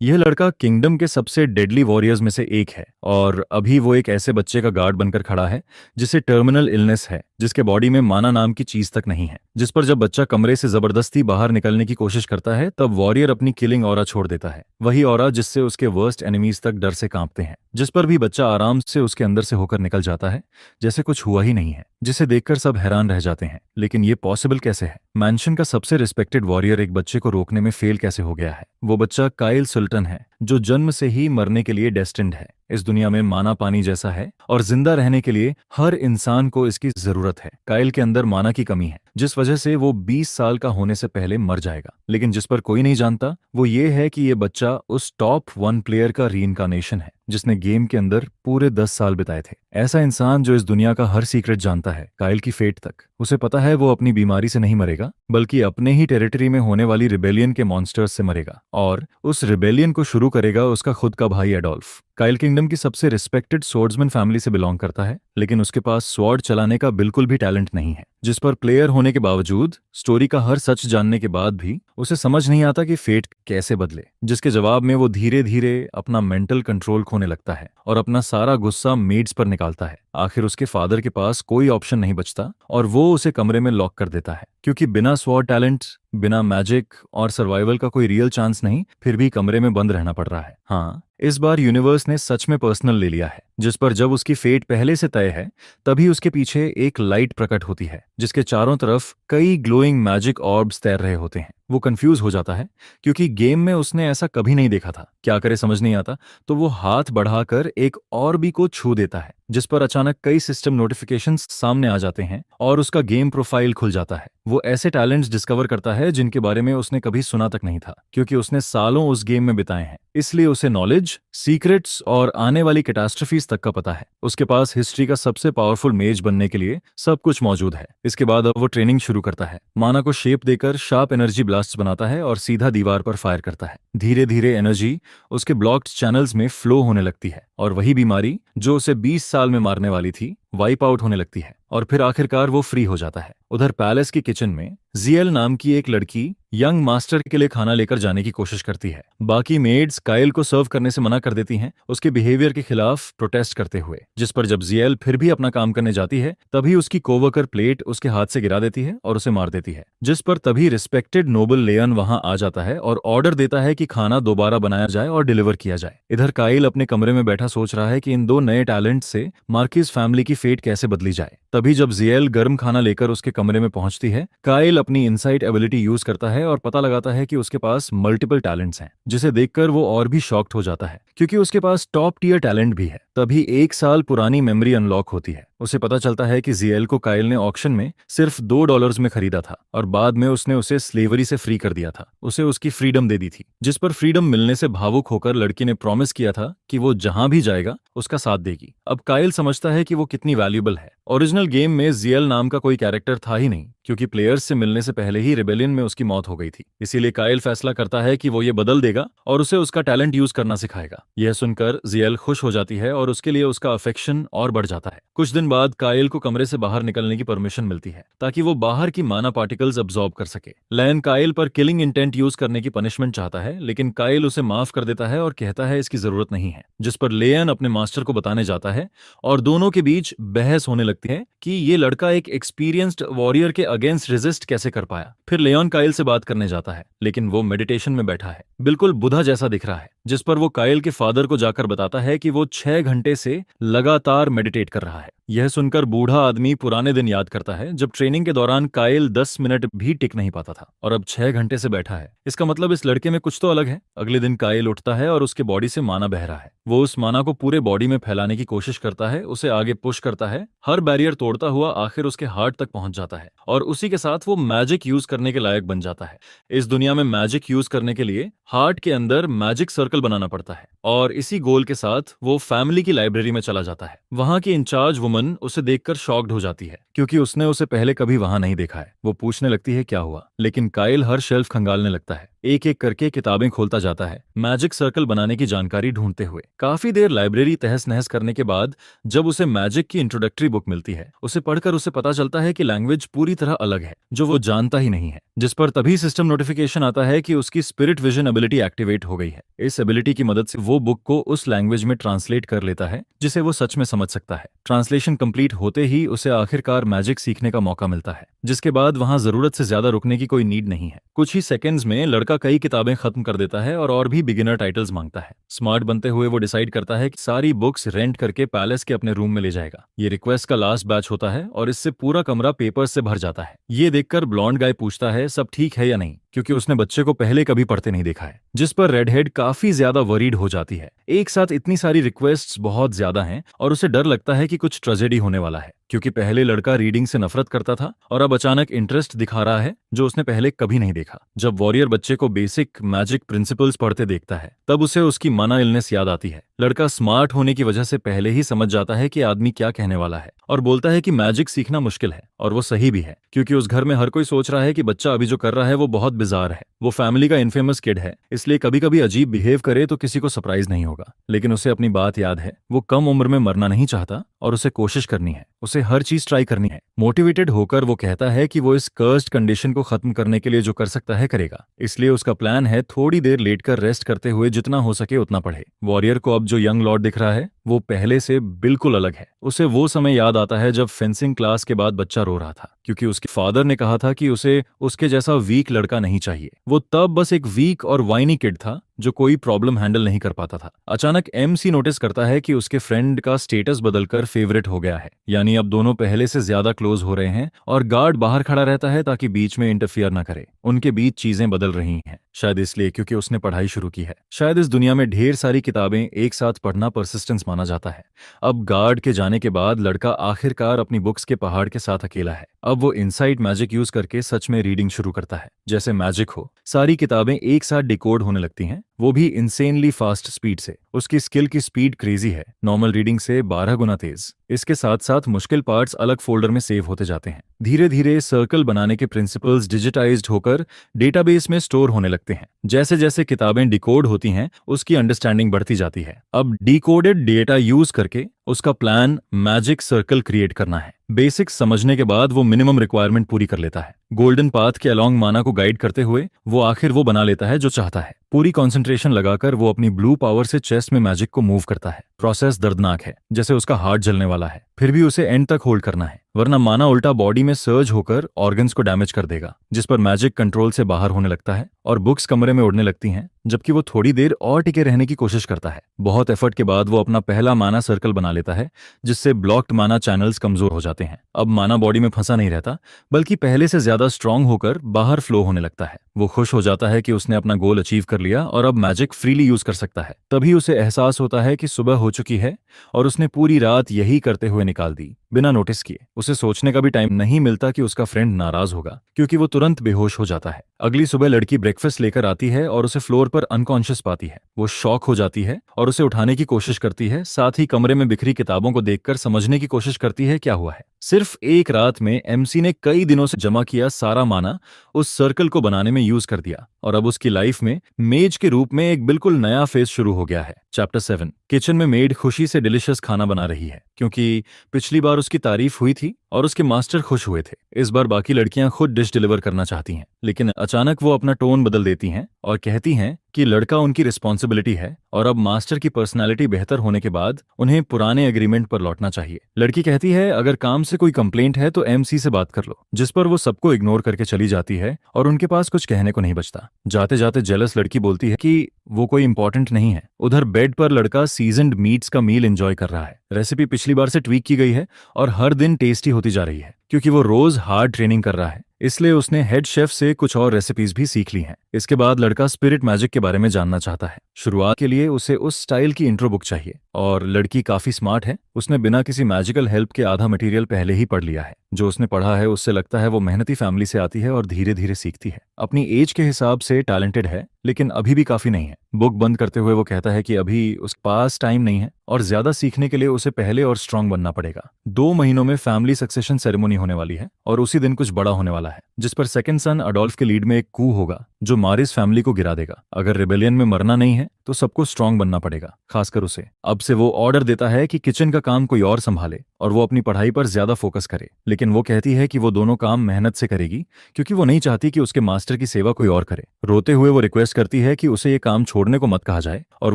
यह लड़का किंगडम के सबसे डेडली वॉरियर्स में से एक है और अभी वो एक ऐसे बच्चे का गार्ड बनकर खड़ा है जिसे टर्मिनल इलनेस है, जिसके बॉडी में माना नाम की चीज तक नहीं है। जिस पर जब बच्चा कमरे से जबरदस्ती बाहर निकलने की कोशिश करता है तब वॉरियर अपनी किलिंग ऑरा छोड़ देता है, वही ऑरा जिससे उसके वर्स्ट एनिमीज तक डर से कांपते हैं। जिस पर भी बच्चा आराम से उसके अंदर से होकर निकल जाता है जैसे कुछ हुआ ही नहीं है, जिसे देखकर सब हैरान रह जाते हैं। लेकिन ये पॉसिबल कैसे है? मैंशन का सबसे रिस्पेक्टेड वॉरियर एक बच्चे को रोकने में फेल कैसे हो गया है? वो बच्चा काइल सुल्टन है, जो जन्म से ही मरने के लिए डेस्टिन्ड है। इस दुनिया में माना पानी जैसा है और जिंदा रहने के लिए हर इंसान को इसकी जरूरत है। काइल के अंदर माना की कमी है, जिस वजह से वो 20 साल का होने से पहले मर जाएगा। लेकिन जिस पर कोई नहीं जानता वो ये है कि ये बच्चा उस टॉप 1 प्लेयर का रीइंकार्नेशन है जिसने गेम के अंदर पूरे 10 साल बिताए थे। ऐसा इंसान जो इस दुनिया का हर सीक्रेट जानता है, काइल की फेट तक। उसे पता है वो अपनी बीमारी से नहीं मरेगा बल्कि अपने ही टेरिटरी में होने वाली रिबेलियन के मॉन्स्टर्स से मरेगा, और उस रिबेलियन को शुरू करेगा उसका खुद का भाई एडोल्फ। काइल किंगडम की सबसे रिस्पेक्टेड स्वॉर्ड्समैन फैमिली से बिलोंग करता है, लेकिन उसके पास स्वॉर्ड चलाने का बिल्कुल भी टैलेंट नहीं है। जिस पर प्लेयर होने के बावजूद, स्टोरी का हर सच जानने के बाद भी उसे समझ नहीं आता कि फेट कैसे बदले, जिसके जवाब में वो धीरे धीरे अपना मेंटल कंट्रोल खोने लगता है और अपना सारा गुस्सा मेड्स पर निकालता है। आखिर उसके फादर के पास कोई ऑप्शन नहीं बचता और वो उसे कमरे में लॉक कर देता है, क्योंकि बिना स्वॉर्ड टैलेंट, बिना मैजिक और सर्वाइवल का कोई रियल चांस नहीं, फिर भी कमरे में बंद रहना पड़ रहा है। हाँ, इस बार यूनिवर्स ने सच में पर्सनल ले लिया है, जिस पर जब उसकी फेट पहले से तय है तभी उसके पीछे एक लाइट प्रकट होती है जिसके चारों तरफ कई ग्लोइंग मैजिक ऑर्ब्स तैर रहे होते हैं। वो कंफ्यूज हो जाता है क्योंकि गेम में उसने ऐसा कभी नहीं देखा था। क्या करे समझ नहीं आता, तो वो हाथ बढ़ाकर एक ऑर्बी को छू देता है, जिस पर अचानक कई सिस्टम नोटिफिकेशंस सामने आ जाते हैं और उसका गेम प्रोफाइल खुल जाता है। वो ऐसे टैलेंट्स डिस्कवर करता है जिनके बारे में उसने कभी सुना तक नहीं था, क्योंकि उसने सालों उस गेम में बिताए हैं। इसलिए उसे नॉलेज, सीक्रेट्स और आने वाली कैटास्ट्रफीज तक का पता है। उसके पास हिस्ट्री का सबसे पावरफुल मेज बनने के लिए सब कुछ मौजूद है। इसके बाद अब वो ट्रेनिंग शुरू करता है, माना को शेप देकर शार्प एनर्जी ब्लास्ट्स बनाता है और सीधा दीवार पर फायर करता है। धीरे धीरे एनर्जी उसके ब्लॉक्ड चैनल्स में फ्लो होने लगती है और वही बीमारी जो उसे 20 साल में मारने वाली थी वाइप आउट होने लगती है और फिर आखिरकार वो फ्री हो जाता है। उधर पैलेस की किचन में जियल नाम की एक लड़की यंग मास्टर के लिए खाना लेकर जाने की कोशिश करती है। बाकी मेड्स काइल को सर्व करने से मना कर देती हैं, उसके बिहेवियर के खिलाफ प्रोटेस्ट करते हुए। जिस पर जब जियल फिर भी अपना काम करने जाती है तभी उसकी कोवर्कर प्लेट उसके हाथ से गिरा देती है और उसे मार देती है। जिस पर तभी रिस्पेक्टेड नोबल लेयन वहां आ जाता है और ऑर्डर देता है कि खाना दोबारा बनाया जाए और डिलीवर किया जाए। इधर काइल अपने कमरे में बैठा सोच रहा है कि इन दो नए टैलेंट से मार्किस फैमिली की फेट कैसे बदली जाए। तभी जब जियल गर्म खाना लेकर उसके कमरे में पहुंचती है, काइल अपनी इनसाइट एबिलिटी यूज करता है और पता लगाता है कि उसके पास मल्टीपल टैलेंट्स हैं, जिसे देखकर वो और भी शॉक्ड हो जाता है क्योंकि उसके पास टॉप टियर टैलेंट भी है। तभी 1 साल पुरानी मेमोरी अनलॉक होती है। उसे पता चलता है कि जियल को काइल ने ऑक्शन में सिर्फ $2 में खरीदा था और बाद में उसने उसे स्लेवरी से फ्री कर दिया था, उसे उसकी फ्रीडम दे दी थी। जिस पर फ्रीडम मिलने से भावुक होकर लड़की ने प्रॉमिस किया था कि वो जहां भी जाएगा उसका साथ देगी। अब काइल समझता है कि वो कितनी वैल्यूबल है। ओरिजिनल गेम में जियल नाम का कोई कैरेक्टर था ही नहीं, क्योंकि प्लेयर्स से मिलने से पहले ही रिबेलियन में उसकी मौत हो गई थी। इसीलिए काइल फैसला करता है कि वो ये बदल देगा और उसे उसका टैलेंट यूज करना सिखाएगा। यह सुनकर जियल खुश हो जाती है और उसके लिए उसका अफेक्शन और बढ़ जाता है। कुछ दिन बाद काइल को कमरे से बाहर निकलने की परमिशन मिलती है ताकि वो बाहर की माना पार्टिकल्स अब्सॉर्ब कर सके। लैन काइल पर किलिंग इंटेंट यूज करने की पनिशमेंट चाहता है, लेकिन काइल उसे माफ कर देता है और कहता है इसकी जरूरत नहीं है। जिस पर लेयन अपने मास्टर को बताने जाता है और दोनों के बीच बहस होने लगती है कि ये लड़का एक एक्सपीरियंस्ड वॉरियर के अगेंस्ट रेजिस्ट कैसे कर पाया। फिर लेयन काइल से बात करने जाता है, लेकिन वो मेडिटेशन में बैठा है, बिल्कुल बुधा जैसा दिख रहा है। जिस पर वो काइल के फादर को जाकर बताता है कि वो 6 घंटे से लगातार मेडिटेट कर रहा है। यह सुनकर बूढ़ा आदमी पुराने दिन याद करता है जब ट्रेनिंग के दौरान काइल 10 मिनट भी टिक नहीं पाता था और अब 6 घंटे से बैठा है। इसका मतलब इस लड़के में कुछ तो अलग है। अगले दिन काइल उठता है और उसके बॉडी से माना बह रहा है। वो उस माना को पूरे बॉडी में फैलाने की कोशिश करता है, उसे आगे पुश करता है, हर बैरियर तोड़ता हुआ आखिर उसके हार्ट तक पहुंच जाता है और उसी के साथ वो मैजिक यूज करने के लायक बन जाता है। इस दुनिया में मैजिक यूज करने के लिए हार्ट के अंदर मैजिक सर्कल बनाना पड़ता है और इसी गोल के साथ वो फैमिली की लाइब्रेरी में चला जाता है। वहां की इंचार्ज वुमन उसे देखकर शॉक्ड हो जाती है क्योंकि उसने उसे पहले कभी वहां नहीं देखा है। वो पूछने लगती है क्या हुआ, लेकिन काइल हर शेल्फ खंगालने लगता है, एक एक करके किताबें खोलता जाता है मैजिक सर्कल बनाने की जानकारी ढूंढते हुए। काफी देर लाइब्रेरी तहस नहस करने के बाद जब उसे मैजिक की इंट्रोडक्टरी बुक मिलती है, उसे पढ़कर उसे पता चलता है कि लैंग्वेज पूरी तरह अलग है जो वो जानता ही नहीं है। जिस पर तभी सिस्टम नोटिफिकेशन आता है कि उसकी स्पिरिट विजन एबिलिटी एक्टिवेट हो गई है। इस इस एबिलिटी की मदद से वो बुक को उस लैंग्वेज में ट्रांसलेट कर लेता है जिसे वो सच में समझ सकता है। ट्रांसलेशन कंप्लीट होते ही उसे आखिरकार मैजिक सीखने का मौका मिलता है, जिसके बाद वहां जरूरत से ज्यादा रुकने की कोई नीड नहीं है। कुछ ही सेकंड्स में लड़का कई किताबें खत्म कर देता है और भी बिगिनर टाइटल्स मांगता है। स्मार्ट बनते हुए वो डिसाइड करता है कि सारी बुक्स रेंट करके पैलेस के अपने रूम में ले जाएगा। ये रिक्वेस्ट का लास्ट बैच होता है और इससे पूरा कमरा पेपर्स से भर जाता है। ये देखकर ब्लॉन्ड गाय पूछता है सब ठीक है या नहीं, क्योंकि उसने बच्चे को पहले कभी पढ़ते नहीं देखा है। जिस पर रेड हेड काफी ज्यादा वरीड हो जाती है। एक साथ इतनी सारी रिक्वेस्ट्स बहुत ज्यादा हैं और उसे डर लगता है कि कुछ ट्रेजेडी होने वाला है, क्योंकि पहले लड़का रीडिंग से नफरत करता था और अब अचानक इंटरेस्ट दिखा रहा है जो उसने पहले कभी नहीं देखा। जब वॉरियर बच्चे को बेसिक मैजिक प्रिंसिपल्स पढ़ते देखता है तब उसे उसकी माना इलनेस याद आती है। लड़का स्मार्ट होने की वजह से पहले ही समझ जाता है कि आदमी क्या कहने वाला है और बोलता है कि मैजिक सीखना मुश्किल है, और वो सही भी है, क्योंकि उस घर में हर कोई सोच रहा है कि बच्चा अभी जो कर रहा है वो बहुत बिजार है। वो फैमिली का इनफेमस किड है, इसलिए कभी कभी अजीब बिहेव करे तो किसी को सरप्राइज नहीं होगा। लेकिन उसे अपनी बात याद है, वो कम उम्र में मरना नहीं चाहता और उसे कोशिश करनी है, उसे हर चीज ट्राई करनी है। मोटिवेटेड होकर वो कहता है कि वो इस कर्स्ड कंडीशन को खत्म करने के लिए जो कर सकता है करेगा। इसलिए उसका प्लान है थोड़ी देर लेटकर रेस्ट करते हुए जितना हो सके उतना पढ़े। वॉरियर को अब जो यंग लॉर्ड दिख रहा है वो पहले से बिल्कुल अलग है। उसे वो समय याद आता है जब फेंसिंग क्लास के बाद बच्चा रो रहा था, क्योंकि उसके फादर ने कहा था कि उसे उसके जैसा वीक लड़का नहीं चाहिए। वो तब बस एक वीक और वाइनी किड था जो कोई प्रॉब्लम हैंडल नहीं कर पाता था। अचानक एमसी नोटिस करता है कि उसके फ्रेंड का स्टेटस बदलकर फेवरेट हो गया है, यानी अब दोनों पहले से ज्यादा क्लोज हो रहे हैं और गार्ड बाहर खड़ा रहता है ताकि बीच में इंटरफियर ना करे। उनके बीच चीजें बदल रही हैं, शायद इसलिए क्योंकि उसने पढ़ाई शुरू की है। शायद इस दुनिया में ढेर सारी किताबें एक साथ पढ़ना परसिस्टेंस माना जाता है। अब गार्ड के जाने के बाद लड़का आखिरकार अपनी बुक्स के पहाड़ के साथ अकेला है। अब वो इनसाइट मैजिक यूज करके सच में रीडिंग शुरू करता है, जैसे मैजिक हो। सारी किताबें एक साथ डिकोड होने लगती हैं, वो भी इंसेनली फास्ट स्पीड से। उसकी स्किल की स्पीड क्रेजी है, नॉर्मल रीडिंग से 12 गुना तेज। इसके साथ साथ मुश्किल पार्ट्स अलग फोल्डर में सेव होते जाते हैं। धीरे धीरे सर्कल बनाने के प्रिंसिपल्स डिजिटाइज्ड होकर डेटाबेस में स्टोर होने लगते हैं। जैसे जैसे किताबें डिकोड होती हैं उसकी अंडरस्टैंडिंग बढ़ती जाती है। अब डिकोडेड डेटा यूज करके उसका प्लान मैजिक सर्कल क्रिएट करना है। बेसिक्स समझने के बाद वो मिनिमम रिक्वायरमेंट पूरी कर लेता है। गोल्डन पाथ के अलोंग माना को गाइड करते हुए वो आखिर वो बना लेता है जो चाहता है। पूरी कंसंट्रेशन लगाकर वो अपनी ब्लू पावर से चेस्ट में मैजिक को मूव करता है। प्रोसेस दर्दनाक है, जैसे उसका हार्ट जलने वाला है, फिर भी उसे एंड तक होल्ड करना है, वरना माना उल्टा बॉडी में सर्ज होकर ऑर्गन्स को डैमेज कर देगा। जिस पर मैजिक कंट्रोल से बाहर होने लगता है और बुक्स कमरे में उड़ने लगती हैं, जबकि वो थोड़ी देर और टिके रहने की कोशिश करता है। बहुत एफर्ट के बाद वो अपना पहला माना सर्कल बना लेता है, जिससे ब्लॉक्ड माना चैनल्स कमजोर हो जाते हैं। अब माना बॉडी में फंसा नहीं रहता, बल्कि पहले से ज्यादा स्ट्रांग होकर बाहर फ्लो होने लगता है। वो खुश हो जाता है कि उसने अपना गोल अचीव कर लिया और अब मैजिक फ्रीली यूज कर सकता है। तभी उसे एहसास होता है कि सुबह हो चुकी है और उसने पूरी रात यही करते हुए निकाल दी, बिना नोटिस किए। उसे सोचने का भी टाइम नहीं मिलता कि उसका फ्रेंड नाराज होगा, क्योंकि वो तुरंत बेहोश हो जाता है। अगली सुबह लड़की ब्रेकफास्ट लेकर आती है और उसे फ्लोर पर अनकॉन्शियस पाती है। वो शॉक हो जाती है और उसे उठाने की कोशिश करती है, साथ ही कमरे में बिखरी किताबों को देखकर समझने की कोशिश करती है क्या हुआ है। सिर्फ एक रात में एमसी ने कई दिनों से जमा किया सारा माना उस सर्कल को बनाने में यूज कर दिया और अब उसकी लाइफ में मेज के रूप में एक बिल्कुल नया फेज शुरू हो गया है। चैप्टर 7। किचन में मेड खुशी से डिलिशियस खाना बना रही है, क्योंकि पिछली बार उसकी तारीफ हुई थी और उसके मास्टर खुश हुए थे। इस बार बाकी लड़कियां खुद डिश डिलीवर करना चाहती हैं, लेकिन अचानक वो अपना टोन बदल देती हैं और कहती हैं कि लड़का उनकी रिस्पॉन्सिबिलिटी है और अब मास्टर की पर्सनालिटी बेहतर होने के बाद उन्हें पुराने एग्रीमेंट पर लौटना चाहिए। लड़की कहती है अगर काम से कोई कंप्लेंट है तो एमसी से बात कर लो, जिस पर वो सबको इग्नोर करके चली जाती है और उनके पास कुछ कहने को नहीं बचता। जाते जाते जेलस लड़की बोलती है कि वो कोई इंपॉर्टेंट नहीं है। उधर बेड पर लड़का सीजन्ड मीट्स का मील एंजॉय कर रहा है। रेसिपी पिछली बार से ट्वीक की गई है और हर दिन टेस्टी होती जा रही है, क्योंकि वो रोज हार्ड ट्रेनिंग कर रहा है। इसलिए उसने हेड शेफ से कुछ और रेसिपीज भी सीख ली हैं। इसके बाद लड़का स्पिरिट मैजिक के बारे में जानना चाहता है। शुरुआत के लिए उसे उस स्टाइल की इंट्रो बुक चाहिए और लड़की काफी स्मार्ट है। उसने बिना किसी मैजिकल हेल्प के आधा मटेरियल पहले ही पढ़ लिया है। जो उसने पढ़ा है उससे लगता है वो मेहनती फैमिली से आती है और धीरे धीरे सीखती है। अपनी एज के हिसाब से टैलेंटेड है, लेकिन अभी भी काफी नहीं है। बुक बंद करते हुए वो कहता है कि अभी उसके पास टाइम नहीं है और ज्यादा सीखने के लिए उसे पहले और स्ट्रांग बनना पड़ेगा। 2 महीनों में फैमिली सक्सेशन सेरेमनी होने वाली है और उसी दिन कुछ बड़ा होने वाला है, जिस पर सेकंड सन अडोल्फ के लीड में एक कू होगा जो मारिस फैमिली को गिरा देगा। अगर रिबेलियन में मरना नहीं है तो सबको स्ट्रांग बनना पड़ेगा, खासकर उसे। अब से वो ऑर्डर देता है कि किचन का काम कोई और संभाले और वो अपनी पढ़ाई पर ज्यादा फोकस करे, लेकिन वो कहती है कि वो दोनों काम मेहनत से करेगी क्योंकि वो नहीं चाहती कि उसके मास्टर की सेवा कोई और करे। रोते हुए वो रिक्वेस्ट करती है कि उसे ये काम छोड़ने को मत कहा जाए और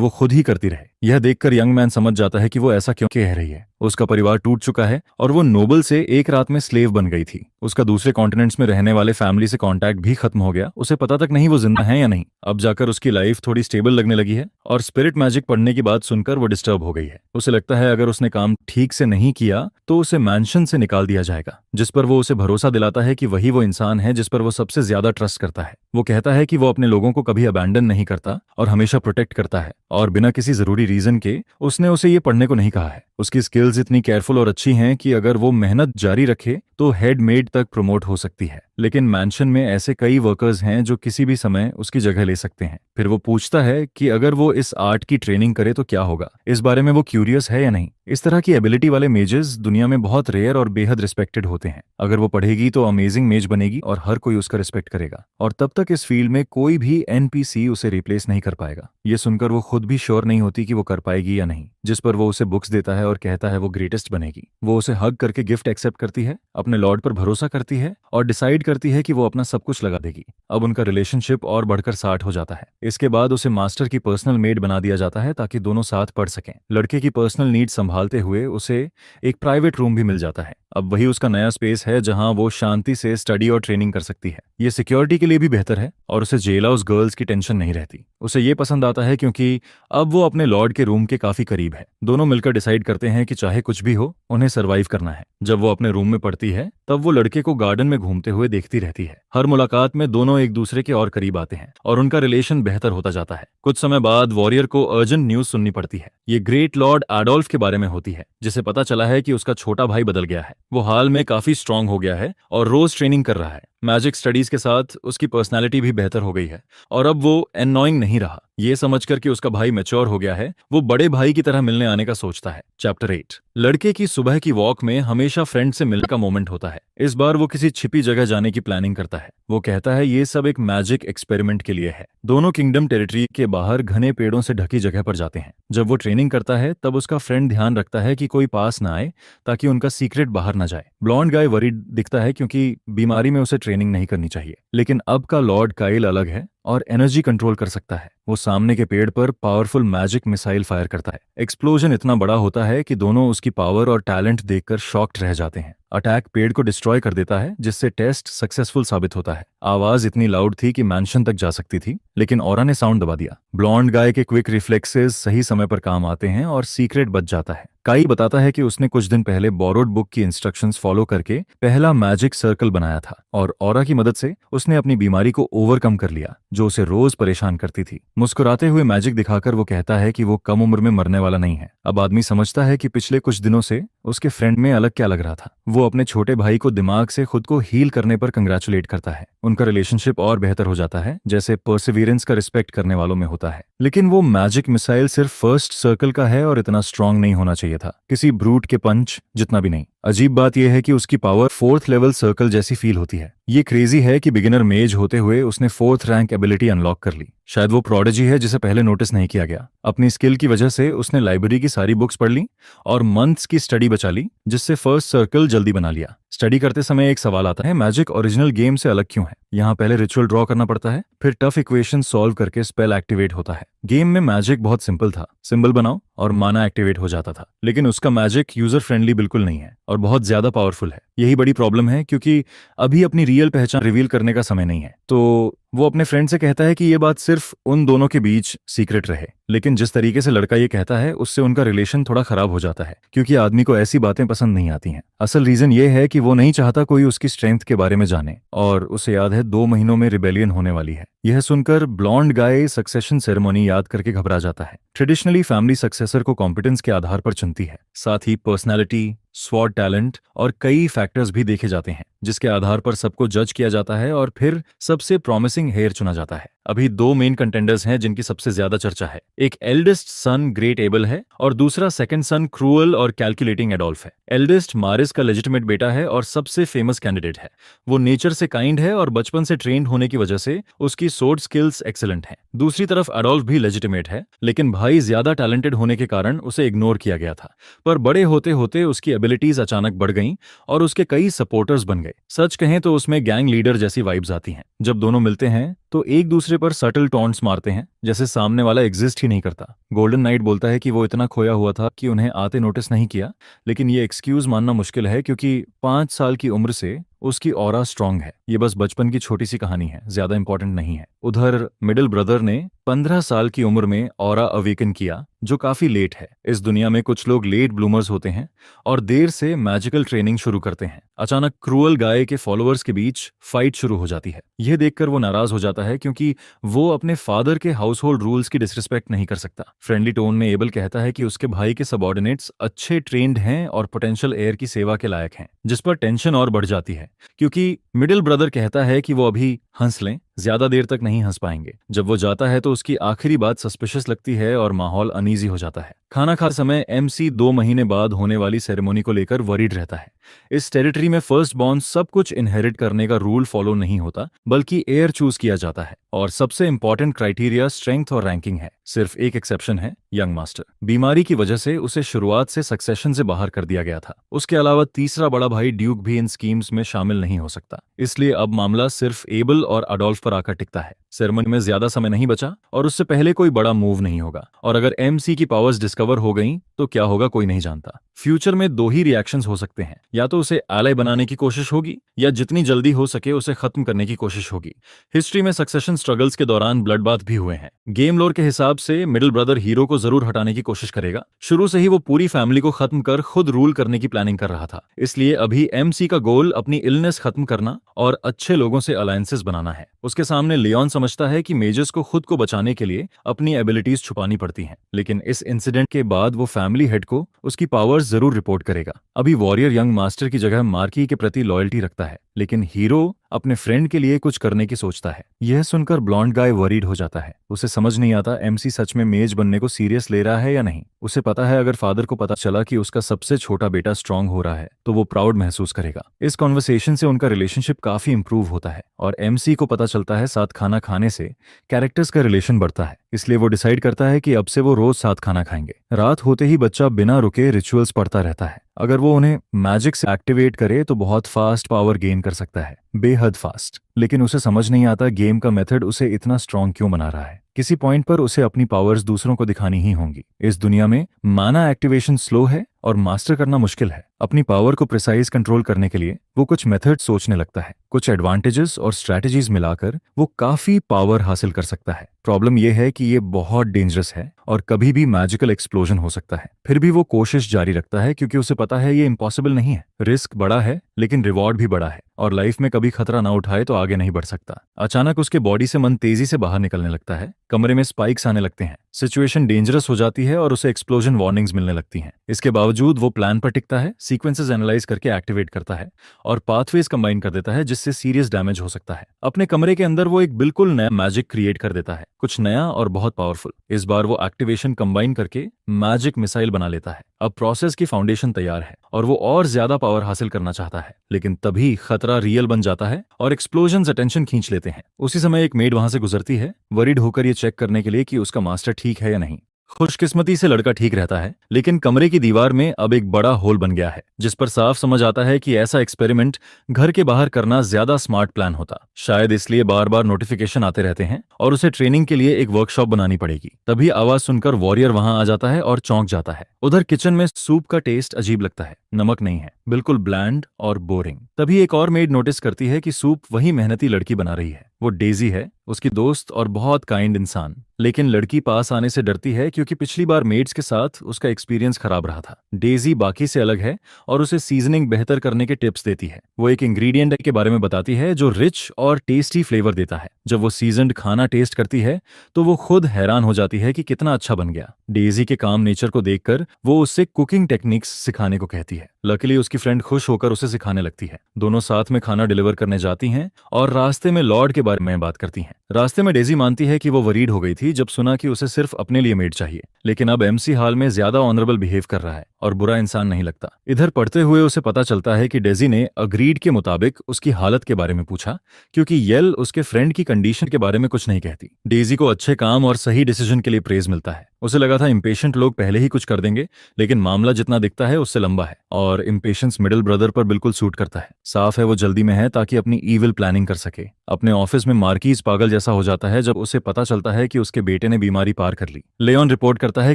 वो खुद ही करती रहे। यह देखकर यंग मैन समझ जाता है कि वो ऐसा क्यों कह रही है। उसका परिवार टूट चुका है और वो नोबल से एक रात में स्लेव बन गई थी। उसका दूसरे कॉन्टिनेंट्स में रहने वाले फैमिली से कांटेक्ट भी खत्म हो गया। उसे पता तक नहीं वो जिंदा है या नहीं। अब जाकर उसकी लाइफ थोड़ी स्टेबल लगने लगी है और स्पिरिट मैजिक पढ़ने की बात सुनकर वो डिस्टर्ब हो गई है। उसे लगता है अगर उसने काम ठीक से नहीं किया तो उसे मैंशन से निकाल दिया जाएगा, जिस पर वो उसे भरोसा दिलाता है कि वही वो इंसान है जिस पर वो सबसे ज्यादा ट्रस्ट करता है। वो कहता है कि वो अपने लोगों को कभी अबैंडन नहीं करता और हमेशा प्रोटेक्ट करता है, और बिना किसी जरूरी रीजन के उसने उसे ये पढ़ने को नहीं कहा है। उसकी स्किल्स इतनी केयरफुल और अच्छी हैं कि अगर वो मेहनत जारी रखे तो हेड मेड तक प्रमोट हो सकती है। लेकिन मैंशन में ऐसे कई वर्कर्स हैं जो किसी भी समय उसकी जगह ले सकते हैं। फिर वो पूछता है कि अगर वो इस आर्ट की ट्रेनिंग करे तो क्या होगा। इस बारे में वो क्यूरियस है या नहीं। इस तरह की एबिलिटी वाले मेजेस दुनिया में बहुत रेयर और बेहद रिस्पेक्टेड होते हैं। अगर वो पढ़ेगी तो अमेजिंग मेज बनेगी और हर कोई उसका रिस्पेक्ट करेगा, और तब तक इस फील्ड में कोई भी एनपीसी उसे रिप्लेस नहीं कर पाएगा। ये सुनकर वो खुद भी श्योर नहीं होती कि वो कर पाएगी या नहीं, जिस पर वो उसे बुक्स देता है और कहता है वो ग्रेटेस्ट बनेगी। वो उसे हग करके गिफ्ट एक्सेप्ट करती है, अपने लॉर्ड पर भरोसा करती है और डिसाइड करती है कि वो अपना सब कुछ लगा देगी। अब उनका रिलेशनशिप और बढ़कर 60 हो जाता है। इसके बाद उसे मास्टर की पर्सनल मेड बना दिया जाता है ताकि दोनों साथ पढ़ सकें। लड़के की पर्सनल नीड संभालते हुए उसे एक प्राइवेट रूम भी मिल जाता है। अब वही उसका नया स्पेस है जहां वो शांति से स्टडी और ट्रेनिंग कर सकती है। ये सिक्योरिटी के लिए भी बेहतर है और उसे जेल हाउस गर्ल्स की टेंशन नहीं रहती। उसे ये पसंद आता है क्योंकि अब वो अपने लॉर्ड के रूम के काफी करीब है। दोनों मिलकर डिसाइड करते हैं कि चाहे कुछ भी हो उन्हें सरवाइव करना है। जब वो अपने रूम में पढ़ती है तब वो लड़के को गार्डन में घूमते हुए देखती रहती है। हर मुलाकात में दोनों एक दूसरे के और करीब आते हैं और उनका रिलेशन बेहतर होता जाता है। कुछ समय बाद वॉरियर को अर्जेंट न्यूज सुननी पड़ती है। ये ग्रेट लॉर्ड एडोल्फ के बारे में होती है, जिसे पता चला है कि उसका छोटा भाई बदल गया है। वो हाल में काफी स्ट्रांग हो गया है और रोज ट्रेनिंग कर रहा है। मैजिक स्टडीज के साथ उसकी पर्सनालिटी भी बेहतर हो गई है और अब वो एननोइंग नहीं रहा। ये समझकर कि उसका भाई मैच्योर हो गया है, वो बड़े भाई की तरह मिलने आने का सोचता है। चैप्टर 8। लड़के की सुबह की वॉक में हमेशा फ्रेंड से मिलने का मोमेंट होता है। इस बार वो किसी छिपी जगह जाने की प्लानिंग करता है। वो कहता है ये सब एक मैजिक एक्सपेरिमेंट के लिए है। दोनों किंगडम टेरिटरी के बाहर घने पेड़ों से ढकी जगह पर जाते हैं। जब वो ट्रेनिंग करता है तब उसका फ्रेंड ध्यान रखता है कि कोई पास ना आए ताकि उनका सीक्रेट बाहर ना जाए। ब्लॉन्ड गाय वरीड दिखता है क्योंकि बीमारी में उसे ट्रेनिंग नहीं करनी चाहिए, लेकिन अब का लॉर्ड काइल अलग है और एनर्जी कंट्रोल कर सकता है। वो सामने के पेड़ पर पावरफुल मैजिक मिसाइल फायर करता है। एक्सप्लोजन इतना बड़ा होता है कि दोनों उसकी पावर और टैलेंट देखकर शॉक्ड रह जाते हैं। अटैक पेड़ को डिस्ट्रॉय कर देता है, जिससे टेस्ट सक्सेसफुल साबित होता है। आवाज इतनी लाउड थी कि मैंशन तक जा सकती थी, लेकिन ऑरा ने साउंड दबा दिया। ब्लॉन्ड गाय के क्विक रिफ्लेक्सेस सही समय पर काम आते हैं और सीक्रेट बच जाता है। काई बताता है कि उसने कुछ दिन पहले बोरोड बुक की इंस्ट्रक्शंस फॉलो करके पहला मैजिक सर्कल बनाया था और ऑरा की मदद से उसने अपनी बीमारी को ओवरकम कर लिया जो उसे रोज परेशान करती थी। मुस्कुराते हुए मैजिक दिखाकर वो कहता है कि वो कम उम्र में मरने वाला नहीं है। अब आदमी समझता है कि पिछले कुछ दिनों से उसके फ्रेंड में अलग क्या लग रहा था। वो अपने छोटे भाई को दिमाग से खुद को हील करने पर कंग्रेचुलेट करता है। उनका रिलेशनशिप और बेहतर हो जाता है, जैसे परसिवियरेंस का रिस्पेक्ट करने वालों में होता है। लेकिन वो मैजिक मिसाइल सिर्फ फर्स्ट सर्कल का है और इतना स्ट्रांग नहीं होना चाहिए था, किसी ब्रूट के पंच जितना भी नहीं। अजीब बात यह है कि उसकी पावर 4th लेवल सर्कल जैसी फील होती है। ये क्रेजी है कि बिगिनर मेज होते हुए उसने 4th रैंक एबिलिटी अनलॉक कर ली। शायद वो प्रोडिजी है जिसे पहले नोटिस नहीं किया गया। अपनी स्किल की वजह से उसने लाइब्रेरी की सारी बुक्स पढ़ ली और मंथ्स की स्टडी बचा ली, जिससे फर्स्ट सर्कल जल्दी बना लिया। स्टडी करते समय एक सवाल आता है, मैजिक ओरिजिनल गेम से अलग क्यों है? यहाँ पहले रिचुअल ड्रॉ करना पड़ता है, फिर टफ इक्वेशन सॉल्व करके स्पेल एक्टिवेट होता है। गेम में मैजिक बहुत सिंपल था, सिंबल बनाओ और माना एक्टिवेट हो जाता था। लेकिन उसका मैजिक यूजर फ्रेंडली बिल्कुल नहीं है और बहुत ज्यादा पावरफुल है। यही बड़ी प्रॉब्लम है क्योंकि अभी अपनी रियल पहचान रिवील करने का समय नहीं है। तो वो अपने फ्रेंड से कहता है कि ये बात सिर्फ उन दोनों के बीच सीक्रेट रहे। लेकिन जिस तरीके से लड़का ये कहता है उससे उनका रिलेशन थोड़ा खराब हो जाता है, क्योंकि आदमी को ऐसी बातें पसंद नहीं आती हैं। असल रीजन ये है कि वो नहीं चाहता कोई उसकी स्ट्रेंथ के बारे में जाने, और उसे याद है 2 महीनों में रिबेलियन होने वाली है। यह सुनकर ब्लॉन्ड गाय सक्सेशन सेरेमनी याद करके घबरा जाता है। ट्रेडिशनली फैमिली सक्सेसर को कॉम्पिटेंस के आधार पर चुनती है, साथ ही पर्सनैलिटी, स्वॉट टैलेंट और कई फैक्टर्स भी देखे जाते हैं, जिसके आधार पर सबको जज किया जाता है और फिर सबसे प्रॉमिसिंग हेयर चुना जाता है। अभी दो मेन कंटेंडर्स हैं जिनकी सबसे ज्यादा चर्चा है। एक एल्डेस्ट सन ग्रेट एबल है और दूसरा सेकंड सन क्रूअल और कैलकुलेटिंग एडोल्फ है। एल्डेस्ट मारिस का लेजिटिमेट बेटा है और सबसे फेमस कैंडिडेट है। वो नेचर से काइंड है और बचपन से ट्रेंड होने की वजह से उसकी सोर्ड स्किल्स एक्सीलेंट हैं। दूसरी तरफ एडोल्फ भी लेजिटिमेट है, लेकिन भाई ज्यादा टैलेंटेड होने के कारण उसे इग्नोर किया गया था। पर बड़े होते होते उसकी एबिलिटीज अचानक बढ़ गईं और उसके कई सपोर्टर्स बन गए। सच कहें तो उसमें गैंग लीडर जैसी वाइब्स आती हैं। जब दोनों मिलते हैं तो एक दूसरे पर सटल टॉन्ट्स मारते हैं, जैसे सामने वाला एग्जिस्ट ही नहीं करता। गोल्डन नाइट बोलता है कि वो इतना खोया हुआ था कि उन्हें आते नोटिस नहीं किया, लेकिन ये एक्सक्यूज मानना मुश्किल है क्योंकि 5 साल की उम्र से उसकी ऑरा स्ट्रांग है। ये बस बचपन की छोटी सी कहानी है, ज्यादा इंपॉर्टेंट नहीं है। उधर मिडिल ब्रदर ने 15 साल की उम्र में ऑरा अवेकन किया, जो काफी लेट है। इस दुनिया में कुछ लोग लेट ब्लूमर्स होते हैं और देर से मैजिकल ट्रेनिंग शुरू करते हैं। अचानक क्रूअल गाय के फॉलोअर्स के बीच फाइट शुरू हो जाती है। यह देखकर वो नाराज हो जाता है क्योंकि वो अपने फादर के हाउस होल्ड रूल्स की डिसरिस्पेक्ट नहीं कर सकता। फ्रेंडली टोन में एबल कहता है कि उसके भाई के सबऑर्डिनेट्स अच्छे ट्रेंड हैं और पोटेंशियल एयर की सेवा के लायक हैं, जिस पर टेंशन और बढ़ जाती है क्योंकि मिडिल ब्रदर कहता है कि वो अभी हंस लें, ज्यादा देर तक नहीं हंस पाएंगे। जब वो जाता है तो उसकी आखिरी बात सस्पिशियस लगती है और माहौल अनईजी हो जाता है। खाना खाते समय एमसी 2 महीने बाद होने वाली सेरेमोनी को लेकर वरीड रहता है। इस टेरिटरी में फर्स्ट बॉर्न सब कुछ इनहेरिट करने का रूल फॉलो नहीं होता, बल्कि एयर चूज किया जाता है और सबसे इंपॉर्टेंट क्राइटेरिया स्ट्रेंथ और रैंकिंग है। सिर्फ एक एक्सेप्शन है, यंग मास्टर। बीमारी की वजह से उसे शुरुआत से सक्सेशन से बाहर कर दिया गया था। उसके अलावा तीसरा बड़ा भाई ड्यूक भी इन स्कीम्स में शामिल नहीं हो सकता, इसलिए अब मामला सिर्फ एबल और अडोल्फ पर आकर टिकता है। सेरेमनी में ज्यादा समय नहीं बचा और उससे पहले कोई बड़ा मूव नहीं होगा, और अगर एमसी की पावर्स डिस्कवर हो गई तो क्या होगा कोई नहीं जानता। फ्यूचर में 2 ही रिएक्शंस हो सकते हैं, या तो उसे एलाय बनाने की कोशिश होगी या जितनी जल्दी हो सके उसे खत्म करने की कोशिश होगी। हिस्ट्री में सक्सेशन स्ट्रगल्स के दौरान ब्लड बाथ भी हुए हैं। गेम लोर के हिसाब से मिडिल ब्रदर हीरो को जरूर हटाने की कोशिश करेगा। शुरू से ही वो पूरी फैमिली को खत्म कर खुद रूल करने की प्लानिंग कर रहा था, इसलिए अभी एमसी का गोल अपनी इलनेस खत्म करना और अच्छे लोगों से अलायंसेस बनाना है। उसके सामने लियोन समझता है कि मेजर्स को खुद को बचाने के लिए अपनी एबिलिटीज छुपानी पड़ती हैं, लेकिन इस इंसिडेंट के बाद वो फैमिली हेड को उसकी पावर्स जरूर रिपोर्ट करेगा। अभी वॉरियर यंग मास्टर की जगह मार्की के प्रति लॉयल्टी रखता है, लेकिन हीरो अपने फ्रेंड के लिए कुछ करने की सोचता है। यह सुनकर ब्लॉन्ड गाय वरीड हो जाता है। उसे समझ नहीं आता एमसी सच में मेज बनने को सीरियस ले रहा है या नहीं। उसे पता है अगर फादर को पता चला कि उसका सबसे छोटा बेटा स्ट्रांग हो रहा है तो वो प्राउड महसूस करेगा। इस कॉन्वर्सेशन से उनका रिलेशनशिप काफी इंप्रूव होता है और एमसी को पता चलता है साथ खाना खाने से कैरेक्टर्स का रिलेशन बढ़ता है, इसलिए वो डिसाइड करता है कि अब से वो रोज साथ खाना खाएंगे। रात होते ही बच्चा बिना रुके रिचुअल्स पढ़ता रहता है। अगर वो उन्हें मैजिक से एक्टिवेट करे तो बहुत फास्ट पावर गेन कर सकता है, बेहद फास्ट। लेकिन उसे समझ नहीं आता गेम का मेथड उसे इतना स्ट्रांग क्यों बना रहा है। किसी पॉइंट पर उसे अपनी पावर्स दूसरों को दिखानी ही होंगी। इस दुनिया में माना एक्टिवेशन स्लो है और मास्टर करना मुश्किल है। अपनी पावर को प्रिसाइज कंट्रोल करने के लिए वो कुछ मेथड सोचने लगता है। कुछ एडवांटेजेस और स्ट्रैटेजीज मिलाकर वो काफी पावर हासिल कर सकता है। प्रॉब्लम यह है कि ये बहुत डेंजरस है और कभी भी मैजिकल एक्सप्लोजन हो सकता है। फिर भी वो कोशिश जारी रखता है क्योंकि उसे पता है ये इम्पॉसिबल नहीं है। रिस्क बड़ा है लेकिन रिवॉर्ड भी बड़ा है और लाइफ में कभी खतरा ना उठाए तो आगे नहीं बढ़ सकता। अचानक उसके बॉडी से मन तेजी से बाहर निकलने लगता है। कमरे में स्पाइक्स आने लगते हैं। सिचुएशन डेंजरस हो जाती है और उसे एक्सप्लोजन वार्निंग्स मिलने लगती हैं। इसके बावजूद वो प्लान पर टिकता है, सीक्वेंसेस एनालाइज करके एक्टिवेट करता है और पाथवेज कंबाइन कर देता है जिससे सीरियस डैमेज हो सकता है। अपने कमरे के अंदर वो एक बिल्कुल नया मैजिक क्रिएट कर देता है, कुछ नया और बहुत पावरफुल। इस बार वो एक्टिवेशन कंबाइन करके मैजिक मिसाइल बना लेता है। अब प्रोसेस की फाउंडेशन तैयार है और वो और ज्यादा पावर हासिल करना चाहता है, लेकिन तभी खतरा रियल बन जाता है और एक्सप्लोजन्स अटेंशन खींच लेते हैं। उसी समय एक मेड वहां से गुजरती है, वरीड होकर ये चेक करने के लिए कि उसका मास्टर ठीक है या नहीं। खुशकिस्मती से लड़का ठीक रहता है, लेकिन कमरे की दीवार में अब एक बड़ा होल बन गया है, जिस पर साफ समझ आता है कि ऐसा एक्सपेरिमेंट घर के बाहर करना ज्यादा स्मार्ट प्लान होता। शायद इसलिए बार बार नोटिफिकेशन आते रहते हैं और उसे ट्रेनिंग के लिए एक वर्कशॉप बनानी पड़ेगी। तभी आवाज सुनकर वॉरियर वहां आ जाता है और चौंक जाता है। उधर किचन में सूप का टेस्ट अजीब लगता है, नमक नहीं है, बिल्कुल ब्लैंड और बोरिंग। तभी एक और मेड नोटिस करती है कि सूप वही मेहनती लड़की बना रही है। वो डेजी है, उसकी दोस्त और बहुत काइंड इंसान, लेकिन लड़की पास आने से डरती है क्योंकि पिछली बार मेड्स के साथ उसका एक्सपीरियंस खराब रहा था। डेजी बाकी से अलग है और उसे सीजनिंग बेहतर करने के टिप्स देती है। वो एक इंग्रेडिएंट के बारे में बताती है जो रिच और टेस्टी फ्लेवर देता है। जब वो सीजन्ड खाना टेस्ट करती है तो वो खुद हैरान हो जाती है कि कितना अच्छा बन गया। डेजी के काम नेचर को देखकर वो उससे कुकिंग टेक्निक्स सिखाने को कहती है। लकीली उसकी फ्रेंड खुश होकर उसे सिखाने लगती है। दोनों साथ में खाना डिलीवर करने जाती हैं और रास्ते में लॉर्ड के बारे में बात करती हैं। रास्ते में डेजी मानती है कि वो वरीड हो गई थी जब सुना कि उसे सिर्फ अपने लिए मेड चाहिए, लेकिन अब एमसी हाल में ज्यादा ऑनरेबल बिहेव कर रहा है और बुरा इंसान नहीं लगता। इधर पढ़ते हुए उसे पता चलता है कि डेजी ने अग्रीड के मुताबिक उसकी हालत के बारे में पूछा, क्योंकि येल उसके फ्रेंड की कंडीशन के बारे में कुछ नहीं कहती। डेजी को अच्छे काम और सही डिसीजन के लिए प्रेज मिलता है। उसे लगा था इम्पेशेंट लोग पहले ही कुछ कर देंगे, लेकिन मामला जितना दिखता है उससे लंबा है और इम्पेशेंस मिडिल ब्रदर पर बिल्कुल सूट करता है। साफ है वो जल्दी में है ताकि अपनी ईविल प्लानिंग कर सके। अपने ऑफिस में मार्कीज पागल जैसा हो जाता है जब उसे पता चलता है कि उसके बेटे ने बीमारी पार कर ली। लेऑन रिपोर्ट करता है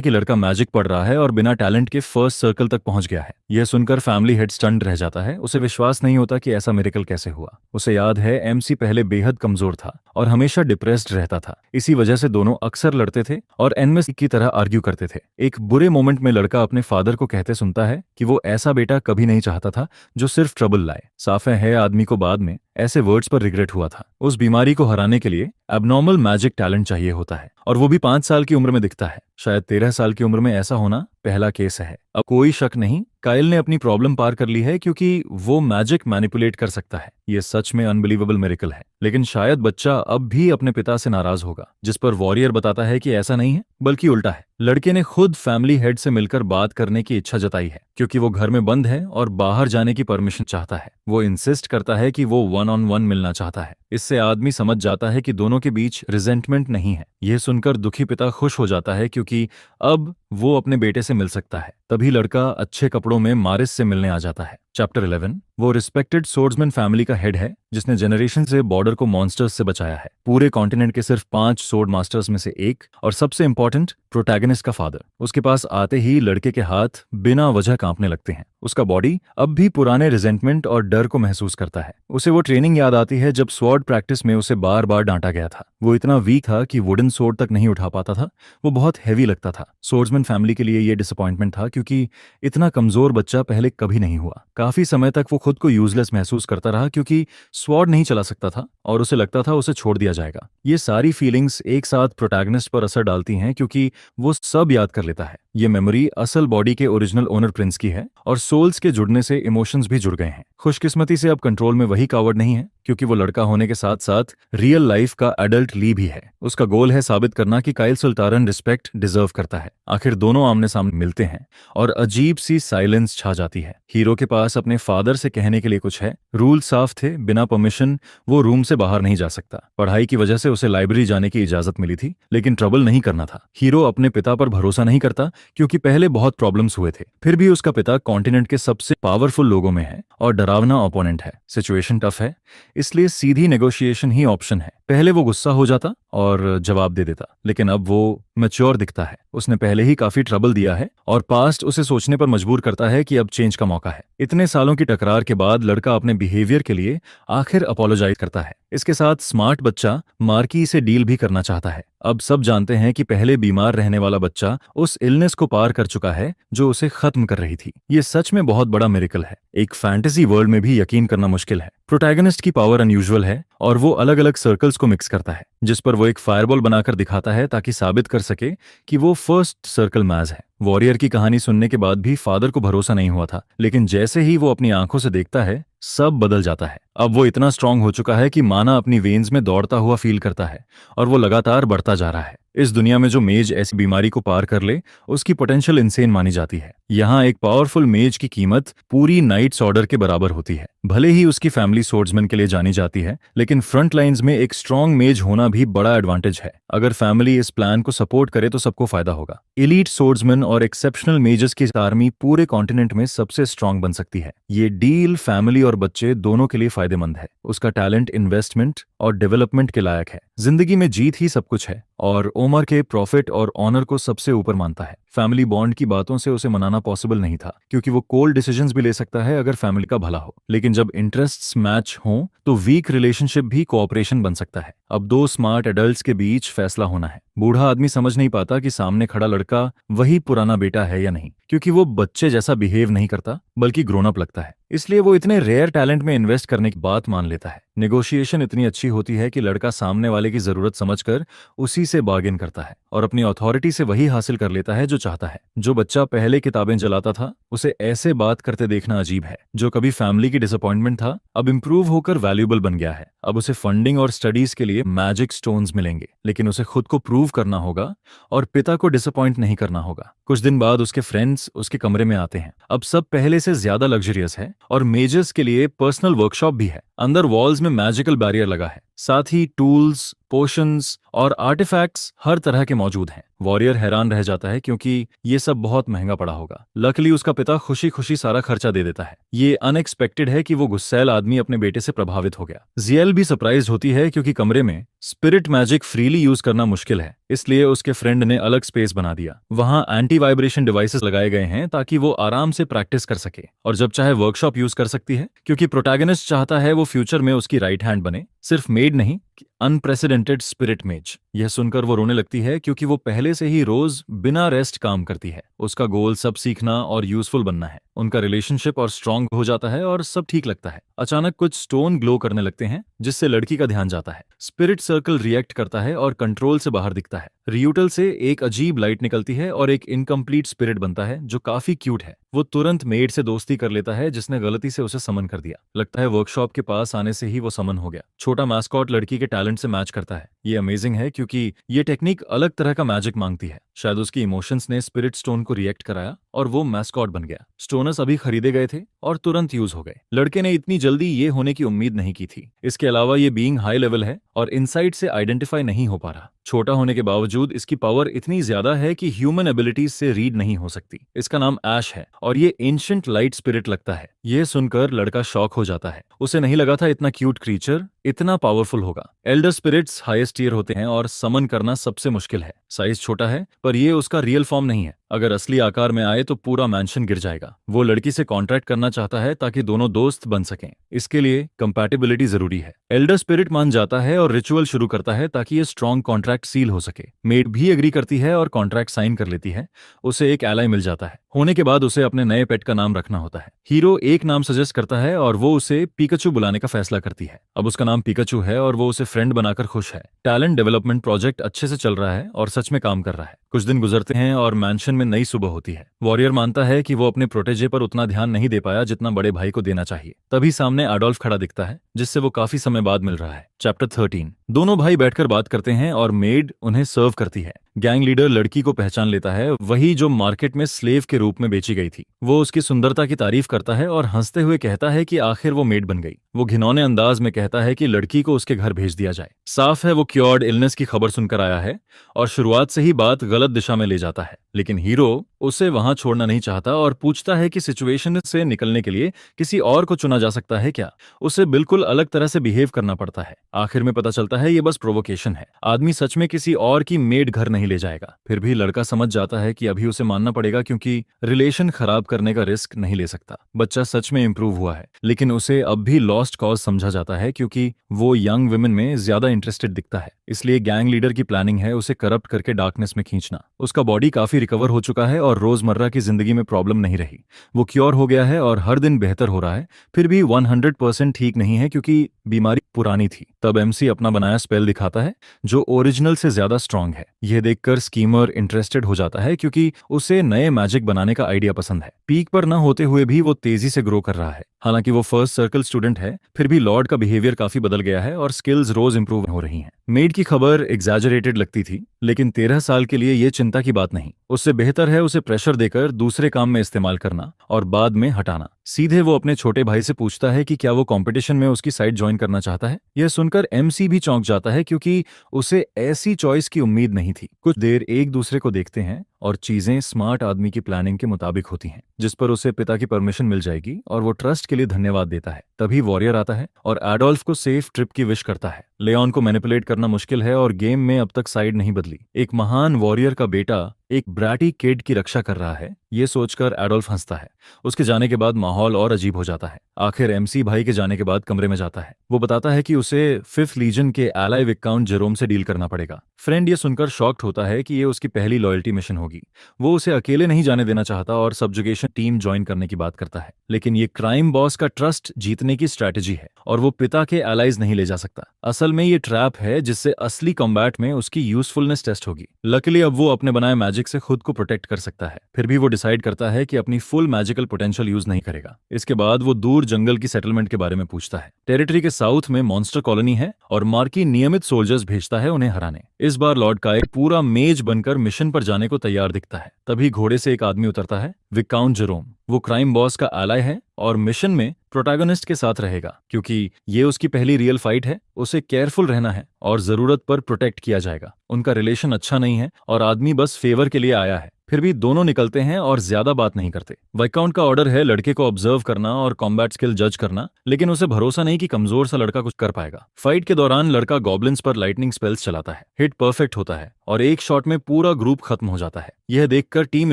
कि लड़का मैजिक पढ़ रहा है और बिना टैलेंट के फर्स्ट सर्कल तक पहुंच गया है। यह सुनकर फैमिली हेड स्टन्ड रह जाता है। उसे विश्वास नहीं होता कि ऐसा मिरेकल कैसे हुआ। उसे याद है एमसी पहले बेहद कमजोर था और हमेशा डिप्रेस्ड रहता था। इसी वजह से दोनों अक्सर लड़ते थे और एनमिस की तरह आर्ग्यू करते थे। एक बुरे मोमेंट में लड़का अपने फादर को कहते सुनता है कि वो ऐसा बेटा कभी नहीं चाहता था जो सिर्फ ट्रबल लाए। साफ है आदमी को बाद में ऐसे वर्ड्स पर रिग्रेट हुआ था। उस बीमारी को हराने के लिए एबनॉर्मल मैजिक टैलेंट चाहिए होता है और वो भी 5 साल की उम्र में दिखता है। शायद 13 साल की उम्र में ऐसा होना पहला केस है। अब कोई शक नहीं, काइल ने अपनी प्रॉब्लम पार कर ली है क्योंकि वो मैजिक मैनिपुलेट कर सकता है। ये सच में अनबिलीवेबल मिरेकल है। लेकिन शायद बच्चा अब भी अपने पिता से नाराज होगा, जिस पर वॉरियर बताता है कि ऐसा नहीं है बल्कि उल्टा है। लड़के ने खुद फैमिली हेड से मिलकर बात करने की इच्छा जताई है क्योंकि वो घर में बंद है और बाहर जाने की परमिशन चाहता है। वो इंसिस्ट करता है कि वो 1-on-1 मिलना चाहता है। इससे आदमी समझ जाता है कि दोनों के बीच रिजेंटमेंट नहीं है। यह सुनकर दुखी पिता खुश हो जाता है क्योंकि अब वो अपने बेटे से मिल सकता है। तभी लड़का अच्छे कपड़ों में मारिस से मिलने आ जाता है। चैप्टर 11। वो रिस्पेक्टेड सोर्ड्समैन फैमिली का हेड है जिसने जनरेशन से बॉर्डर को मॉन्स्टर्स से बचाया है। पूरे कॉन्टिनेंट के सिर्फ 5 सोर्ड मास्टर्स में से एक और सबसे इंपॉर्टेंट प्रोटैगनिस्ट का फादर। उसके पास आते ही लड़के के हाथ बिना वजह कांपने लगते हैं। उसका बॉडी अब भी पुराने रिजेंटमेंट और डर को महसूस करता है। उसे वो ट्रेनिंग याद आती है जब स्वॉर्ड प्रैक्टिस में उसे बार बार डांटा गया था। वो इतना वीक था कि वुडन सोर्ड तक नहीं उठा पाता था। वो बहुत हैवी लगता था। सोर्ड्समैन फैमिली के लिए ये डिसअपॉइंटमेंट था क्योंकि इतना कमजोर बच्चा पहले कभी नहीं हुआ। काफी समय तक वो खुद को यूजलेस महसूस करता रहा क्योंकि स्वॉर्ड नहीं चला सकता था और उसे लगता था उसे छोड़ दिया जाएगा। ये सारी फीलिंग्स एक साथ प्रोटैगनिस्ट पर असर डालती हैं क्योंकि वो सब याद कर लेता है। ये मेमोरी असल बॉडी के ओरिजिनल ओनर प्रिंस की है और सोल्स के जुड़ने से इमोशंस भी जुड़ गए हैं। खुशकिस्मती से अब कंट्रोल में वही कावर्ड नहीं है क्योंकि वो लड़का होने के साथ साथ रियल लाइफ का एडल्ट ली भी है। उसका गोल है साबित करना कि काइल सुल्तारन रिस्पेक्ट डिजर्व करता है। आखिर दोनों आमने सामने मिलते हैं और अजीब सी साइलेंस छा जाती है। हीरो के पास अपने फादर से कहने के लिए कुछ है। रूल साफ थे, बिना परमिशन वो रूम से बाहर नहीं जा सकता। पढ़ाई की वजह से उसे लाइब्रेरी जाने की इजाजत मिली थी, लेकिन ट्रबल नहीं करना था। हीरो अपने पिता पर भरोसा नहीं करता क्योंकि पहले बहुत प्रॉब्लम्स हुए थे। फिर भी उसका पिता कॉन्टिनेंट के सबसे पावरफुल लोगों में है और डरावना ओपोनेंट है। सिचुएशन टफ है, इसलिए सीधी नेगोशिएशन ही ऑप्शन है। पहले वो गुस्सा हो जाता और जवाब दे देता, लेकिन अब वो मैच्योर दिखता है। उसने पहले ही काफी ट्रबल दिया है और पास्ट उसे सोचने पर मजबूर करता है कि अब चेंज का मौका है। इतने सालों की टकरार के बाद लड़का अपने बिहेवियर के लिए आखिर अपोलोजाइज करता है। इसके साथ स्मार्ट बच्चा मार्की से डील भी करना चाहता है। अब सब जानते हैं कि पहले बीमार रहने वाला बच्चा उस इलनेस को पार कर चुका है जो उसे खत्म कर रही थी। ये सच में बहुत बड़ा मिरेकल है। एक फैंटेसी वर्ल्ड में भी यकीन करना मुश्किल है। प्रोटैगनिस्ट की पावर अनयूजुअल है और वो अलग अलग सर्कल्स को मिक्स करता है, जिस पर वो एक फायरबॉल बनाकर दिखाता है ताकि साबित कर सके कि वो फर्स्ट सर्कल मैज है। वॉरियर की कहानी सुनने के बाद भी फादर को भरोसा नहीं हुआ था, लेकिन जैसे ही वो अपनी आंखों से देखता है सब बदल जाता है। अब वो इतना स्ट्रांग हो चुका है कि माना अपनी वेन्स में दौड़ता हुआ फील करता है और वो लगातार बढ़ता जा रहा है। इस दुनिया में जो मेज ऐसी बीमारी को पार कर ले उसकी पोटेंशियल इंसेन मानी जाती है। यहाँ एक पावरफुल मेज की कीमत पूरी नाइट्स ऑर्डर के बराबर होती है। भले ही उसकी फैमिली सोर्ड्समैन के लिए जानी जाती है, लेकिन फ्रंट लाइंस में एक स्ट्रांग मेज होना भी बड़ा एडवांटेज है। अगर फैमिली इस प्लान को सपोर्ट करे तो सबको फायदा होगा। एलीट सोर्ड्समैन और एक्सेप्शनल मेजर्स की आर्मी पूरे कॉन्टिनेंट में सबसे स्ट्रांग बन सकती है। ये डील फैमिली और बच्चे दोनों के लिए फायदेमंद है। उसका टैलेंट इन्वेस्टमेंट और डेवलपमेंट के लायक है। जिंदगी में जीत ही सब कुछ है और ओमर के प्रॉफिट और ऑनर को सबसे ऊपर मानता है। फैमिली बॉन्ड की बातों से उसे मनाना पॉसिबल नहीं था क्योंकि वो कोल्ड डिसीजंस भी ले सकता है अगर फैमिली का भला हो, लेकिन जब इंटरेस्ट्स मैच हों तो वीक रिलेशनशिप भी कोऑपरेशन बन सकता है। अब दो स्मार्ट एडल्ट्स के बीच फैसला होना है। बूढ़ा आदमी समझ नहीं पाता कि सामने खड़ा लड़का वही पुराना बेटा है या नहीं, क्योंकि वो बच्चे जैसा बिहेव नहीं करता बल्कि ग्रोन अप लगता है। इसलिए वो इतने रेयर टैलेंट में इन्वेस्ट करने की बात मान लेता है। नेगोशिएशन इतनी अच्छी होती है कि लड़का सामने वाले की जरूरत समझकर उसी से बार्गेन करता है और अपनी अथॉरिटी से वही हासिल कर लेता है जो चाहता है। जो बच्चा पहले किताबें जलाता था, उसे ऐसे बात करते देखना अजीब है। जो कभी फैमिली की डिसअपॉइंटमेंट था, अब इंप्रूव होकर वैल्यूएबल बन गया है। अब उसे फंडिंग और स्टडीज के लिए मैजिक स्टोन्स मिलेंगे, लेकिन उसे खुद को प्रूव करना होगा और पिता को डिसअपॉइंट नहीं करना होगा। कुछ दिन बाद उसके फ्रेंड्स उसके कमरे में आते हैं। अब सब पहले से ज्यादा लग्जरियस है और मेजर्स के लिए पर्सनल वर्कशॉप भी है। अंदर वॉल्स में मैजिकल बैरियर लगा है, साथ ही टूल्स, पोशंस और आर्टिफैक्ट्स हर तरह के मौजूद हैं। वॉरियर हैरान रह जाता है क्योंकि ये सब बहुत महंगा पड़ा होगा। लकीली उसका पिता खुशी खुशी सारा खर्चा दे देता है। ये अनएक्सपेक्टेड है कि वो गुस्सैल आदमी अपने बेटे से प्रभावित हो गया। जियल भी सरप्राइज होती है क्योंकि कमरे में स्पिरिट मैजिक फ्रीली यूज करना मुश्किल है, इसलिए उसके फ्रेंड ने अलग स्पेस बना दिया। वहां एंटी वाइब्रेशन डिवाइसेस लगाए गए हैं ताकि वो आराम से प्रैक्टिस कर सके और जब चाहे वर्कशॉप यूज कर सकती है, क्योंकि प्रोटैगनिस्ट चाहता है वो फ्यूचर में उसकी राइट हैंड बने, सिर्फ मेड नहीं, अनप्रेसिडेंटेड स्पिरिट मेज। यह सुनकर वो रोने लगती है क्योंकि वो पहले से ही रोज बिना रेस्ट काम करती है। उसका गोल सब सीखना और यूजफुल बनना है। उनका रिलेशनशिप और स्ट्रांग हो जाता है और सब ठीक लगता है। अचानक कुछ स्टोन ग्लो करने लगते हैं जिससे लड़की का ध्यान जाता है। स्पिरिट सर्कल रिएक्ट करता है और कंट्रोल से बाहर दिखता है। रियूटल से एक अजीब लाइट निकलती है और एक इनकम्प्लीट स्पिरिट बनता है जो काफी क्यूट है। वो तुरंत मेड से दोस्ती कर लेता है जिसने गलती से उसे समन कर दिया। लगता है वर्कशॉप के पास आने से ही वो समन हो गया। छोटा मैस्कॉट लड़की के टैलेंट से मैच करता है। ये अमेजिंग है क्योंकि ये टेक्निक अलग तरह का मैजिक मांगती है। शायद उसकी इमोशंस ने स्पिरिट स्टोन को रिएक्ट कराया और वो मैस्कॉट बन गया। स्टोनस अभी खरीदे गए थे और तुरंत यूज हो गए। लड़के ने इतनी जल्दी ये होने की उम्मीद नहीं की थी। इसके अलावा ये बीइंग हाई लेवल है और इनसाइड से आइडेंटिफाई नहीं हो पा रहा। छोटा होने के बावजूद इसकी पावर इतनी ज्यादा है कि ह्यूमन एबिलिटीज से रीड नहीं हो सकती। इसका नाम ऐश है और ये एंशिएंट लाइट स्पिरिट लगता है। ये सुनकर लड़का शॉक हो जाता है। उसे नहीं लगा था इतना क्यूट क्रीचर इतना पावरफुल होगा। एल्डर स्पिरिट्स हाईएस्ट टियर होते हैं और समन करना सबसे मुश्किल है। साइज छोटा है पर ये उसका रियल फॉर्म नहीं है। अगर असली आकार में आए तो पूरा मैंशन गिर जाएगा। वो लड़की से कॉन्ट्रैक्ट करना चाहता है ताकि दोनों दोस्त बन सकें। इसके लिए कंपैटिबिलिटी जरूरी है। एल्डर स्पिरिट मान जाता है और रिचुअल शुरू करता है ताकि ये स्ट्रॉन्ग कॉन्ट्रैक्ट सील हो सके। मेड भी एग्री करती है और कॉन्ट्रैक्ट साइन कर लेती है। उसे एक एलाई मिल जाता है। होने के बाद उसे अपने नए पेट का नाम रखना होता है। हीरो एक नाम सजेस्ट करता है और वो उसे पिकाचू बुलाने का फैसला करती है। अब उसका नाम पिकाचू है और वो उसे फ्रेंड बनाकर खुश है। टैलेंट डेवलपमेंट प्रोजेक्ट अच्छे से चल रहा है और सच में काम कर रहा है। कुछ दिन गुजरते हैं और मैंशन में नई सुबह होती है। वॉरियर मानता है कि वो अपने प्रोटेजे पर उतना ध्यान नहीं दे पाया जितना बड़े भाई को देना चाहिए। तभी सामने एडोल्फ खड़ा दिखता है जिससे वो काफी समय बाद मिल रहा है। चैप्टर 13। दोनों भाई बैठकर बात करते हैं और मेड उन्हें सर्व करती है। गैंग लीडर लड़की को पहचान लेता है, वही जो मार्केट में स्लेव के रूप में बेची गई थी। वो उसकी सुंदरता की तारीफ करता है और हंसते हुए कहता है कि आखिर वो मेड बन गई। वो घिनौने अंदाज में कहता है कि लड़की को उसके घर भेज दिया जाए। साफ है वो क्योर्ड इलनेस की खबर सुनकर आया है और शुरुआत से ही बात गलत दिशा में ले जाता है। लेकिन हीरो उसे वहां छोड़ना नहीं चाहता और पूछता है कि सिचुएशन से निकलने के लिए किसी और को चुना जा सकता है क्या। उसे बिल्कुल अलग तरह से बिहेव करना पड़ता है। आखिर में पता चलता है ये बस प्रोवोकेशन है। आदमी सच में किसी और की मेड घर नहीं ले जाएगा। फिर भी लड़का समझ जाता है कि अभी उसे मानना पड़ेगा क्योंकि रिलेशन खराब करने का रिस्क नहीं ले सकता। बच्चा सच में इंप्रूव हुआ है लेकिन उसे अब भी लॉस्ट कॉज समझा जाता है क्योंकि वो यंग वुमेन में ज्यादा इंटरेस्टेड दिखता है। इसलिए गैंग लीडर की प्लानिंग है उसे करप्ट करके डार्कनेस में खींचना। उसका बॉडी काफी रिकवर हो चुका है और रोजमर्रा की जिंदगी में प्रॉब्लम नहीं रही। वो क्योर हो गया है और हर दिन बेहतर हो रहा है। फिर भी 100% ठीक नहीं है क्योंकि बीमारी पुरानी थी। तब एमसी अपना बनाया स्पेल दिखाता है जो ओरिजिनल से ज्यादा स्ट्रांग है। यह देखकर स्कीमर इंटरेस्टेड हो जाता है क्योंकि उसे नए मैजिक बनाने का आइडिया पसंद है। पीक पर न होते हुए भी वो तेजी से ग्रो कर रहा है। हालांकि वो फर्स्ट सर्कल स्टूडेंट है, फिर भी लॉर्ड का बिहेवियर काफी बदल गया है और स्किल्स रोज इंप्रूव हो रही हैं। मेड की खबर एग्जैजरेटेड लगती थी लेकिन 13 साल के लिए ये चिंता की बात नहीं। उससे बेहतर है उसे प्रेशर देकर दूसरे काम में इस्तेमाल करना और बाद में हटाना। सीधे वो अपने छोटे भाई से पूछता है कि क्या वो कंपटीशन में उसकी साइड ज्वाइन करना चाहता है। यह सुनकर एमसी भी चौंक जाता है क्योंकि उसे ऐसी चॉइस की उम्मीद नहीं थी। कुछ देर एक दूसरे को देखते हैं और चीजें स्मार्ट आदमी की प्लानिंग के मुताबिक होती हैं, जिस पर उसे पिता की परमिशन मिल जाएगी और वो ट्रस्ट के लिए धन्यवाद देता है। तभी वॉरियर आता है और एडोल्फ को सेफ ट्रिप की विश करता है। लेऑन को मैनिपुलेट करना मुश्किल है और गेम में अब तक साइड नहीं बदली। एक महान वॉरियर का बेटा एक ब्रैटी किड की रक्षा कर रहा है, ये सोचकर एडोल्फ हंसता है। उसके जाने के बाद माहौल और अजीब हो जाता है। आखिर एमसी भाई के जाने के बाद कमरे में जाता है। वो बताता है कि उसे 5th लीजन के एलाई विस्काउंट जेरोम से डील करना पड़ेगा। फ्रेंड ये सुनकर शॉक्ड होता है कि ये उसकी पहली लॉयल्टी मिशन होगी। होगी। वो उसे अकेले नहीं जाने देना चाहता और सब्जुगेशन टीम ज्वाइन करने की बात करता है, लेकिन ये क्राइम बॉस का ट्रस्ट जीतने की स्ट्रैटेजी है और वो पिता के एलाइज नहीं ले जा सकता। असल में ये ट्रैप है जिससे असली कॉम्बैट में उसकी यूजफुलनेस टेस्ट होगी। लकीली अब वो अपने बनाए मैजिक से खुद को प्रोटेक्ट कर सकता है, फिर भी वो डिसाइड करता है कि अपनी फुल मैजिकल पोटेंशियल यूज नहीं करेगा। इसके बाद वो दूर जंगल की सेटलमेंट के बारे में पूछता है। टेरिटरी के साउथ में मॉन्स्टर कॉलोनी है और मार्की नियमित सोल्जर्स भेजता है उन्हें हराने। इस बार लॉर्ड काइल पूरा मेज बनकर मिशन पर जाने को तैयार दिखता है। तभी घोड़े से एक आदमी उतरता है, विकाउंट जेरोम। वो क्राइम बॉस का एलाय है और मिशन में प्रोटैगनिस्ट के साथ रहेगा, क्योंकि ये उसकी पहली रियल फाइट है। उसे केयरफुल रहना है और जरूरत पर प्रोटेक्ट किया जाएगा। उनका रिलेशन अच्छा नहीं है और आदमी बस फेवर के लिए आया है। फिर भी दोनों निकलते हैं और ज्यादा बात नहीं करते। विकाउंट का ऑर्डर है लड़के को ऑब्जर्व करना और कॉम्बैट स्किल जज करना, लेकिन उसे भरोसा नहीं कि कमजोर सा लड़का कुछ कर पाएगा। फाइट के दौरान लड़का गॉब्लिन्स पर लाइटनिंग स्पेल्स चलाता है। हिट परफेक्ट होता है और एक शॉट में पूरा ग्रुप खत्म हो जाता है। यह देखकर टीम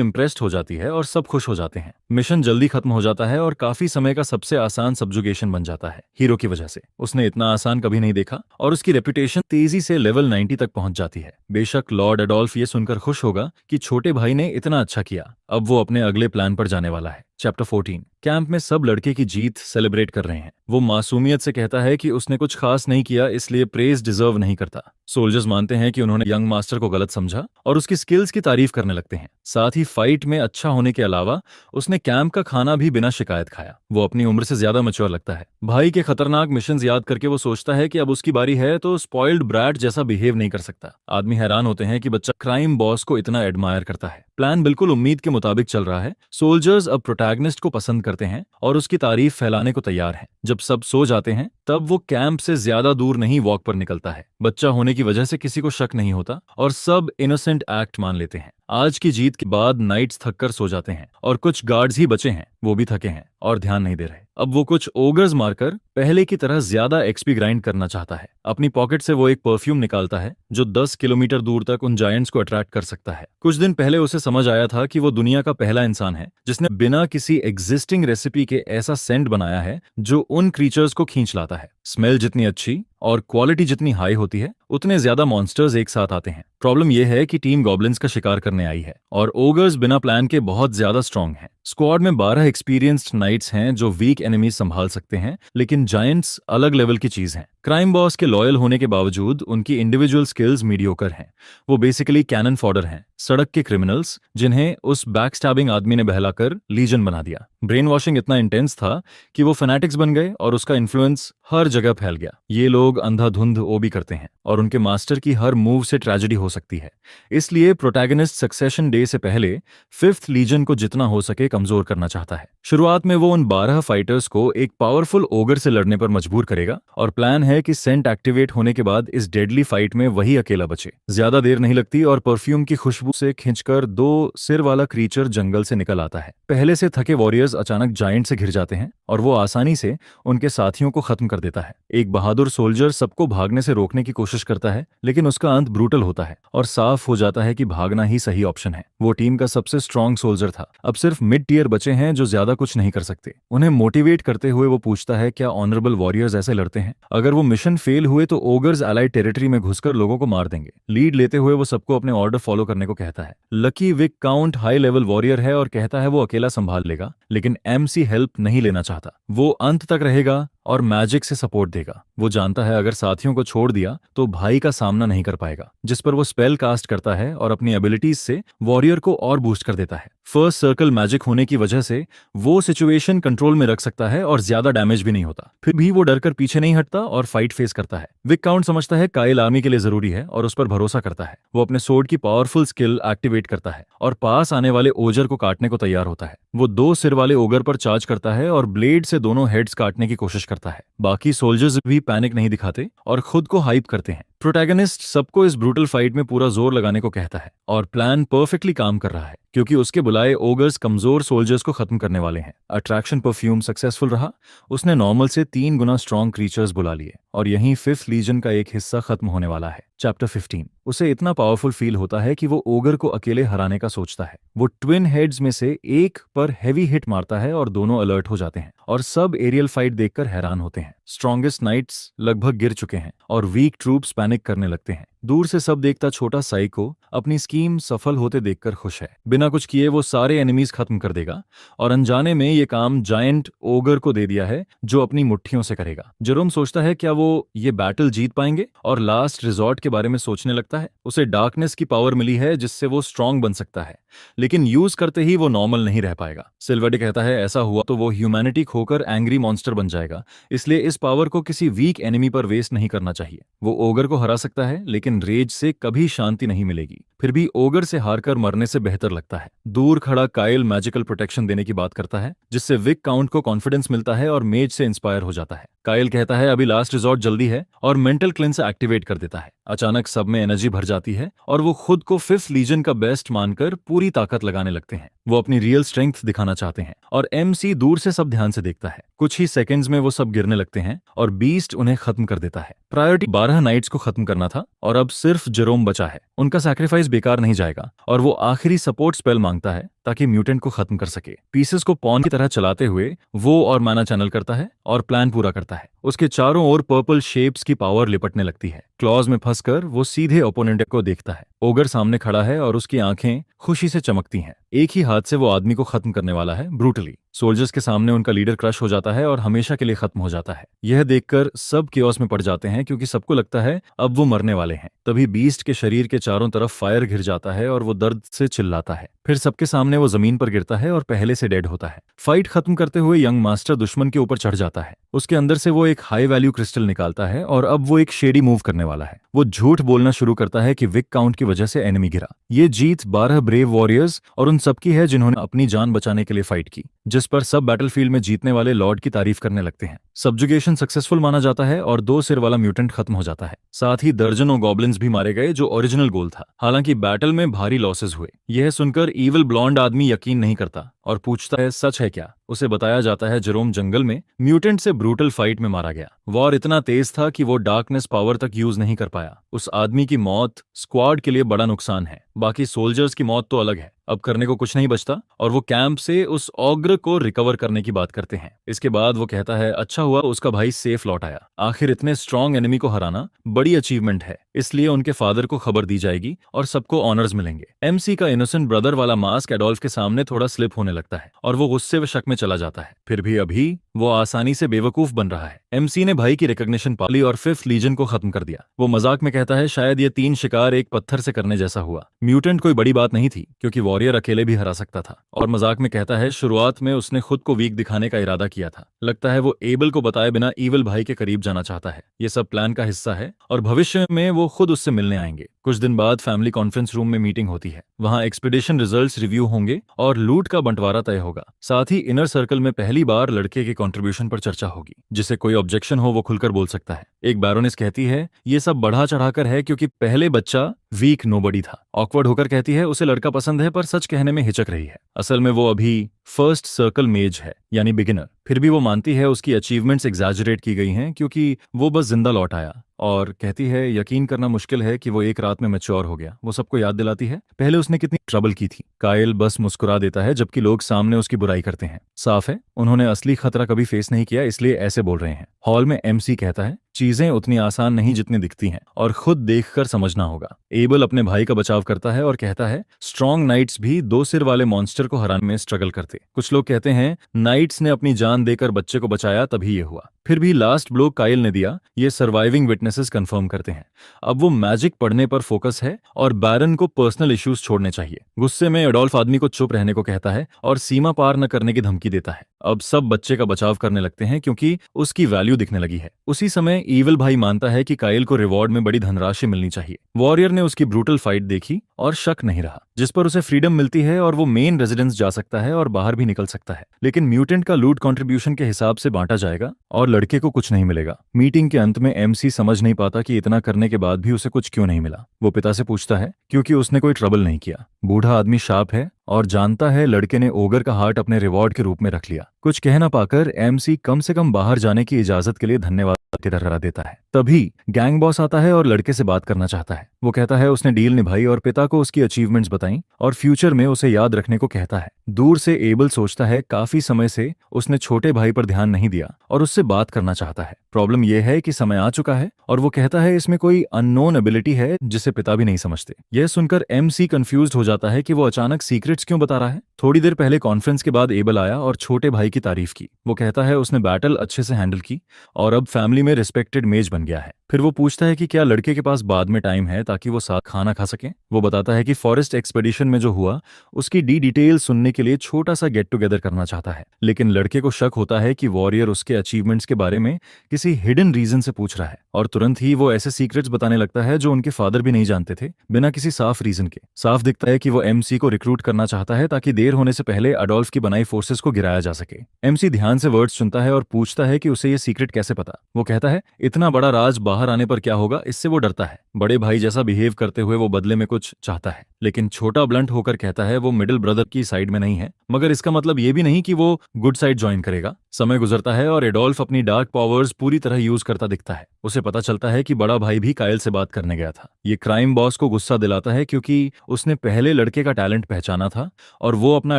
इंप्रेस्ड हो जाती है और सब खुश हो जाते हैं। मिशन जल्दी खत्म हो जाता है और काफी समय का सबसे आसान सब्जुगेशन बन जाता है हीरो की वजह से। उसने इतना आसान कभी नहीं देखा और उसकी रेपुटेशन तेजी से लेवल 90 तक पहुंच जाती है। बेशक लॉर्ड एडोल्फ ये सुनकर खुश होगा कि छोटे भाई ने इतना अच्छा किया। अब वो अपने अगले प्लान पर जाने वाला है। चैप्टर 14। कैंप में सब लड़के की जीत सेलिब्रेट कर रहे हैं। वो मासूमियत से कहता है कि उसने कुछ खास नहीं किया, इसलिए प्रेज डिजर्व नहीं करता। सोल्जर्स मानते हैं कि उन्होंने यंग मास्टर को गलत समझा और उसकी स्किल्स की तारीफ करने लगते हैं। साथ ही फाइट में अच्छा होने के अलावा उसने कैंप का खाना भी बिना शिकायत खाया। वो अपनी उम्र से ज्यादा मैच्योर लगता है। भाई के खतरनाक मिशंस याद करके वो सोचता है कि अब उसकी बारी है तो स्पॉइल्ड ब्रैट जैसा बिहेव नहीं कर सकता। आदमी हैरान होते हैं कि बच्चा क्राइम बॉस को इतना एडमायर करता है। प्लान बिल्कुल उम्मीद के मुताबिक चल रहा है। सोल्जर्स अब प्रोटैगनिस्ट को पसंद करते हैं और उसकी तारीफ फैलाने को तैयार हैं। जब सब सो जाते हैं तब वो कैंप से ज्यादा दूर नहीं वॉक पर निकलता है। बच्चा होने की वजह से किसी को शक नहीं होता और सब इनोसेंट एक्ट मान लेते हैं। आज की जीत के बाद नाइट्स थककर सो जाते हैं और कुछ गार्ड्स ही बचे हैं, वो भी थके हैं और ध्यान नहीं दे रहे। अब वो कुछ ओगर्स मारकर पहले की तरह ज्यादा एक्सपी ग्राइंड करना चाहता है। अपनी पॉकेट से वो एक परफ्यूम निकालता है जो 10 किलोमीटर दूर तक उन जायंट्स को अट्रैक्ट कर सकता है। कुछ दिन पहले उसे समझ आया था कि वो दुनिया का पहला इंसान है जिसने बिना किसी एग्जिस्टिंग रेसिपी के ऐसा सेंट बनाया है जो उन क्रीचर्स को खींच लाता है। स्मेल जितनी अच्छी और क्वालिटी जितनी हाई होती है उतने ज्यादा मॉन्स्टर्स एक साथ आते हैं। प्रॉब्लम यह है कि टीम गॉब्लिन्स का शिकार करने आई है और ओगर्स बिना प्लान के बहुत ज्यादा स्ट्रांग हैं। स्क्वाड में 12 एक्सपीरियंस्ड नाइट्स हैं जो वीक एनिमीज संभाल सकते हैं, लेकिन जायंट्स अलग लेवल की चीज हैं। क्राइम बॉस के लॉयल होने के बावजूद उनकी इंडिविजुअल स्किल्स मीडियोकर हैं। वो बेसिकली कैनन फॉडर हैं, सड़क के क्रिमिनल्स जिन्हें उस बैकस्टैबिंग आदमी ने बहलाकर लीजन बना दिया। ब्रेन वॉशिंग इतना इंटेंस था कि वो फैनेटिक्स बन गए और उसका इन्फ्लुएंस हर जगह फैल गया। ये लोग अंधाधुंध ओबी करते हैं और उनके मास्टर की हर मूव से ट्रेजेडी हो सकती है। इसलिए प्रोटैगनिस्ट सक्सेशन डे से पहले 5th लीजन को जितना हो सके कमजोर करना चाहता है। शुरुआत में वो उन 12 फाइटर्स को एक पावरफुल ओगर से लड़ने पर मजबूर करेगा और प्लान है कि सेंट एक्टिवेट होने के बाद इस डेडली फाइट में वही अकेला बचे। ज्यादा देर नहीं लगती और परफ्यूम की खुशबू से खिंचकर 2 सिर वाला क्रीचर जंगल से निकल आता है। पहले से थके वॉरियर्स अचानक जायंट से घिर जाते हैं और वो आसानी से उनके साथियों को खत्म कर देता है। एक बहादुर सोल्जर सबको भागने से रोकने की कोशिश करता है, लेकिन उसका अंत ब्रूटल होता है और साफ हो जाता है कि भागना ही सही ऑप्शन है। वो टीम का सबसे स्ट्रांग सोल्जर था। अब सिर्फ मिड टीयर बचे हैं जो ज्यादा कुछ नहीं कर सकते। उन्हें मोटिवेट करते हुए वो पूछता है क्या ऑनरेबल वॉरियर्स ऐसे लड़ते हैं? अगर वो मिशन फेल हुए तो ओगर्स एलाइड टेरिटरी में घुसकर लोगों को मार देंगे। लीड लेते हुए वो सबको अपने ऑर्डर फॉलो करने को कहता है। Lucky wick count high level warrior है और कहता है वो अकेला संभाल लेगा, लेकिन एमसी हेल्प नहीं लेना चाहता। वो अंत तक रहेगा और मैजिक से सपोर्ट देगा। वो जानता है अगर साथियों को छोड़ दिया तो भाई का सामना नहीं कर पाएगा, जिस पर वो स्पेल कास्ट करता है और अपनी एबिलिटीज से वॉरियर को और बूस्ट कर देता है। फर्स्ट सर्कल मैजिक होने की वजह से वो सिचुएशन कंट्रोल में रख सकता है और ज्यादा डैमेज भी नहीं होता। फिर भी वो डरकर पीछे नहीं हटता और फाइट फेस करता है। विक काउंट समझता है काइल आर्मी के लिए जरूरी है और उस पर भरोसा करता है। वो अपने सोर्ड की पावरफुल स्किल एक्टिवेट करता है और पास आने वाले ओजर को काटने को तैयार होता है। वो 2 सिर वाले ओगर पर चार्ज करता है और ब्लेड से दोनों हेड्स काटने की कोशिश करता है। बाकी सोल्जर्स भी पैनिक नहीं दिखाते और खुद को हाइप करते हैं। प्रोटैगनिस्ट सबको इस ब्रूटल फाइट में पूरा जोर लगाने को कहता है और प्लान परफेक्टली काम कर रहा है क्योंकि उसके बुलाए ओगर्स कमजोर सोल्जर्स को खत्म करने वाले हैं। अट्रैक्शन परफ्यूम सक्सेसफुल रहा। उसने नॉर्मल से 3 गुना स्ट्रॉन्ग क्रीचर्स बुला लिए और यहीं 5th लीजन का एक हिस्सा खत्म होने वाला है। चैप्टर 15। उसे इतना पावरफुल फील होता है कि वो ओगर को अकेले हराने का सोचता है। वो ट्विन हेड्स में से एक पर हेवी हिट मारता है और दोनों अलर्ट हो जाते हैं और सब एरियल फाइट देखकर हैरान होते हैं। स्ट्रॉन्गेस्ट नाइट्स लगभग गिर चुके हैं और वीक ट्रूप्स पैनिक करने लगते हैं। दूर से सब देखता छोटा साइको अपनी स्कीम सफल होते देखकर खुश है। बिना कुछ किए वो सारे एनिमीज खत्म कर देगा और अनजाने में ये काम जायंट ओगर को दे दिया है जो अपनी मुट्ठियों से करेगा। जेरोम सोचता है क्या वो ये बैटल जीत पाएंगे और लास्ट रिजॉर्ट के बारे में सोचने लगता है। उसे डार्कनेस की पावर मिली है जिससे वो स्ट्रांग बन सकता है, लेकिन यूज करते ही वो नॉर्मल नहीं रह पाएगा। सिल्वर्डे कहता है ऐसा हुआ तो वो ह्यूमैनिटी खोकर एंग्री मॉन्स्टर बन जाएगा, इसलिए इस पावर को किसी वीक एनिमी पर वेस्ट नहीं करना चाहिए। वो ओगर को हरा सकता है लेकिन रेज से कभी शांति नहीं मिलेगी। फिर भी ओगर से हारकर मरने से बेहतर लगता है। दूर खड़ा काइल मैजिकल प्रोटेक्शन देने की बात करता है जिससे विक काउंट को कॉन्फिडेंस मिलता है और मेज से इंस्पायर हो जाता है। काइल कहता है अभी लास्ट रिजॉर्ट जल्दी है और मेंटल क्लेंस एक्टिवेट कर देता है। अचानक सब में एनर्जी भर जाती है और वो खुद को फिफ्थ लीजन का बेस्ट मानकर पूरी ताकत लगाने लगते हैं। वो अपनी रियल स्ट्रेंथ दिखाना चाहते हैं और एमसी दूर से सब ध्यान से देखता है। कुछ ही सेकंड्स में वो सब गिरने लगते हैं और बीस्ट उन्हें खत्म कर देता है। प्रायोरिटी 12 नाइट्स को खत्म करना था और अब सिर्फ जेरोम बचा है। उनका सैक्रिफाइस बेकार नहीं जाएगा और वो आखिरी सपोर्ट स्पेल मांगता है ताकि म्यूटेंट को खत्म कर सके। पीसेस को पॉन की तरह चलाते हुए वो और माना चैनल करता है और प्लान पूरा करता है। उसके चारों ओर पर्पल शेप्स की पावर लिपटने लगती है। क्लॉज में फंसकर वो सीधे ओपोनेंट को देखता है। ओगर सामने खड़ा है और उसकी आंखें खुशी से चमकती हैं। एक ही हाथ से वो आदमी को खत्म करने वाला है ब्रूटली। सोल्जर्स के सामने उनका लीडर क्रश हो जाता है और हमेशा के लिए खत्म हो जाता है। यह देखकर सब कियोस में पड़ जाते हैं क्योंकि सबको लगता है अब वो मरने वाले हैं। तभी बीस्ट के शरीर के चारों तरफ फायर घिर जाता है और वो दर्द से चिल्लाता है। फिर सबके सामने वो जमीन पर गिरता है और पहले से डेड होता है। फाइट खत्म करते हुए यंग मास्टर दुश्मन के ऊपर चढ़ जाता है। उसके अंदर से वो एक हाई वैल्यू क्रिस्टल निकालता है और अब वो एक शेडी मूव करने वाला है। वो झूठ बोलना शुरू करता है कि विक काउंट की वजह से एनिमी गिरा। ये जीत 12 ब्रेव वॉरियर्स और उन सबकी है जिन्होंने अपनी जान बचाने के लिए फाइट की, जिस पर सब बैटलफील्ड में जीतने वाले लॉर्ड की तारीफ करने लगते हैं। सब्जुगेशन सक्सेसफुल माना जाता है और 2 सिर वाला म्यूटेंट खत्म हो जाता है। साथ ही दर्जनों गॉब्लिन्स भी मारे गए जो ओरिजिनल गोल था। हालांकि बैटल में भारी लॉसेस हुए। यह सुनकर ईविल ब्लॉन्ड आदमी यकीन नहीं करता और पूछता है सच है क्या। उसे बताया जाता है जेरोम जंगल में म्यूटेंट से ब्रूटल फाइट में मारा गया। वॉर इतना तेज था कि वो डार्कनेस पावर तक यूज नहीं कर पाया। उस आदमी की मौत स्क्वाड के लिए बड़ा नुकसान है। बाकी सोल्जर्स की मौत तो अलग है, अब करने को कुछ नहीं बचता और वो कैंप से उस ऑग्र को रिकवर करने की बात करते हैं। इसके बाद वो कहता है अच्छा हुआ उसका भाई सेफ लौट आया। आखिर इतने स्ट्रॉन्ग एनिमी को हराना बड़ी अचीवमेंट है, इसलिए उनके फादर को खबर दी जाएगी और सबको ऑनर्स मिलेंगे। एमसी का इनोसेंट ब्रदर वाला मास्क एडोल्फ के सामने थोड़ा स्लिप होने लगता है और वो गुस्से व शक में चला जाता है। फिर भी अभी वो आसानी से बेवकूफ बन रहा है। एमसी ने भाई की रिकॉग्निशन पा ली और फिफ्थ लीजन को खत्म कर दिया। वो मजाक में कहता है शायद ये 3 शिकार एक पत्थर से करने जैसा हुआ। म्यूटेंट कोई बड़ी बात नहीं थी क्योंकि वॉरियर अकेले भी हरा सकता था। और मजाक में कहता है शुरुआत में उसने खुद को वीक दिखाने का इरादा किया था। लगता है वो एबल को बताए बिना ईविल भाई के करीब जाना चाहता है। ये सब प्लान का हिस्सा है और भविष्य में वो खुद उससे मिलने आएंगे। कुछ दिन बाद फैमिली कॉन्फ्रेंस रूम में मीटिंग होती है। वहां एक्सपीडिशन रिजल्ट्स रिव्यू होंगे और लूट का बंटवारा तय होगा। साथ ही इनर सर्कल में पहली बार लड़के के कंट्रीब्यूशन पर चर्चा होगी। जिसे कोई ऑब्जेक्शन हो वो खुलकर बोल सकता है। एक बैरोनेस कहती है ये सब बढ़ा चढ़ाकर है क्योंकि पहले बच्चा वीक नोबडी था। ऑकवर्ड होकर कहती है उसे लड़का पसंद है पर सच कहने में हिचक रही है। असल में वो अभी फर्स्ट सर्कल मेज है यानी बिगिनर। फिर भी वो मानती है उसकी अचीवमेंट्स एग्जैजरेट की गई हैं क्योंकि वो बस जिंदा लौट आया। और कहती है यकीन करना मुश्किल है कि वो एक रात में मैच्योर हो गया। वो सबको याद दिलाती है पहले उसने कितनी ट्रबल की थी। काइल बस मुस्कुरा देता है जबकि लोग सामने उसकी बुराई करते हैं। साफ है उन्होंने असली खतरा कभी फेस नहीं किया इसलिए ऐसे बोल रहे हैं। हॉल में एमसी कहता है चीजें उतनी आसान नहीं जितनी दिखती हैं और खुद देखकर समझना होगा। एबल अपने भाई का बचाव करता है और कहता है स्ट्रॉन्ग नाइट्स भी 2 सिर वाले मॉन्स्टर को हराने में स्ट्रगल करते। कुछ लोग कहते हैं नाइट्स ने अपनी जान देकर बच्चे को बचाया तभी ये हुआ। फिर भी लास्ट ब्लो काइल ने दिया ये सर्वाइविंग विटनेसेस कंफर्म करते हैं। अब वो मैजिक पढ़ने पर फोकस है और बैरन को पर्सनल इश्यूज छोड़ने चाहिए। गुस्से में एडोल्फ आदमी को चुप रहने को कहता है और सीमा पार न करने की धमकी देता है। अब सब बच्चे का बचाव करने लगते हैं क्योंकि उसकी वैल्यू दिखने लगी है। उसी समय ईविल भाई मानता है कि काइल को रिवॉर्ड में बड़ी धनराशि मिलनी चाहिए। वॉरियर ने उसकी ब्रूटल फाइट देखी और शक नहीं रहा, जिस पर उसे फ्रीडम मिलती है और वो मेन रेजिडेंस जा सकता है और बाहर भी निकल सकता है। लेकिन म्यूटेंट का लूट कंट्रीब्यूशन के हिसाब से बांटा जाएगा और लड़के को कुछ नहीं मिलेगा। मीटिंग के अंत में एमसी समझ नहीं पाता कि इतना करने के बाद भी उसे कुछ क्यों नहीं मिला। वो पिता से पूछता है क्योंकि उसने कोई ट्रबल नहीं किया। बूढ़ा आदमी शार्प है और जानता है लड़के ने ओगर का हार्ट अपने रिवॉर्ड के रूप में रख लिया। कुछ कह ना पाकर एमसी कम से कम बाहर जाने की इजाजत के लिए धन्यवाद की तरह देता है। तभी गैंग बॉस आता है और लड़के से बात करना चाहता है। वो कहता है उसने डील निभाई और पिता को उसकी अचीवमेंट्स बताई और फ्यूचर में उसे याद रखने को कहता है। दूर से एबल सोचता है काफी समय से उसने छोटे भाई पर ध्यान नहीं दिया और उससे बात करना चाहता है। प्रॉब्लम यह है कि समय आ चुका है और वो कहता है इसमें कोई अननोन एबिलिटी है जिसे पिता भी नहीं समझते। यह सुनकर एमसी कंफ्यूज्ड हो जाता है कि वो अचानक सीक्रेट्स क्यों बता रहा है। थोड़ी देर पहले कॉन्फ्रेंस के बाद एबल आया और छोटे भाई की तारीफ की। वो कहता है उसने बैटल अच्छे से हैंडल की और अब फैमिली में रिस्पेक्टेड मेज बन गया है। फिर वो पूछता है कि क्या लड़के के पास बाद में टाइम है ताकि वो साथ खाना खा सके। वो बताता है कि फॉरेस्ट एक्सपेडिशन में जो हुआ उसकी डिटेल सुनने के लिए छोटा सा गेट टुगेदर करना चाहता है, लेकिन लड़के को शक होता है कि वॉरियर उसके अचीवमेंट्स के बारे में किसी हिडन रीजन से पूछ रहा है और तुरंत ही वो ऐसे सीक्रेट्स बताने लगता है जो उनके फादर भी नहीं जानते थे, बिना किसी साफ रीजन के। साफ दिखता है कि वो एमसी को रिक्रूट करना चाहता है ताकि देर होने से पहले अडोल्फ की बनाई फोर्सेस को गिराया जा सके। एमसी ध्यान से वर्ड्स सुनता है और पूछता है कि उसे ये सीक्रेट कैसे पता। वो कहता है इतना बड़ा राज बाहर आने पर क्या होगा, इससे वो डरता है। बड़े भाई जैसा बिहेव करते हुए वो बदले में कुछ चाहता है, लेकिन छोटा ब्लंट होकर कहता है वो मिडिल ब्रदर की साइड में नहीं है, मगर इसका मतलब ये भी नहीं कि वो गुड साइड ज्वाइन करेगा। समय गुजरता है और एडोल्फ अपनी डार्क पावर्स पूरी तरह यूज करता दिखता है। उसे पता चलता है कि बड़ा भाई भी कायल से बात करने गया था। ये क्राइम बॉस को गुस्सा दिलाता है क्योंकि उसने पहले लड़के का टैलेंट पहचाना था और वो अपना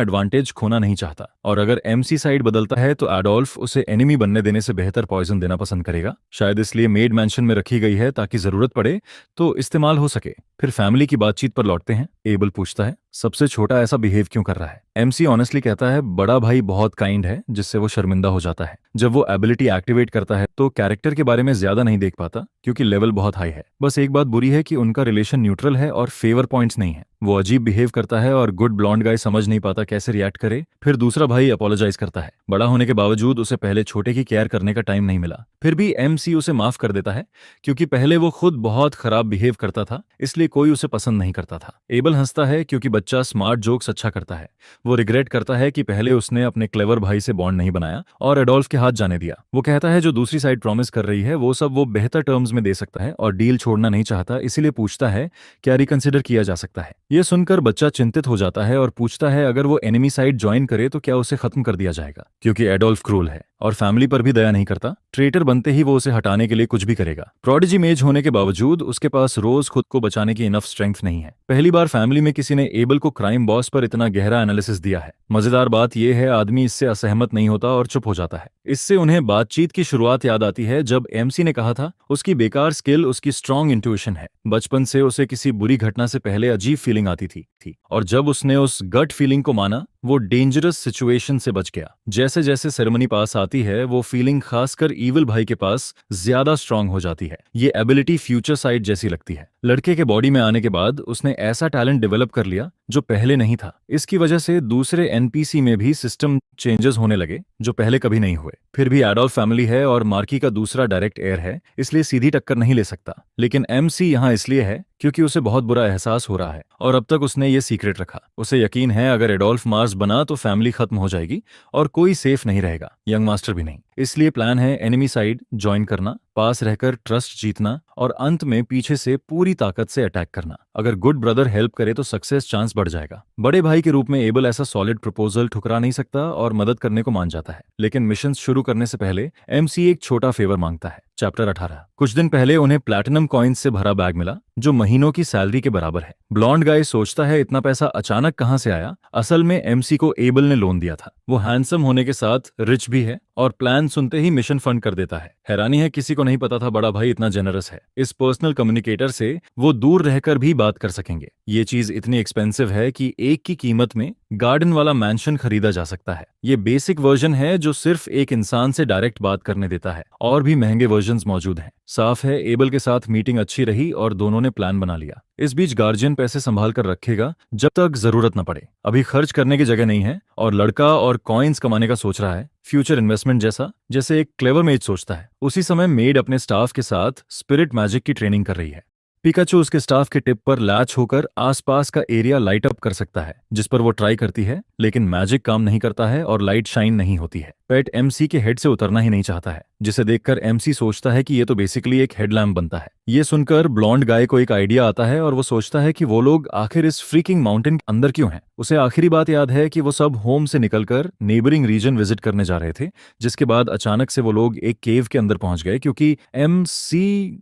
एडवांटेज खोना नहीं चाहता। और अगर एमसी साइड बदलता है तो एडोल्फ उसे एनिमी बनने देने से बेहतर पॉइजन देना पसंद करेगा। शायद इसलिए मेड मैंशन में रखी गई है ताकि जरूरत पड़े तो इस्तेमाल हो सके। फिर फैमिली की बातचीत पर लौटते हैं। एबल पूछता है सबसे छोटा ऐसा बिहेव क्यों कर रहा है। एमसी ऑनेस्टली कहता है बड़ा भाई बहुत काइंड है, जिससे वो शर्मिंदा हो जाता है। जब वो एबिलिटी एक्टिवेट करता है तो कैरेक्टर के बारे में ज्यादा नहीं देख पाता क्योंकि लेवल बहुत हाई है। बस एक बात बुरी है कि उनका रिलेशन न्यूट्रल है और फेवर पॉइंट्स नहीं है। वो अजीब बिहेव करता है और गुड ब्लॉन्ड गाय समझ नहीं पाता कैसे रिएक्ट करे। फिर दूसरा भाई अपोलोजाइज करता है। बड़ा होने के बावजूद उसे पहले छोटे की केयर करने का टाइम नहीं मिला। फिर भी एमसी उसे माफ कर देता है क्योंकि पहले वो खुद बहुत खराब बिहेव करता था, इसलिए कोई उसे पसंद नहीं करता था। एबल हंसता है क्योंकि बच्चा स्मार्ट जोक्स अच्छा करता है। वो रिग्रेट करता है कि पहले उसने अपने क्लेवर भाई से बॉन्ड नहीं बनाया और एडोल्फ के हाथ जाने दिया। वो कहता है जो दूसरी साइड प्रॉमिस कर रही है वो सब वो बेहतर टर्म्स में दे सकता है और डील छोड़ना नहीं चाहता, इसीलिए पूछता है क्या रिकंसिडर किया जा सकता है। ये सुनकर बच्चा चिंतित हो जाता है और पूछता है अगर वो एनिमी साइड ज्वाइन करे तो क्या उसे खत्म कर दिया जाएगा, क्योंकि एडोल्फ क्रूल है और फैमिली पर भी दया नहीं करता। ट्रेटर बनते ही वो उसे हटाने के लिए कुछ भी करेगा। प्रोडिजी मेज होने के बावजूद उसके पास रोज खुद को बचाने की इनफ स्ट्रेंथ नहीं है। पहली बार फैमिली में किसी ने एबल को क्राइम बॉस पर इतना गहरा एनालिसिस दिया है। मजेदार बात यह है आदमी इससे असहमत नहीं होता और चुप हो जाता है। इससे उन्हें बातचीत की शुरुआत याद आती है जब एमसी ने कहा था उसकी बेकार स्किल उसकी स्ट्रॉन्ग इंट्यूशन है। बचपन से उसे किसी बुरी घटना से पहले अजीब फीलिंग आती थी और जब उसने उस गट फीलिंग को माना वो डेंजरस सिचुएशन से बच गया। जैसे जैसे सेरेमनी पास आती है वो फीलिंग खासकर ईविल भाई के पास ज्यादा स्ट्रांग हो जाती है। ये एबिलिटी फ्यूचर साइट जैसी लगती है। लड़के के बॉडी में आने के बाद उसने ऐसा टैलेंट डेवलप कर लिया जो पहले नहीं था। इसकी वजह से दूसरे एनपीसी में भी सिस्टम चेंजेस होने लगे जो पहले कभी नहीं हुए। फिर भी एडोल्फ फैमिली है और मार्की का दूसरा डायरेक्ट एयर है, इसलिए सीधी टक्कर नहीं ले सकता। लेकिन एमसी यहाँ इसलिए है क्योंकि उसे बहुत बुरा एहसास हो रहा है और अब तक उसने ये सीक्रेट रखा। उसे यकीन है अगर एडोल्फ मार्स बना तो फैमिली खत्म हो जाएगी और कोई सेफ नहीं रहेगा, यंग मास्टर भी नहीं। इसलिए प्लान है एनिमी साइड ज्वाइन करना, पास रहकर ट्रस्ट जीतना और अंत में पीछे से पूरी ताकत से अटैक करना। अगर गुड ब्रदर हेल्प करे तो सक्सेस चांस बढ़ जाएगा। बड़े भाई के रूप में एबल ऐसा सॉलिड प्रपोजल ठुकरा नहीं सकता और मदद करने को मान जाता है। लेकिन मिशन शुरू करने से पहले एमसी एक छोटा फेवर मांगता है। चैप्टर 18। कुछ दिन पहले उन्हें प्लैटिनम कॉइन्स से भरा बैग मिला जो महीनों की सैलरी के बराबर है। ब्लॉन्ड गाय सोचता है इतना पैसा अचानक कहां से आया। असल में एमसी को एबल ने लोन दिया था। वो हैंडसम होने के साथ रिच भी है और प्लान सुनते ही मिशन फंड कर देता है। हैरानी है किसी को नहीं पता था बड़ा भाई इतना जेनरस है। इस पर्सनल कम्युनिकेटर से वो दूर रहकर भी बात कर सकेंगे। ये चीज इतनी एक्सपेंसिव है कि एक की कीमत में गार्डन वाला मैंशन खरीदा जा सकता है। ये बेसिक वर्जन है जो सिर्फ एक इंसान से डायरेक्ट बात करने देता है। और भी महंगे वर्जन्स मौजूद हैं। साफ है एबल के साथ मीटिंग अच्छी रही और दोनों ने प्लान बना लिया। इस बीच गार्जियन पैसे संभाल कर रखेगा जब तक जरूरत न पड़े। अभी खर्च करने की जगह नहीं है और लड़का और कॉइन्स कमाने का सोच रहा है, फ्यूचर इन्वेस्टमेंट जैसा, जैसे एक क्लेवर मेड सोचता है। उसी समय मेड अपने स्टाफ के साथ स्पिरिट मैजिक की ट्रेनिंग कर रही है। पिकाचू उसके स्टाफ के टिप पर लैच होकर आसपास का एरिया लाइट अप कर सकता है, जिस पर वो ट्राई करती है, लेकिन मैजिक काम नहीं करता है और लाइट शाइन नहीं होती है। पेट एमसी के हेड से उतरना ही नहीं चाहता है, जिसे देखकर एमसी सोचता है कि ये तो बेसिकली एक हेडलैम्प बनता है। ये सुनकर ब्लॉन्ड गाय को एक आइडिया आता है और वो सोचता है कि वो लोग आखिर इस फ्रीकिंग माउंटेन के अंदर क्यों हैं। उसे आखिरी बात याद है कि वो सब होम से निकलकर नेबरिंग रीजन विजिट करने जा रहे थे, जिसके बाद अचानक से वो लोग एक केव के अंदर पहुंच गए क्योंकि MC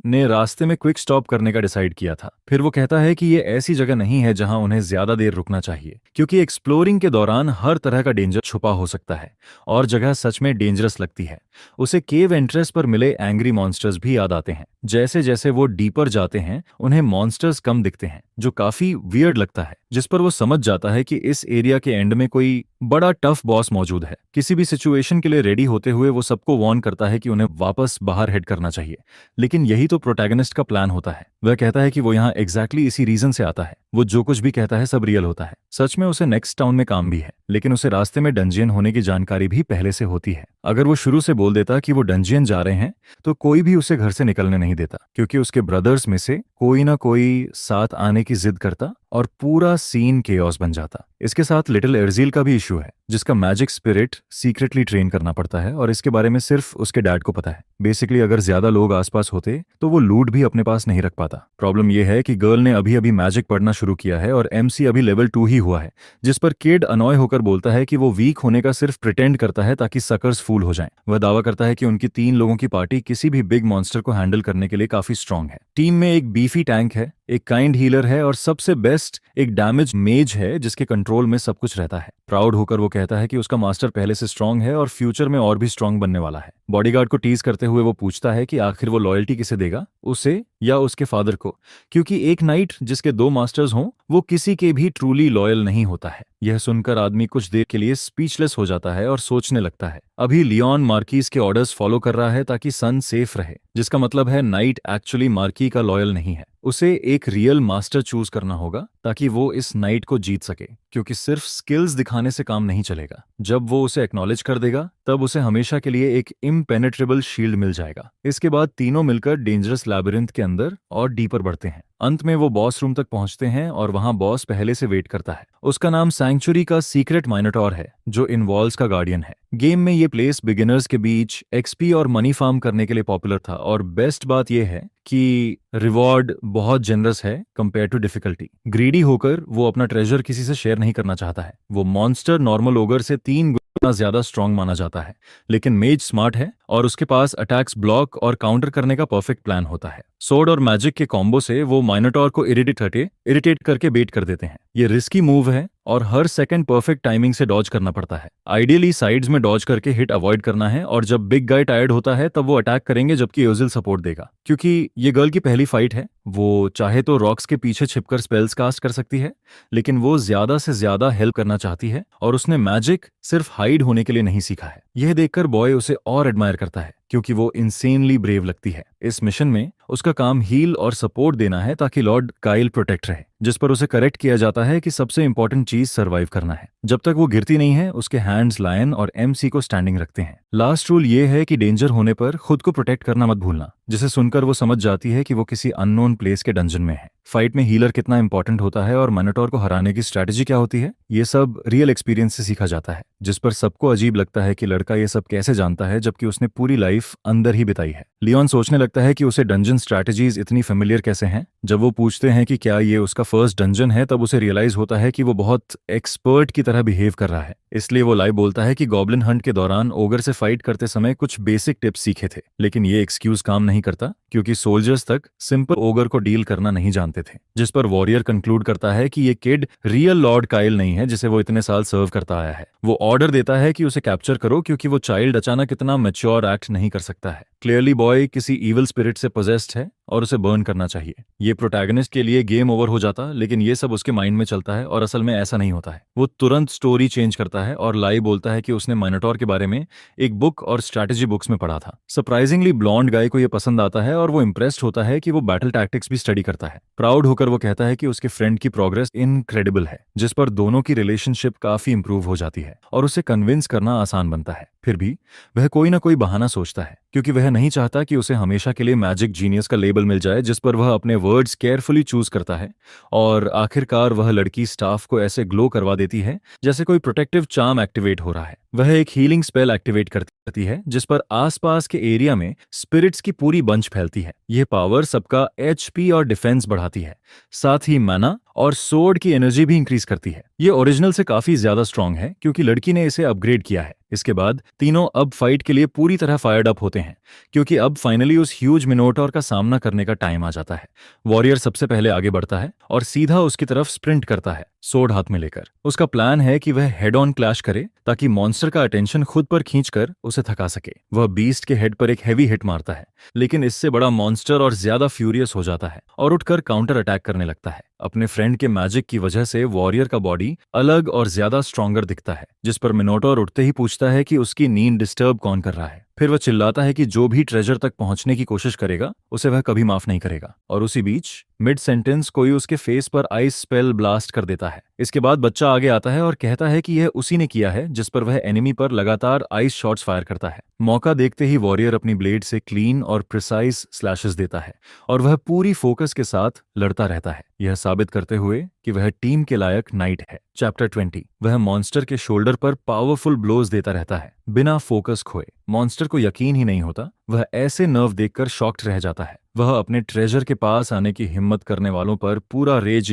ने रास्ते में क्विक स्टॉप करने का डिसाइड किया था। फिर वो कहता है कि ये ऐसी जगह नहीं है जहां उन्हें ज्यादा देर रुकना चाहिए, क्योंकि एक्सप्लोरिंग के दौरान हर तरह का डेंजर छुपा हो सकता है और जगह सच में डेंजरस लगती है। उसे केव एंट्रेंस पर मिले एंग्री मॉन्स्टर्स भी याद आते हैं। जैसे जैसे वो डीपर जाते हैं उन्हें मॉन्स्टर्स कम दिखते हैं, जो काफी वियर्ड लगता है, जिस पर वो समझ जाता है कि इस एरिया के एंड में कोई बड़ा टफ बॉस मौजूद है। किसी भी सिचुएशन के लिए रेडी होते हुए वो सबको वार्न करता है कि उन्हें वापस बाहर हेड करना चाहिए, लेकिन यही तो प्रोटैगनिस्ट का प्लान होता है। वह कहता है कि वो यहाँ एग्जैक्टली इसी रीजन से आता है। वो जो कुछ भी कहता है सब रियल होता है। सच में उसे नेक्स्ट टाउन में काम भी है, लेकिन उसे रास्ते में डंजियन होने की जानकारी भी पहले से होती है। अगर वो शुरू से बोल देता कि वो डंजियन जा रहे हैं तो कोई भी उसे घर से निकलने नहीं देता, क्योंकि उसके ब्रदर्स में से कोई ना कोई साथ आने की जिद करता और पूरा सीन केओस बन जाता। इसके साथ लिटिल एर्जील का भी इशू है, जिसका मैजिक स्पिरिट सीक्रेटली ट्रेन करना पड़ता है और इसके बारे में सिर्फ उसके डैड को पता है। बेसिकली अगर ज्यादा लोग आसपास होते तो वो लूट भी अपने पास नहीं रख पाता। प्रॉब्लम यह है कि गर्ल ने अभी अभी मैजिक पढ़ना शुरू किया है और MC अभी लेवल 2 ही हुआ है, जिस पर किड अनॉय होकर बोलता है कि वो वीक होने का सिर्फ प्रिटेंड करता है ताकि सकर्स फूल हो जाएं। वह दावा करता है कि उनकी 3 लोगों की पार्टी किसी भी बिग मॉन्स्टर को हैंडल करने के लिए काफी स्ट्रांग है। टीम में एक बीफी टैंक है, एक काइंड हीलर है और सबसे बेस्ट एक डैमेज मेज है जिसके कंट्रोल में सब कुछ रहता है। प्राउड होकर वो कहता है कि उसका मास्टर पहले से स्ट्रांग है और फ्यूचर में और भी स्ट्रांग बनने वाला है। बॉडीगार्ड को टीज करते हुए वो पूछता है कि आखिर वो लॉयल्टी किसे देगा, उसे या उसके फादर को, क्योंकि एक नाइट जिसके 2 मास्टर्स हों वो किसी के भी ट्रूली लॉयल नहीं होता है। यह सुनकर आदमी कुछ देर के लिए स्पीचलेस हो जाता है और सोचने लगता है। अभी लियोन मार्कीज के ऑर्डर्स फॉलो कर रहा है ताकि सन सेफ रहे, जिसका मतलब है नाइट एक्चुअली मार्की का लॉयल नहीं है। उसे एक रियल मास्टर चूज करना होगा ताकि वो इस नाइट को जीत सके, क्योंकि सिर्फ स्किल्स दिखाने से काम नहीं चलेगा। जब वो उसे एक्नॉलेज कर देगा तब उसे हमेशा के लिए एक इम्पेनेट्रेबल शील्ड मिल जाएगा। इसके बाद तीनों मिलकर डेंजरस लैबिरिंथ के अंदर और डीपर बढ़ते हैं। अंत में वो बॉस रूम तक पहुंचते हैं और वहां बॉस पहले से वेट करता है। उसका नाम सैंक्चुरी का सीक्रेट माइनोटॉर है, जो इनवॉल्व्स का गार्डियन है। गेम में ये प्लेस बिगिनर्स के बीच XP और मनी फार्म करने के लिए पॉपुलर था और बेस्ट बात यह है कि रिवॉर्ड बहुत जेनरस है कंपेयर टू डिफिकल्टी। ग्रीडी होकर वो अपना ट्रेजर किसी से शेयर नहीं करना चाहता है। वो मॉन्स्टर नॉर्मल ओगर से 3 गुना ज्यादा स्ट्रांग माना जाता है, लेकिन मेज स्मार्ट है और उसके पास अटैक्स ब्लॉक और काउंटर करने का परफेक्ट प्लान होता है। सोर्ड और मैजिक के कॉम्बो से वो माइनोटॉर को इरिटेट करके बेट कर देते हैं। ये रिस्की मूव है और हर सेकंड परफेक्ट टाइमिंग से डॉज करना पड़ता है। आइडियली साइड्स में डॉज करके हिट अवॉइड करना है और जब बिग गाय टायर्ड होता है तब वो अटैक करेंगे, जबकि योजिल सपोर्ट देगा। क्योंकि ये गर्ल की पहली फाइट है, वो चाहे तो रॉक्स के पीछे छिपकर स्पेल्स कास्ट कर सकती है, लेकिन वो ज्यादा से ज्यादा हेल्प करना चाहती है और उसने मैजिक सिर्फ हाइड होने के लिए नहीं सीखा है। यह देखकर बॉय उसे और एडमायर करता है क्योंकि वो इंसेनली ब्रेव लगती है। इस मिशन में उसका काम हील और सपोर्ट देना है ताकि लॉर्ड काइल प्रोटेक्ट रहे, जिस पर उसे करेक्ट किया जाता है कि सबसे इंपॉर्टेंट चीज सर्वाइव करना है। जब तक वो गिरती नहीं है उसके हैंड्स लायन और MC को स्टैंडिंग रखते हैं। लास्ट रूल ये है कि डेंजर होने पर खुद को प्रोटेक्ट करना मत भूलना, जिसे सुनकर वो समझ जाती है कि वो किसी अननोन प्लेस के डंजन में है। फाइट में हीलर कितना इंपॉर्टेंट होता है और माइनोटॉर को हराने की स्ट्रैटेजी क्या होती है, ये सब रियल एक्सपीरियंस से सीखा जाता है, जिस पर सबको अजीब लगता है कि लड़का ये सब कैसे जानता है जबकि उसने पूरी लाइफ अंदर ही बिताई है। लियोन सोचने लगता है कि उसे डंजन स्ट्रैटेजीज इतनी फेमिलियर कैसे हैं। जब वो पूछते हैं कि क्या ये उसका फर्स्ट डंजन है तब उसे रियलाइज होता है कि वो बहुत एक्सपर्ट की तरह बिहेव कर रहा है। इसलिए वो लाई बोलता है कि गॉब्लिन हंट के दौरान ओगर से फाइट करते समय कुछ बेसिक टिप्स सीखे थे, लेकिन ये एक्सक्यूज काम नहीं करता क्योंकि सोल्जर्स तक सिंपल ओगर को डील करना नहीं जानते थे। जिस पर वॉरियर कंक्लूड करता है कि ये किड रियल लॉर्ड काइल नहीं है जिसे वो इतने साल सर्व करता आया है। वो ऑर्डर देता है कि उसे कैप्चर करो क्योंकि वो चाइल्ड अचानक इतना मैच्योर एक्ट नहीं कर सकता है। क्लियरली बॉय किसी इविल स्पिरिट से पोजेस्ड है और उसे बर्न करना चाहिए। ये प्रोटैगनिस्ट के लिए गेम ओवर हो जाता, लेकिन ये सब उसके माइंड में चलता है और असल में ऐसा नहीं होता है। वो तुरंत स्टोरी चेंज करता है और लाई बोलता है कि उसने माइनोटॉर के बारे में एक बुक और स्ट्रैटेजी बुक्स में पढ़ा था। सरप्राइजिंगली ब्लॉन्ड गाय को ये पसंद आता है और वो इम्प्रेस्ड होता है कि वो बैटल टैक्टिक्स भी स्टडी करता है। प्राउड होकर वो कहता है कि उसके फ्रेंड की प्रोग्रेस इनक्रेडिबल है, जिस पर दोनों की रिलेशनशिप काफी इंप्रूव हो जाती है और उसे कन्विंस करना आसान बनता है। फिर भी वह कोई ना कोई बहाना सोचता है क्योंकि वह नहीं चाहता कि उसे हमेशा के लिए मैजिक जीनियस का लेबल मिल जाए, जिस पर वह अपने वर्ड्स केयरफुली चूज करता है और आखिरकार वह लड़की स्टाफ को ऐसे ग्लो करवा देती है जैसे कोई प्रोटेक्टिव चार्म एक्टिवेट हो रहा है। वह एक हीलिंग स्पेल एक्टिवेट करती है जिस पर आसपास के एरिया में स्पिरिट्स की पूरी बंच फैलती है। यह पावर सबका एचपी और डिफेंस बढ़ाती है, साथ ही माना और सोर्ड की एनर्जी भी इंक्रीज करती है। ये ओरिजिनल से काफी ज्यादा स्ट्रांग है क्योंकि लड़की ने इसे अपग्रेड किया है। इसके बाद तीनों अब फाइट के लिए पूरी तरह फायर्ड अप होते हैं क्योंकि अब फाइनली उस ह्यूज मिनोटॉर का सामना करने का टाइम आ जाता है। वॉरियर सबसे पहले आगे बढ़ता है और सीधा उसकी तरफ स्प्रिंट करता है, सोर्ड हाथ में लेकर। उसका प्लान है कि वह हेड ऑन क्लैश करे ताकि मॉन्स्टर का अटेंशन खुद पर खींचकर उसे थका सके। वह बीस्ट के हेड पर एक हैवी हिट मारता है, लेकिन इससे बड़ा मॉन्स्टर और ज्यादा फ्यूरियस हो जाता है और उठकर काउंटर अटैक करने लगता है। अपने फ्रेंड के मैजिक की वजह से वॉरियर का बॉडी अलग और ज्यादा स्ट्रॉन्गर दिखता है, जिस पर मिनोटॉर उठते ही पूछता है कि उसकी नींद डिस्टर्ब कौन कर रहा है। फिर वह चिल्लाता है कि जो भी ट्रेजर तक पहुंचने की कोशिश करेगा उसे वह कभी माफ नहीं करेगा। और उसी बीच मिड सेंटेंस कोई उसके फेस पर आइस स्पेल ब्लास्ट कर देता है। इसके बाद बच्चा आगे आता है और कहता है कि यह उसी ने किया है जिस पर वह एनिमी पर लगातार आइस शॉट्स फायर करता है। मौका देखते ही वॉरियर अपनी ब्लेड से क्लीन और प्रिसाइज स्लैशेस देता है और वह पूरी फोकस के साथ लड़ता रहता है, यह साबित करते हुए कि वह टीम के लायक नाइट है। चैप्टर 20। वह मॉन्स्टर के शोल्डर पर पावरफुल ब्लोज देता रहता है बिना फोकस खोए। मॉन्स्टर को यकीन ही नहीं होता, वह ऐसे नर्व देखकर शॉक्ड रह जाता है। वह अपने ट्रेजर के पास आने की हिम्मत करने वालों पर पूरा रेज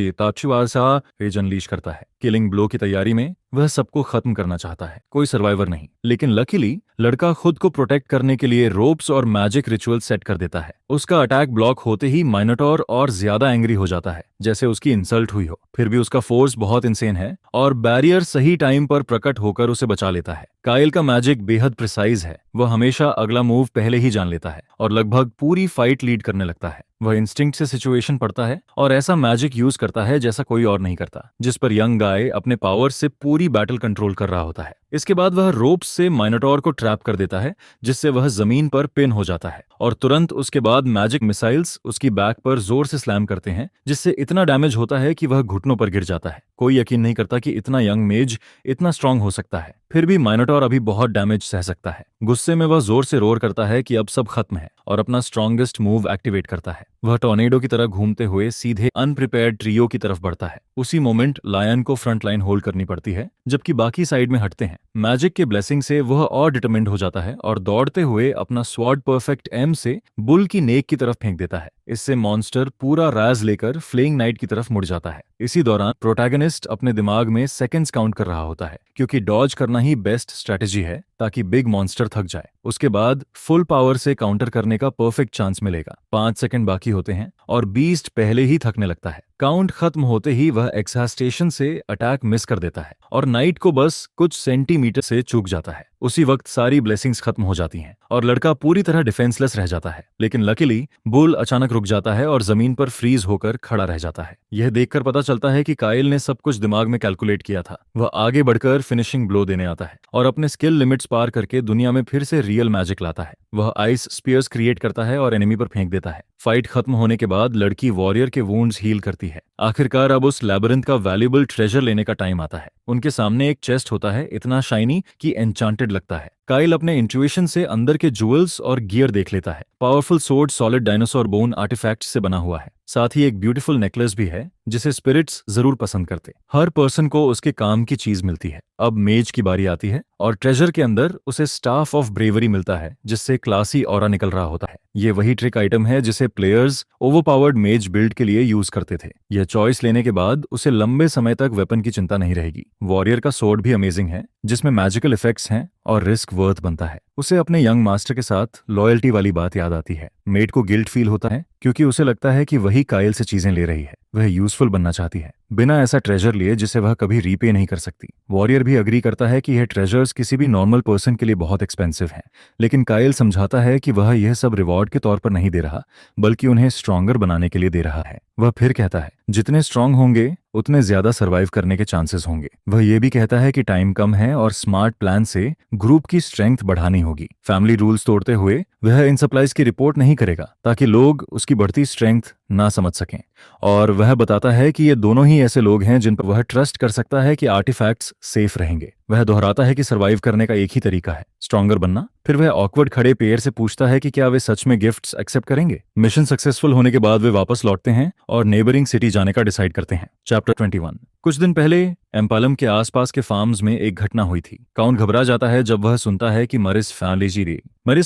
अनलीश करता है। किलिंग ब्लो की तैयारी में वह सबको खत्म करना चाहता है, कोई सर्वाइवर नहीं। लेकिन लकीली लड़का खुद को प्रोटेक्ट करने के लिए रोप्स और मैजिक रिचुअल सेट कर देता है। उसका अटैक ब्लॉक होते ही माइनोटॉर और ज्यादा एंग्री हो जाता है, जैसे उसकी इंसल्ट हुई हो। फिर भी उसका फोर्स बहुत इंसेन है और बैरियर सही टाइम पर प्रकट होकर उसे बचा लेता है। काइल का मैजिक बेहद प्रिसाइज है, वह हमेशा अगला मूव पहले ही जान लेता है और लगभग पूरी फाइट लीड करने लगता है। वह इंस्टिंक्ट से सिचुएशन पढ़ता है और ऐसा मैजिक यूज करता है जैसा कोई और नहीं करता, जिस पर यंग गाय अपने पावर से पूरी बैटल कंट्रोल कर रहा होता है। इसके बाद वह रोप्स से माइनोटॉर को ट्रैप कर देता है, जिससे वह जमीन पर पिन हो जाता है और तुरंत उसके बाद मैजिक मिसाइल्स उसकी बैक पर जोर से स्लैम करते हैं, जिससे इतना डैमेज होता है कि वह घुटनों पर गिर जाता है। कोई यकीन नहीं करता कि इतना यंग मेज इतना स्ट्रांग हो सकता है। फिर भी माइनोटॉर अभी बहुत डैमेज सह सकता है। गुस्से में वह जोर से रोर करता है कि अब सब खत्म है और अपना स्ट्रॉन्गेस्ट मूव एक्टिवेट करता है। वह टॉर्नेडो की तरह घूमते हुए सीधे अनप्रिपेयर्ड ट्रियो की तरफ बढ़ता है। उसी मोमेंट लायन को फ्रंट लाइन होल्ड करनी पड़ती है, जबकि बाकी साइड में हटते हैं। मैजिक के ब्लेसिंग से वह और डिटरमिन्ड हो जाता है और दौड़ते हुए अपना स्वॉर्ड परफेक्ट एम से बुल की नेक की तरफ फेंक देता है। इससे मॉन्स्टर पूरा राज लेकर फ्लेइंग नाइट की तरफ मुड़ जाता है। इसी दौरान प्रोटैगनिस्ट अपने दिमाग में सेकंड्स काउंट कर रहा होता है, क्योंकि डॉज करना ही बेस्ट स्ट्रेटेजी है ताकि बिग मॉन्स्टर थक जाए। उसके बाद फुल पावर से काउंटर करने का परफेक्ट चांस मिलेगा। 5 सेकंड बाकी होते हैं और बीस्ट पहले ही थकने लगता है। काउंट खत्म होते ही वह एक्सहास्टेशन से अटैक मिस कर देता है और नाइट को बस कुछ सेंटीमीटर से चूक जाता है। उसी वक्त सारी ब्लेसिंग्स खत्म हो जाती हैं और लड़का पूरी तरह डिफेंसलेस रह जाता है। लेकिन लकीली बुल अचानक रुक जाता है और जमीन पर फ्रीज होकर खड़ा रह जाता है। यह देखकर पता चलता है कि काइल ने सब कुछ दिमाग में कैलकुलेट किया था। वह आगे बढ़कर फिनिशिंग ब्लो देने आता है और अपने स्किल लिमिट्स पार करके दुनिया में फिर से रियल मैजिक लाता है। वह आइस स्पीयर्स क्रिएट करता है और एनिमी पर फेंक देता है। फाइट खत्म होने के बाद लड़की वॉरियर के वुंड्स हील करती है। आखिरकार अब उस लैबिरिंथ का वैल्यूएबल ट्रेजर लेने का टाइम आता है। उनके सामने एक चेस्ट होता है, इतना शाइनी कि एन्चांटेड लगता है। काइल अपने इंट्यूशन से अंदर के ज्वेल्स और गियर देख लेता है। Powerful sword solid dinosaur bone artifacts से बना हुआ है। साथ ही एक ब्यूटीफुल नेकलेस भी है जिसे स्पिरिट्स जरूर पसंद करते। हर पर्सन को उसके काम की चीज मिलती है। अब मेज की बारी आती है और ट्रेजर के अंदर उसे स्टाफ ऑफ ब्रेवरी मिलता है, जिससे क्लासी ऑरा निकल रहा होता है। ये वही ट्रिक आइटम है जिसे प्लेयर्स ओवरपावर्ड मेज बिल्ड के लिए यूज करते थे। यह चॉइस लेने के बाद उसे लंबे समय तक वेपन की चिंता नहीं रहेगी। वॉरियर का सोर्ड भी अमेजिंग है, जिसमें मैजिकल इफेक्ट्स हैं और रिस्क वर्थ बनता है। उसे अपने यंग मास्टर के साथ लॉयल्टी वाली बात याद आती है। मेड को गिल्ट फील होता है क्योंकि उसे लगता है कि वही काइल से चीजें ले रही है। वह यूजफुल बनना चाहती है बिना ऐसा ट्रेजर लिए जिसे वह कभी रीपे नहीं कर सकती। वॉरियर भी अग्री करता है कि यह ट्रेजर्स किसी भी नॉर्मल पर्सन के लिए बहुत एक्सपेंसिव हैं, लेकिन काइल समझाता है कि वह यह सब रिवॉर्ड के तौर पर नहीं दे रहा, बल्कि उन्हें स्ट्रॉन्गर बनाने के लिए दे रहा है। वह फिर कहता है जितने स्ट्रांग होंगे उतने ज्यादा सर्वाइव करने के चांसेस होंगे। वह यह भी कहता है कि टाइम कम है और स्मार्ट प्लान से ग्रुप की स्ट्रेंथ बढ़ानी होगी। फैमिली रूल्स तोड़ते हुए वह इन सप्लाईज की रिपोर्ट नहीं करेगा ताकि लोग उसकी बढ़ती स्ट्रेंथ ना समझ सकें। और वह बताता है कि ये दोनों ही ऐसे लोग हैं जिन पर वह ट्रस्ट कर सकता है कि आर्टिफैक्ट्स सेफ रहेंगे। वह दोहराता है कि सर्वाइव करने का एक ही तरीका है, स्ट्रॉन्गर बनना। फिर वह ऑकवर्ड खड़े पेयर से पूछता है कि क्या वे सच में गिफ्ट्स एक्सेप्ट करेंगे। मिशन सक्सेसफुल होने के बाद वे वापस लौटते हैं और नेबरिंग सिटी जाने का डिसाइड करते हैं। चैप्टर 21। कुछ दिन पहले एम्पालम के आसपास के फार्म्स में एक घटना हुई थी। काउंट घबरा जाता है जब वह सुनता है कि मरिस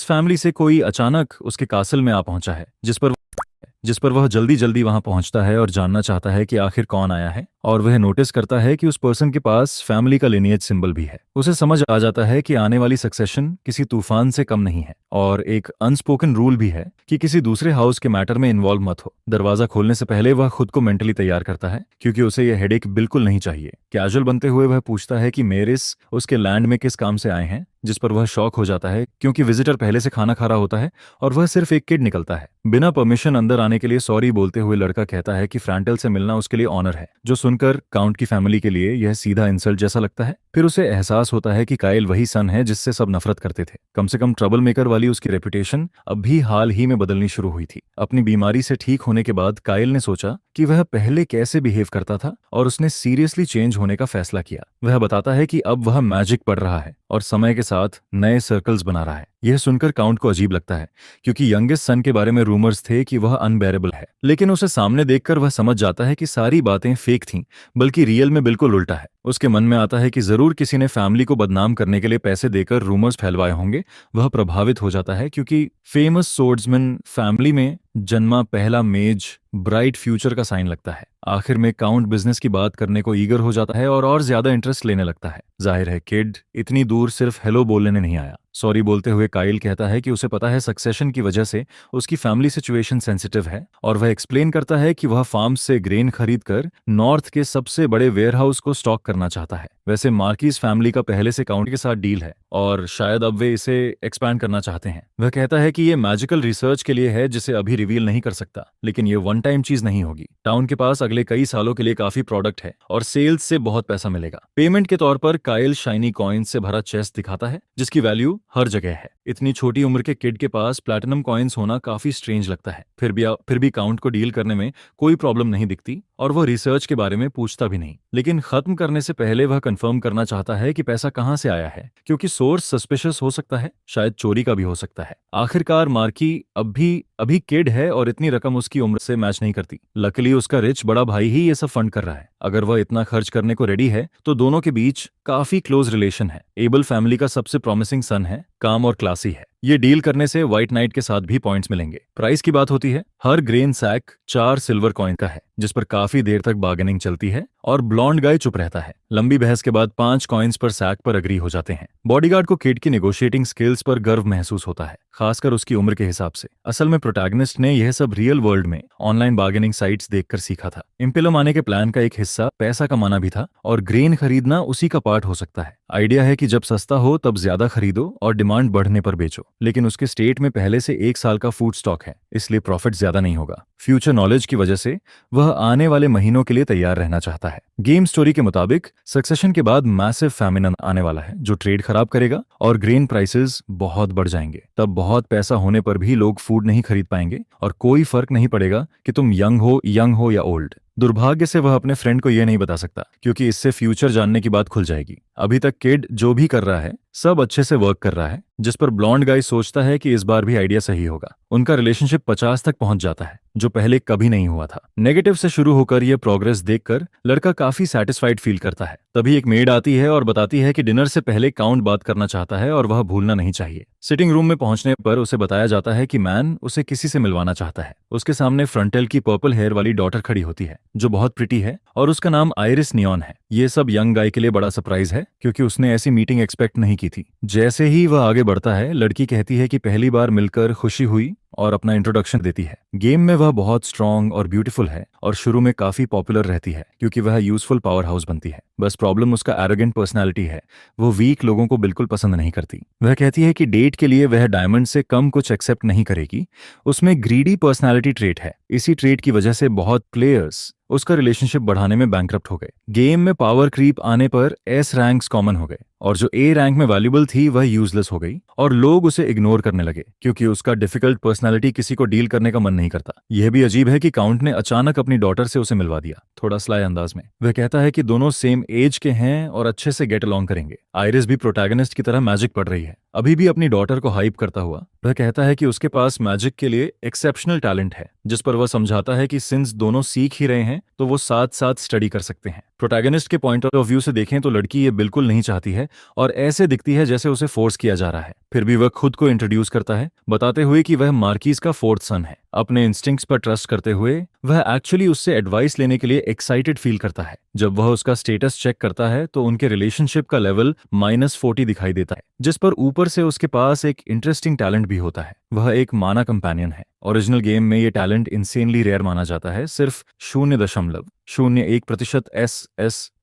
फैमिली से कोई अचानक उसके कासल में आ पहुंचा है, जिस पर वह जल्दी जल्दी वहां पहुंचता है और जानना चाहता है कि आखिर कौन आया है। और वह नोटिस करता है कि उस पर्सन के पास फैमिली का लिनिएज सिंबल भी है। उसे समझ आ जाता है कि आने वाली सक्सेशन किसी तूफान से कम नहीं है। और एक अनस्पोकन रूल भी है कि किसी दूसरे हाउस के मैटर में इन्वॉल्व मत हो। दरवाजा खोलने से पहले वह खुद को मेंटली तैयार करता है, क्योंकि उसे यह हेडेक बिल्कुल नहीं चाहिए। कैजुअल बनते हुए वह पूछता है कि मेरिस उसके लैंड में किस काम से आए हैं, जिस पर वह शॉक हो जाता है क्योंकि विजिटर पहले से खाना खा रहा होता है और वह सिर्फ एक किड निकलता है। बिना परमिशन अंदर आने के लिए सॉरी बोलते हुए लड़का कहता है कि फ्रैंटल से मिलना उसके लिए ऑनर है, जो सुनकर काउंट की फैमिली के लिए यह सीधा इंसल्ट जैसा लगता है। फिर उसे एहसास होता है कि काइल वही सन है जिससे सब नफरत करते थे। कम से कम ट्रबल मेकर वाली उसकी रेपुटेशन अब भी हाल ही में बदलनी शुरू हुई थी। अपनी बीमारी से ठीक होने के बाद काइल ने सोचा कि वह पहले कैसे बिहेव करता था और उसने सीरियसली चेंज होने का फैसला किया। वह बताता है कि अब वह मैजिक पढ़ रहा है और समय के साथ नए सर्कल्स बना रहा है। यह सुनकर काउंट को अजीब लगता है, क्योंकि यंगेस्ट सन के बारे में रूमर्स थे कि वह अनबेरेबल है। लेकिन उसे सामने देखकर वह समझ जाता है कि सारी बातें फेक थीं, बल्कि रियल में बिल्कुल उल्टा है। उसके मन में आता है कि जरूर किसी ने फैमिली को बदनाम करने के लिए पैसे देकर रूमर्स फैलवाए होंगे। वह प्रभावित हो जाता है क्योंकि फेमस सोर्ड्समैन फैमिली में जन्मा पहला मेज ब्राइट फ्यूचर का साइन लगता है। आखिर में काउंट बिजनेस की बात करने को ईगर हो जाता है और ज्यादा इंटरेस्ट लेने लगता है। जाहिर है किड इतनी दूर सिर्फ हेलो बोलने नहीं आया। सॉरी बोलते हुए काइल कहता है कि उसे पता है सक्सेशन की वजह से उसकी फैमिली सिचुएशन सेंसिटिव है, और वह एक्सप्लेन करता है कि वह फार्म से ग्रेन खरीद कर नॉर्थ के सबसे बड़े वेयरहाउस को स्टॉक करना चाहता है। वैसे मार्कीज फैमिली का पहले से काउंट के साथ डील है और शायद अब वे इसे एक्सपैंड करना चाहते हैं। वह कहता है कि ये मैजिकल रिसर्च के लिए है जिसे अभी रिवील नहीं कर सकता, लेकिन ये वन टाइम चीज नहीं होगी। टाउन के पास अगले कई सालों के लिए काफी प्रोडक्ट है और सेल्स से बहुत पैसा मिलेगा। पेमेंट के तौर पर काइल शाइनी कॉइन्स से भरा चेस्ट दिखाता है जिसकी वैल्यू हर जगह है। इतनी छोटी उम्र के किड के पास प्लैटिनम कॉइन्स होना काफी स्ट्रेंज लगता है। फिर भी काउंट को डील करने में कोई प्रॉब्लम नहीं दिखती और वह रिसर्च के बारे में पूछता भी नहीं। लेकिन खत्म करने से पहले वह कंफर्म करना चाहता है कि पैसा कहां से आया है, क्योंकि सोर्स सस्पिशियस हो सकता है, शायद चोरी का भी हो सकता है। आखिरकार मार्की अभी किड है और इतनी रकम उसकी उम्र से मैच नहीं करती। लकीली उसका रिच बड़ा भाई ही ये सब फंड कर रहा है। अगर वह इतना खर्च करने को रेडी है तो दोनों के बीच काफी क्लोज रिलेशन है। एबल फैमिली का सबसे प्रॉमिसिंग सन है, काम और क्लासी है। ये डील करने से व्हाइट नाइट के साथ भी पॉइंट्स मिलेंगे। प्राइस की बात होती है। हर ग्रेन सैक 4 सिल्वर कॉइन का है, जिस पर काफी देर तक बार्गेनिंग चलती है और ब्लॉन्ड गाय चुप रहता है। लंबी बहस के बाद 5 कॉइन्स पर सैक पर अग्री हो जाते हैं। बॉडीगार्ड को किड की नेगोशिएटिंग स्किल्स पर गर्व महसूस होता है, खासकर उसकी उम्र के हिसाब से। असल में प्रोटैगनिस्ट ने यह सब रियल वर्ल्ड में ऑनलाइन बार्गेनिंग साइट्स देखकर सीखा था। इम्पेलम आने के प्लान का एक हिस्सा पैसा कमाना भी था और ग्रेन खरीदना उसी का पार्ट हो सकता है। आइडिया है कि जब सस्ता हो तब ज्यादा खरीदो और डिमांड बढ़ने पर बेचो। लेकिन उसके स्टेट में पहले से 1 साल का फूड स्टॉक है, इसलिए प्रॉफिट ज्यादा नहीं होगा। फ्यूचर नॉलेज की वजह से वह आने वाले महीनों के लिए तैयार रहना चाहता है। गेम स्टोरी के मुताबिक सक्सेशन के बाद मैसिव फैमिन आने वाला है जो ट्रेड खराब करेगा और ग्रेन प्राइसेस बहुत बढ़ जाएंगे। तब बहुत पैसा होने पर भी लोग फूड नहीं खरीद पाएंगे और कोई फर्क नहीं पड़ेगा कि तुम यंग हो या ओल्ड। दुर्भाग्य से वह अपने फ्रेंड को यह नहीं बता सकता, क्योंकि इससे फ्यूचर जानने की बात खुल जाएगी। अभी तक किड जो भी कर रहा है सब अच्छे से वर्क कर रहा है, जिस पर ब्लॉन्ड गाय सोचता है कि इस बार भी आइडिया सही होगा। उनका रिलेशनशिप 50 तक पहुंच जाता है, जो पहले कभी नहीं हुआ था। नेगेटिव से शुरू होकर यह प्रोग्रेस देखकर लड़का काफी सैटिस्फाइड फील करता है। तभी एक मेड आती है और बताती है कि डिनर से पहले काउंट बात करना चाहता है और वह भूलना नहीं चाहिए। सिटिंग रूम में पहुंचने पर उसे बताया जाता है कि मैन उसे किसी से मिलवाना चाहता है। उसके सामने फ्रंटेल की पर्पल हेयर वाली डॉटर खड़ी होती है, जो बहुत प्रिटी है और उसका नाम आइरिस नियॉन है। ये सब यंग गाय के लिए बड़ा सरप्राइज है, क्योंकि उसने ऐसी मीटिंग एक्सपेक्ट नहीं की थी। जैसे ही वह आगे बढ़ता है, लड़की कहती है कि पहली बार मिलकर खुशी हुई और अपना इंट्रोडक्शन देती है। गेम में वह बहुत स्ट्रांग और ब्यूटीफुल है और शुरू में काफी पॉपुलर रहती है, क्योंकि वह यूजफुल पावर हाउस बनती है। बस प्रॉब्लम उसका एरोगेंट पर्सनालिटी है। वो वीक लोगों को बिल्कुल पसंद नहीं करती। वह कहती है कि डेट के लिए वह डायमंड से कम कुछ एक्सेप्ट नहीं करेगी। उसमें ग्रीडी पर्सनालिटी ट्रेट है। इसी ट्रेट की वजह से बहुत प्लेयर्स उसका रिलेशनशिप बढ़ाने में बैंकरप्ट हो गए। गेम में पावर क्रीप आने पर एस रैंक्स कॉमन हो गए और जो ए रैंक में वैल्यूबल थी वह यूजलेस हो गई और लोग उसे इग्नोर करने लगे, क्योंकि उसका डिफिकल्ट पर्सनालिटी पर्सनालिटी किसी को डील करने का मन नहीं करता। यह भी अजीब है कि काउंट ने अचानक अपनी डॉटर से उसे मिलवा दिया, थोड़ा स्लाई अंदाज में। वह कहता है कि दोनों सेम एज के हैं और अच्छे से गेट अलोंग करेंगे। आइरिस भी प्रोटैगनिस्ट की तरह मैजिक पढ़ रही है, अभी भी अपनी डॉटर को हाइप करता हुआ। वह कहता है कि उसके पास मैजिक के लिए एक्सेप्शनल टैलेंट है, जिस पर वह समझाता है कि सिंस दोनों सीख ही रहे हैं तो वो साथ साथ स्टडी कर सकते हैं। प्रोटैगनिस्ट के पॉइंट ऑफ व्यू से देखें तो लड़की ये बिल्कुल नहीं चाहती है और ऐसे दिखती है जैसे उसे फोर्स किया जा रहा है। फिर भी वह खुद को इंट्रोड्यूस करता है, बताते हुए कि वह मार्कीज का फोर्थ सन है। अपने इंस्टिंक्ट्स पर ट्रस्ट करते हुए वह एक्चुअली उससे एडवाइस लेने के लिए एक्साइटेड फील करता है। जब वह उसका स्टेटस चेक करता है तो उनके रिलेशनशिप का लेवल -40 दिखाई देता है, जिस पर ऊपर से उसके पास एक इंटरेस्टिंग टैलेंट भी होता है। वह एक माना कंपेनियन है। ओरिजिनल गेम में ये टैलेंट इंसेनली रेयर माना जाता है, सिर्फ 0.01%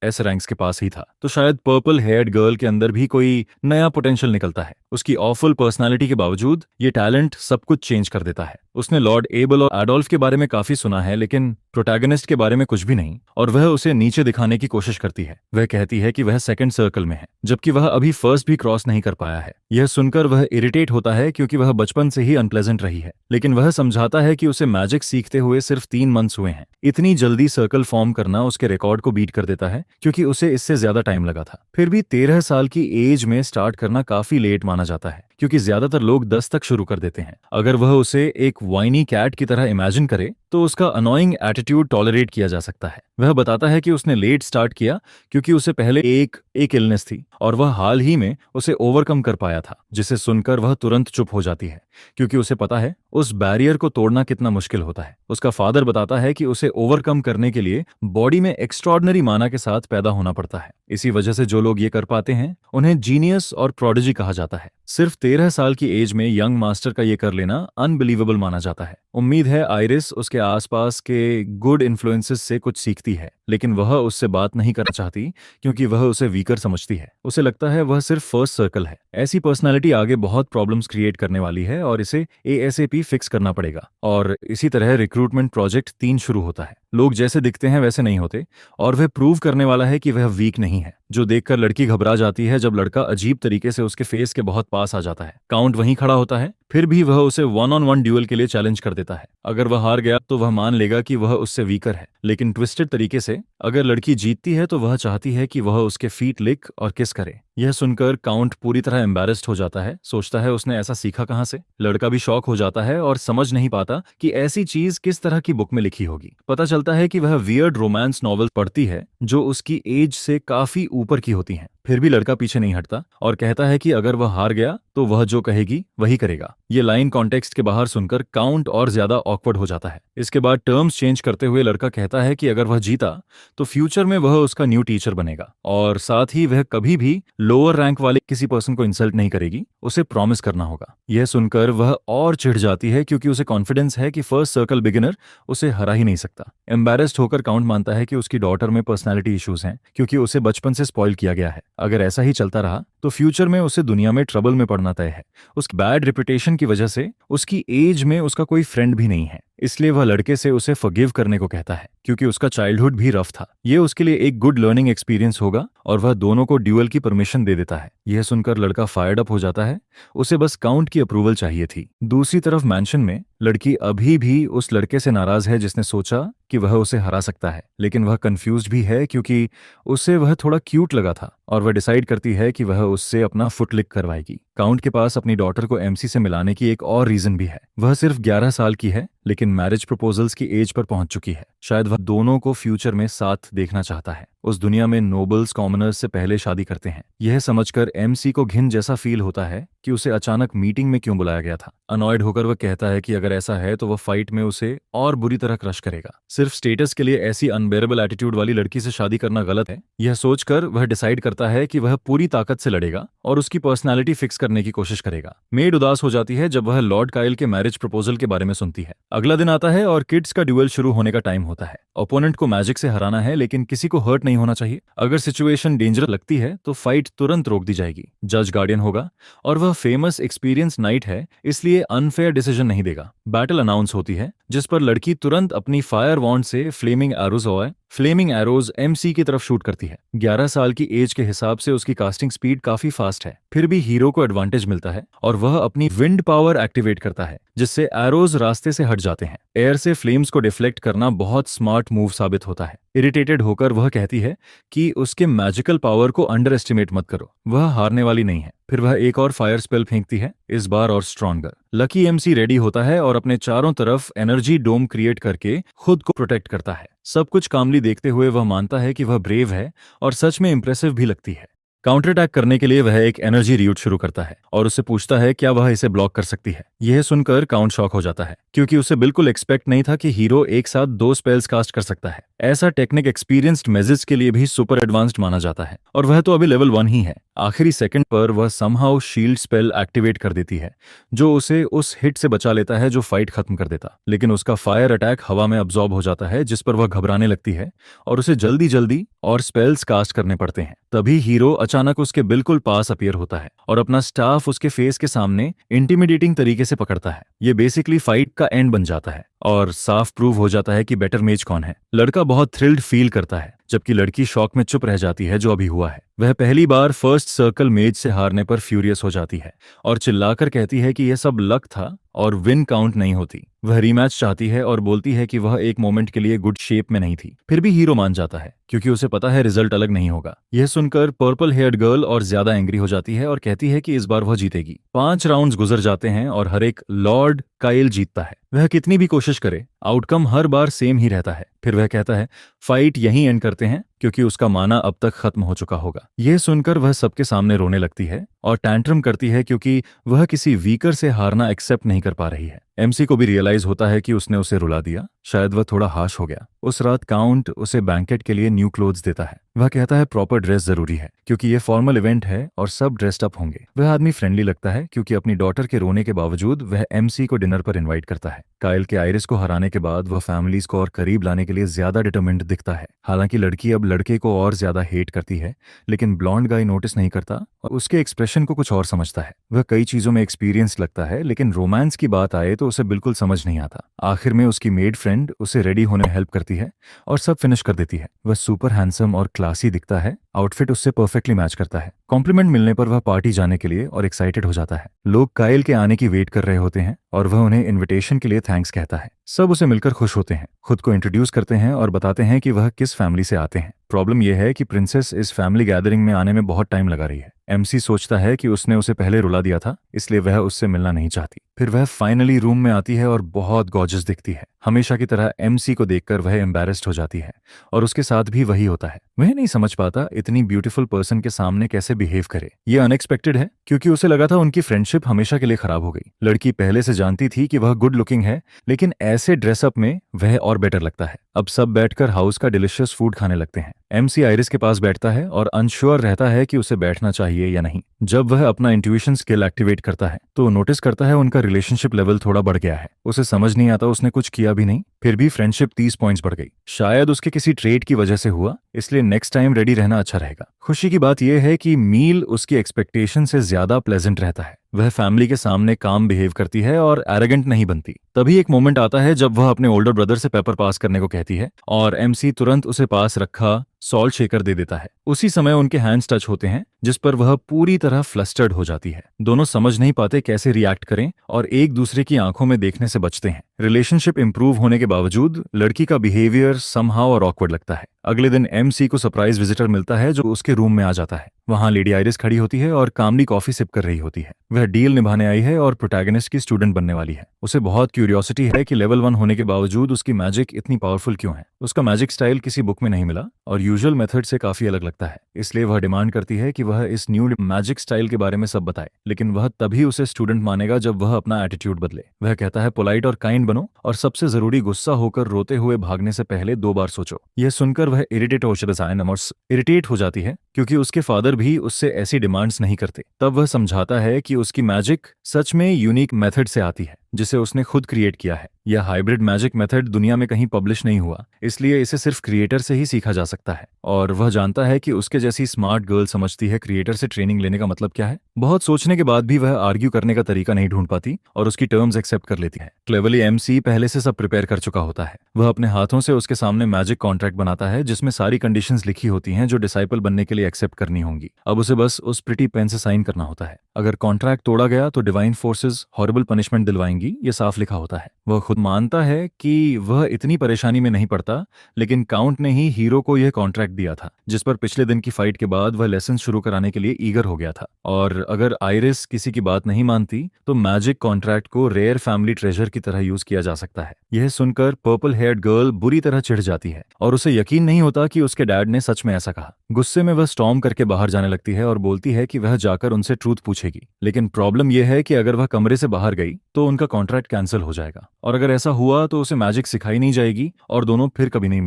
एस रैंक्स के पास ही था। तो शायद पर्पल हेयर्ड गर्ल के अंदर भी कोई नया पोटेंशियल निकलता है। उसकी ऑफुल पर्सनालिटी के बावजूद ये टैलेंट सब कुछ चेंज कर देता है। उसने लॉर्ड एबल और एडोल्फ के बारे में काफी सुना है, लेकिन प्रोटैगनिस्ट के बारे में कुछ भी नहीं, और वह उसे नीचे दिखाने की कोशिश करती है। वह कहती है कि वह सेकंड सर्कल में है, जबकि वह अभी फर्स्ट भी क्रॉस नहीं कर पाया है। यह सुनकर वह इरिटेट होता है, क्योंकि वह बचपन से ही अनप्लेजेंट रही है। लेकिन वह समझाता है कि उसे मैजिक सीखते हुए सिर्फ 3 मंथ्स हुए हैं। इतनी जल्दी सर्कल फॉर्म करना उसके रिकॉर्ड को बीट कर देता है, क्योंकि उसे इससे ज्यादा टाइम लगा था। फिर भी 13 साल की एज में स्टार्ट करना काफी लेट माना जाता है, क्योंकि ज्यादातर लोग 10 तक शुरू कर देते हैं। अगर वह उसे एक वाइनी कैट की तरह इमेजिन करे तो उसका अनोइंग एटीट्यूड टॉलरेट किया जा सकता है। वह बताता है कि उसने लेट स्टार्ट किया क्योंकि उसे पहले एक इलनेस थी और वह हाल ही में उसे ओवरकम कर पाया था, जिसे सुनकर वह तुरंत चुप हो जाती है, क्योंकि उसे पता है उस बैरियर को तोड़ना कितना मुश्किल होता है। उसका फादर बताता है कि उसे ओवरकम करने के लिए बॉडी में एक्स्ट्रॉर्डनरी माना के साथ पैदा होना पड़ता है। इसी वजह से जो लोग ये कर पाते हैं उन्हें जीनियस और प्रोडिजी कहा जाता है। सिर्फ 13 साल की एज में यंग मास्टर का ये कर लेना अनबिलीवेबल माना जाता है। उम्मीद है आइरिस उसके आसपास के गुड इन्फ्लुएंसेस से कुछ सीखती है, लेकिन वह उससे बात नहीं करना चाहती क्योंकि वह उसे वीकर समझती है। उसे लगता है वह सिर्फ फर्स्ट सर्कल है। ऐसी पर्सनालिटी आगे बहुत प्रॉब्लम्स क्रिएट करने वाली है और इसे ASAP फिक्स करना पड़ेगा। और इसी तरह रिक्रूटमेंट प्रोजेक्ट 3 शुरू होता है। लोग जैसे दिखते हैं वैसे नहीं होते, और वह प्रूव करने वाला है कि वह वीक नहीं है, जो देखकर लड़की घबरा जाती है जब लड़का अजीब तरीके से उसके फेस के बहुत पास आ जाता है। काउंट वहीं खड़ा होता है, फिर भी वह उसे 1-on-1 ड्यूल के लिए चैलेंज कर देता है। अगर वह हार गया तो वह मान लेगा कि वह उससे वीकर है, लेकिन ट्विस्टेड तरीके से अगर लड़की जीतती है तो वह चाहती है कि वह उसके फीट लिक और किस करे। यह सुनकर काउंट पूरी तरह एम्बैरेस्ड हो जाता है, सोचता है उसने ऐसा सीखा कहां से। लड़का भी शॉक हो जाता है और समझ नहीं पाता कि ऐसी चीज किस तरह की बुक में लिखी होगी। पता चलता है कि वह वियर्ड रोमांस नॉवेल पढ़ती है जो उसकी एज से काफी ऊपर की होती हैं। फिर भी लड़का पीछे नहीं हटता और कहता है कि अगर वह हार गया तो वह जो कहेगी वही करेगा। ये लाइन कॉन्टेक्स्ट के बाहर सुनकर काउंट और ज्यादा ऑकवर्ड हो जाता है। इसके बाद टर्म्स चेंज करते हुए लड़का कहता है कि अगर वह जीता तो फ्यूचर में वह उसका न्यू टीचर बनेगा, और साथ ही वह कभी भी लोअर रैंक वाले किसी पर्सन को इंसल्ट नहीं करेगी, उसे प्रॉमिस करना होगा। यह सुनकर वह और चिढ़ जाती है, क्योंकि उसे कॉन्फिडेंस है कि फर्स्ट सर्कल बिगिनर उसे हरा ही नहीं सकता। एम्बैरेस्ड होकर काउंट मानता है कि उसकी डॉटर में पर्सनैलिटी इश्यूज हैं, क्योंकि उसे बचपन से स्पॉइल किया गया है। अगर ऐसा ही चलता रहा तो फ्यूचर में उसे दुनिया में ट्रबल में पड़ना तय है। उसकी बैड रेपुटेशन की वजह से उसकी एज में उसका कोई फ्रेंड भी नहीं है, इसलिए वह लड़के से उसे फॉरगिव करने को कहता है, क्योंकि उसका चाइल्डहुड भी रफ था। ये उसके लिए एक गुड लर्निंग एक्सपीरियंस होगा और वह दोनों को ड्यूअल की परमिशन दे देता है। यह सुनकर लड़का फायर्ड अप हो जाता है, उसे बस काउंट की अप्रूवल चाहिए थी। दूसरी तरफ मैंशन में लड़की अभी भी उस लड़के से नाराज है जिसने सोचा कि वह उसे हरा सकता है, लेकिन वह कंफ्यूज्ड भी है क्योंकि उसे वह थोड़ा क्यूट लगा था, और वह डिसाइड करती है कि वह उससे अपना फुट लिक करवाएगी। काउंट के पास अपनी डॉटर को MC से मिलाने की एक और रीजन भी है। वह सिर्फ 11 साल की है, लेकिन मैरिज प्रपोजल्स की एज पर पहुंच चुकी है। शायद वह दोनों को फ्यूचर में साथ देखना चाहता है। उस दुनिया में नोबल्स कॉमनर्स से पहले शादी करते हैं। यह समझकर MC को घिन जैसा फील होता है कि उसे अचानक मीटिंग में क्यों बुलाया गया था। अनॉयड होकर वह कहता है कि अगर ऐसा है तो वह फाइट में उसे और बुरी तरह क्रश करेगा। सिर्फ स्टेटस के लिए ऐसी अनबेरेबल एटीट्यूड वाली लड़की से शादी करना गलत है। यह सोचकर वह डिसाइड करता है कि वह पूरी ताकत से लड़ेगा और उसकी पर्सनालिटी फिक्स करने की कोशिश करेगा। मेड उदास हो जाती है जब वह लॉर्ड काइल के मैरिज प्रपोजल के बारे में सुनती है। अगला दिन आता है और किड्स का ड्यूएल शुरू होने का टाइम होता है। ओपोनेंट को मैजिक से हराना है, लेकिन किसी को हर्ट नहीं होना चाहिए। अगर सिचुएशन डेंजरस लगती है तो फाइट तुरंत रोक दी जाएगी। जज गार्डियन होगा और वह फेमस एक्सपीरियंस नाइट है, इसलिए अनफेयर डिसीजन नहीं देगा। बैटल अनाउंस होती है, जिस पर लड़की तुरंत अपनी फायर वॉन्ड से flaming arrows flaming arrows MC की तरफ शूट करती है। 11 साल की एज के हिसाब से उसकी कास्टिंग स्पीड काफी फास्ट है, फिर भी हीरो को एडवांटेज मिलता है और वह अपनी विंड पावर एक्टिवेट करता है, जिससे एरोज रास्ते से हट जाते हैं। एयर से फ्लेम्स को डिफ्लेक्ट करना बहुत स्मार्ट मूव साबित होता है। इरिटेटेड होकर वह कहती है कि उसके मैजिकल पावर को अंडर एस्टिमेट मत करो, वह हारने वाली नहीं है। फिर वह एक और फायर स्पेल फेंकती है, इस बार और स्ट्रॉन्गर। लकी एमसी रेडी होता है और अपने चारों तरफ एनर्जी डोम क्रिएट करके खुद को प्रोटेक्ट करता है। सब कुछ कामली देखते हुए वह मानता है कि वह ब्रेव है और सच में इंप्रेसिव भी लगती है। काउंटर अटैक करने के लिए वह एक एनर्जी रियूट शुरू करता है और उससे पूछता है क्या वह इसे ब्लॉक कर सकती है। यह सुनकर काउंट शॉक हो जाता है, क्योंकि उसे बिल्कुल एक्सपेक्ट नहीं था कि हीरो एक साथ 2 स्पेल्स कास्ट कर सकता है। ऐसा टेक्निक एक्सपीरियंस्ड मेजिस के लिए भी सुपर एडवांस्ड माना जाता है, और वह तो अभी लेवल 1 ही है। आखिरी सेकंड पर वह समहाउ शील्ड स्पेल एक्टिवेट कर देती है, जो उसे उस हिट से बचा लेता है जो फाइट खत्म कर देता। लेकिन उसका फायर अटैक हवा में अब्सॉर्ब हो जाता है, जिस पर वह घबराने लगती है और उसे जल्दी जल्दी और स्पेल्स कास्ट करने पड़ते हैं। तभी हीरो अचानक उसके बिल्कुल पास अपीयर होता है और अपना स्टाफ उसके फेस के सामने इंटिमिडेटिंग तरीके से पकड़ता है। ये बेसिकली फाइट का एंड बन जाता है और साफ प्रूव हो जाता है कि बेटर मेज कौन है। लड़का बहुत थ्रिल्ड फील करता है, जबकि लड़की शॉक में चुप रह जाती है जो अभी हुआ है। वह पहली बार फर्स्ट सर्कल मेज से हारने पर फ्यूरियस हो जाती है और चिल्लाकर कहती है कि यह सब लक था और विन काउंट नहीं होती। वह रीमैच चाहती है और बोलती है कि वह एक मोमेंट के लिए गुड शेप में नहीं थी। फिर भी हीरो मान जाता है, क्योंकि उसे पता है रिजल्ट अलग नहीं होगा। यह सुनकर पर्पल हेयर्ड गर्ल और ज्यादा एंग्री हो जाती है और कहती है कि इस बार वह जीतेगी। 5 राउंड्स गुजर जाते हैं और हर एक लॉर्ड काइल जीतता है। वह कितनी भी कोशिश करे, आउटकम हर बार सेम ही रहता है। फिर वह कहता है फाइट यहीं एंड करते हैं, क्योंकि उसका माना अब तक खत्म हो चुका होगा। यह सुनकर वह सबके सामने रोने लगती है और टैंट्रम करती है, क्योंकि वह किसी वीकर से हारना एक्सेप्ट नहीं कर पा रही है। एमसी को भी रियलाइज होता है कि उसने उसे रुला दिया, शायद वह थोड़ा हाश हो गया। उस रात काउंट उसे बैंकेट के लिए न्यू क्लोथ्स देता है। वह कहता है प्रॉपर ड्रेस जरूरी है, क्योंकि यह फॉर्मल इवेंट है और सब ड्रेस्ड अप होंगे। वह आदमी फ्रेंडली लगता है, क्योंकि अपनी डॉटर के रोने के बावजूद वह एमसी को डिनर पर इन्वाइट करता है। काइल के आयरिस को हराने के बाद वह फैमिलीज को और करीब लाने के लिए ज्यादा डिटरमिन्ड दिखता है। हालांकि लड़की अब लड़के को और ज्यादा हेट करती है, लेकिन ब्लॉन्ड गाय नोटिस नहीं करता और उसके एक्सप्रेशन को कुछ और समझता है। वह कई चीजों में एक्सपीरियंस लगता है, लेकिन रोमांस की बात आए तो उसे बिल्कुल समझ नहीं आता। आखिर में उसकी मेड फ्रेंड उसे रेडी होने में हेल्प करती है और सब फिनिश कर देती है। वह सुपर हैंडसम और क्लासी दिखता है, आउटफिट उससे परफेक्टली मैच करता है। कॉम्प्लीमेंट मिलने पर वह पार्टी जाने के लिए और एक्साइटेड हो जाता है। लोग काइल के आने की वेट कर रहे होते हैं और वह उन्हें इनविटेशन के लिए थैंक्स कहता है। सब उसे मिलकर खुश होते हैं, खुद को इंट्रोड्यूस करते हैं और बताते हैं कि वह किस फैमिली से आते हैं। प्रॉब्लम यह है कि प्रिंसेस इस फैमिली गैदरिंग में आने में बहुत टाइम लगा रही है। एमसी सोचता है कि उसने उसे पहले रुला दिया था, इसलिए वह उससे मिलना नहीं चाहती। फिर वह फाइनली रूम में आती है और बहुत गॉर्जियस दिखती है। हमेशा की तरह एमसी को देखकर वह एम्बैरेस्ड हो जाती है और उसके साथ भी वही होता है। वह नहीं समझ पाता इतनी ब्यूटीफुल पर्सन के सामने कैसे बिहेव करे। यह अनएक्सपेक्टेड है, क्योंकि उसे लगा था उनकी फ्रेंडशिप हमेशा के लिए खराब हो गई। लड़की पहले से जानती थी कि वह गुड लुकिंग है, लेकिन ऐसे ड्रेसअप में वह और बेटर लगता है। अब सब बैठकर हाउस का डिलिशियस फूड खाने लगते हैं। एमसी आयरिस के पास बैठता है और अनश्योर रहता है कि उसे बैठना चाहिए या नहीं। जब वह अपना इंट्यूशन स्किल एक्टिवेट करता है तो नोटिस करता है उनका रिलेशनशिप लेवल थोड़ा बढ़ गया है। उसे समझ नहीं आता उसने कुछ किया भी नहीं, फिर भी फ्रेंडशिप 30 पॉइंट्स बढ़ गई। शायद उसके किसी ट्रेड की वजह से हुआ, इसलिए नेक्स्ट टाइम रेडी रहना अच्छा रहेगा। खुशी की बात यह है कि मील उसकी एक्सपेक्टेशन से ज्यादा प्लेजेंट रहता है। वह फैमिली के सामने काम बिहेव करती है और एरोगेंट नहीं बनती। तभी एक मोमेंट आता है जब वह अपने ओल्डर ब्रदर से पेपर पास करने को कहती है और एमसी तुरंत उसे पास रखा सॉल्ट शेकर दे देता है। उसी समय उनके हैंड्स टच होते हैं, जिस पर वह पूरी तरह फ्लस्टर्ड हो जाती है। दोनों समझ नहीं पाते कैसे रिएक्ट करें और एक दूसरे की आंखों में देखने से बचते हैं। रिलेशनशिप इंप्रूव होने के बावजूद लड़की का बिहेवियर समहाउ और ऑकवर्ड लगता है। अगले दिन एमसी को सरप्राइज विजिटर मिलता है जो उसके रूम में आ जाता है। वहां लेडी आइरिस खड़ी होती है और कामली कॉफी सिप कर रही होती है। वह डील निभाने आई है और प्रोटैगनिस्ट की स्टूडेंट बनने वाली है। उसे बहुत क्यूरियोसिटी है कि लेवल 1 होने के बावजूद उसकी मैजिक इतनी पावरफुल क्यों है। उसका मैजिक स्टाइल किसी बुक में नहीं मिला और यूजुअल मेथड से काफी अलग लगता है, इसलिए वह डिमांड करती है कि वह इस न्यू मैजिक स्टाइल के बारे में सब बताए। लेकिन वह तभी उसे स्टूडेंट मानेगा जब वह अपना एटीट्यूड बदले। वह कहता है पोलाइट और काइंड बनो, और सबसे जरूरी गुस्सा होकर रोते हुए भागने से पहले 2 बार सोचो। यह सुनकर वह इरिटेट हो जाती है, क्योंकि उसके फादर भी उससे ऐसी डिमांड्स नहीं करते। तब वह समझाता है कि उसकी मैजिक सच में यूनिक मेथड से आती है जिसे उसने खुद क्रिएट किया है। यह हाइब्रिड मैजिक मेथड दुनिया में कहीं पब्लिश नहीं हुआ, इसलिए इसे सिर्फ क्रिएटर से ही सीखा जा सकता है। और वह जानता है कि उसके जैसी स्मार्ट गर्ल समझती है क्रिएटर से ट्रेनिंग लेने का मतलब क्या है। बहुत सोचने के बाद भी वह आर्ग्यू करने का तरीका नहीं ढूंढ पाती और उसकी टर्म्स एक्सेप्ट कर लेती है। क्लेवरली एमसी पहले से सब प्रिपेयर कर चुका होता है। वह अपने हाथों से उसके सामने मैजिक कॉन्ट्रैक्ट बनाता है जिसमें सारी कंडीशंस लिखी होती हैं जो डिसाइपल बनने के लिए एक्सेप्ट करनी होंगी। अब उसे बस उस प्रिटी पेन से साइन करना होता है। अगर कॉन्ट्रैक्ट तोड़ा गया तो डिवाइन फोर्सेस हॉरिबल पनिशमेंट दिलवाएंगी, ये साफ लिखा होता है। वह खुद मानता है कि वह इतनी परेशानी में नहीं पड़ता, लेकिन काउंट ने ही हीरो को यह कॉन्ट्रैक्ट दिया था जिस पर पिछले दिन की फाइट के बाद वह लेसन शुरू कराने के लिए ईगर हो गया था। और अगर आइरिस किसी की बात नहीं मानती तो मैजिक कॉन्ट्रैक्ट को रेयर फैमिली ट्रेजर की तरह यूज किया जा सकता है। यह सुनकर पर्पल हेयर्ड गर्ल बुरी तरह चिढ़ जाती है और उसे यकीन नहीं होता कि उसके डैड ने सच में ऐसा कहा। गुस्से में वह स्टॉर्म करके बाहर जाने लगती है और बोलती है कि वह जाकर उनसे ट्रूथ पूछेगी। लेकिन प्रॉब्लम यह है कि अगर वह कमरे से बाहर गई तो उनका कॉन्ट्रैक्ट कैंसिल हो जाएगा, और अगर ऐसा हुआ तो उसे मैजिक सिखाई नहीं जाएगी और दोनों फिर कभी नहीं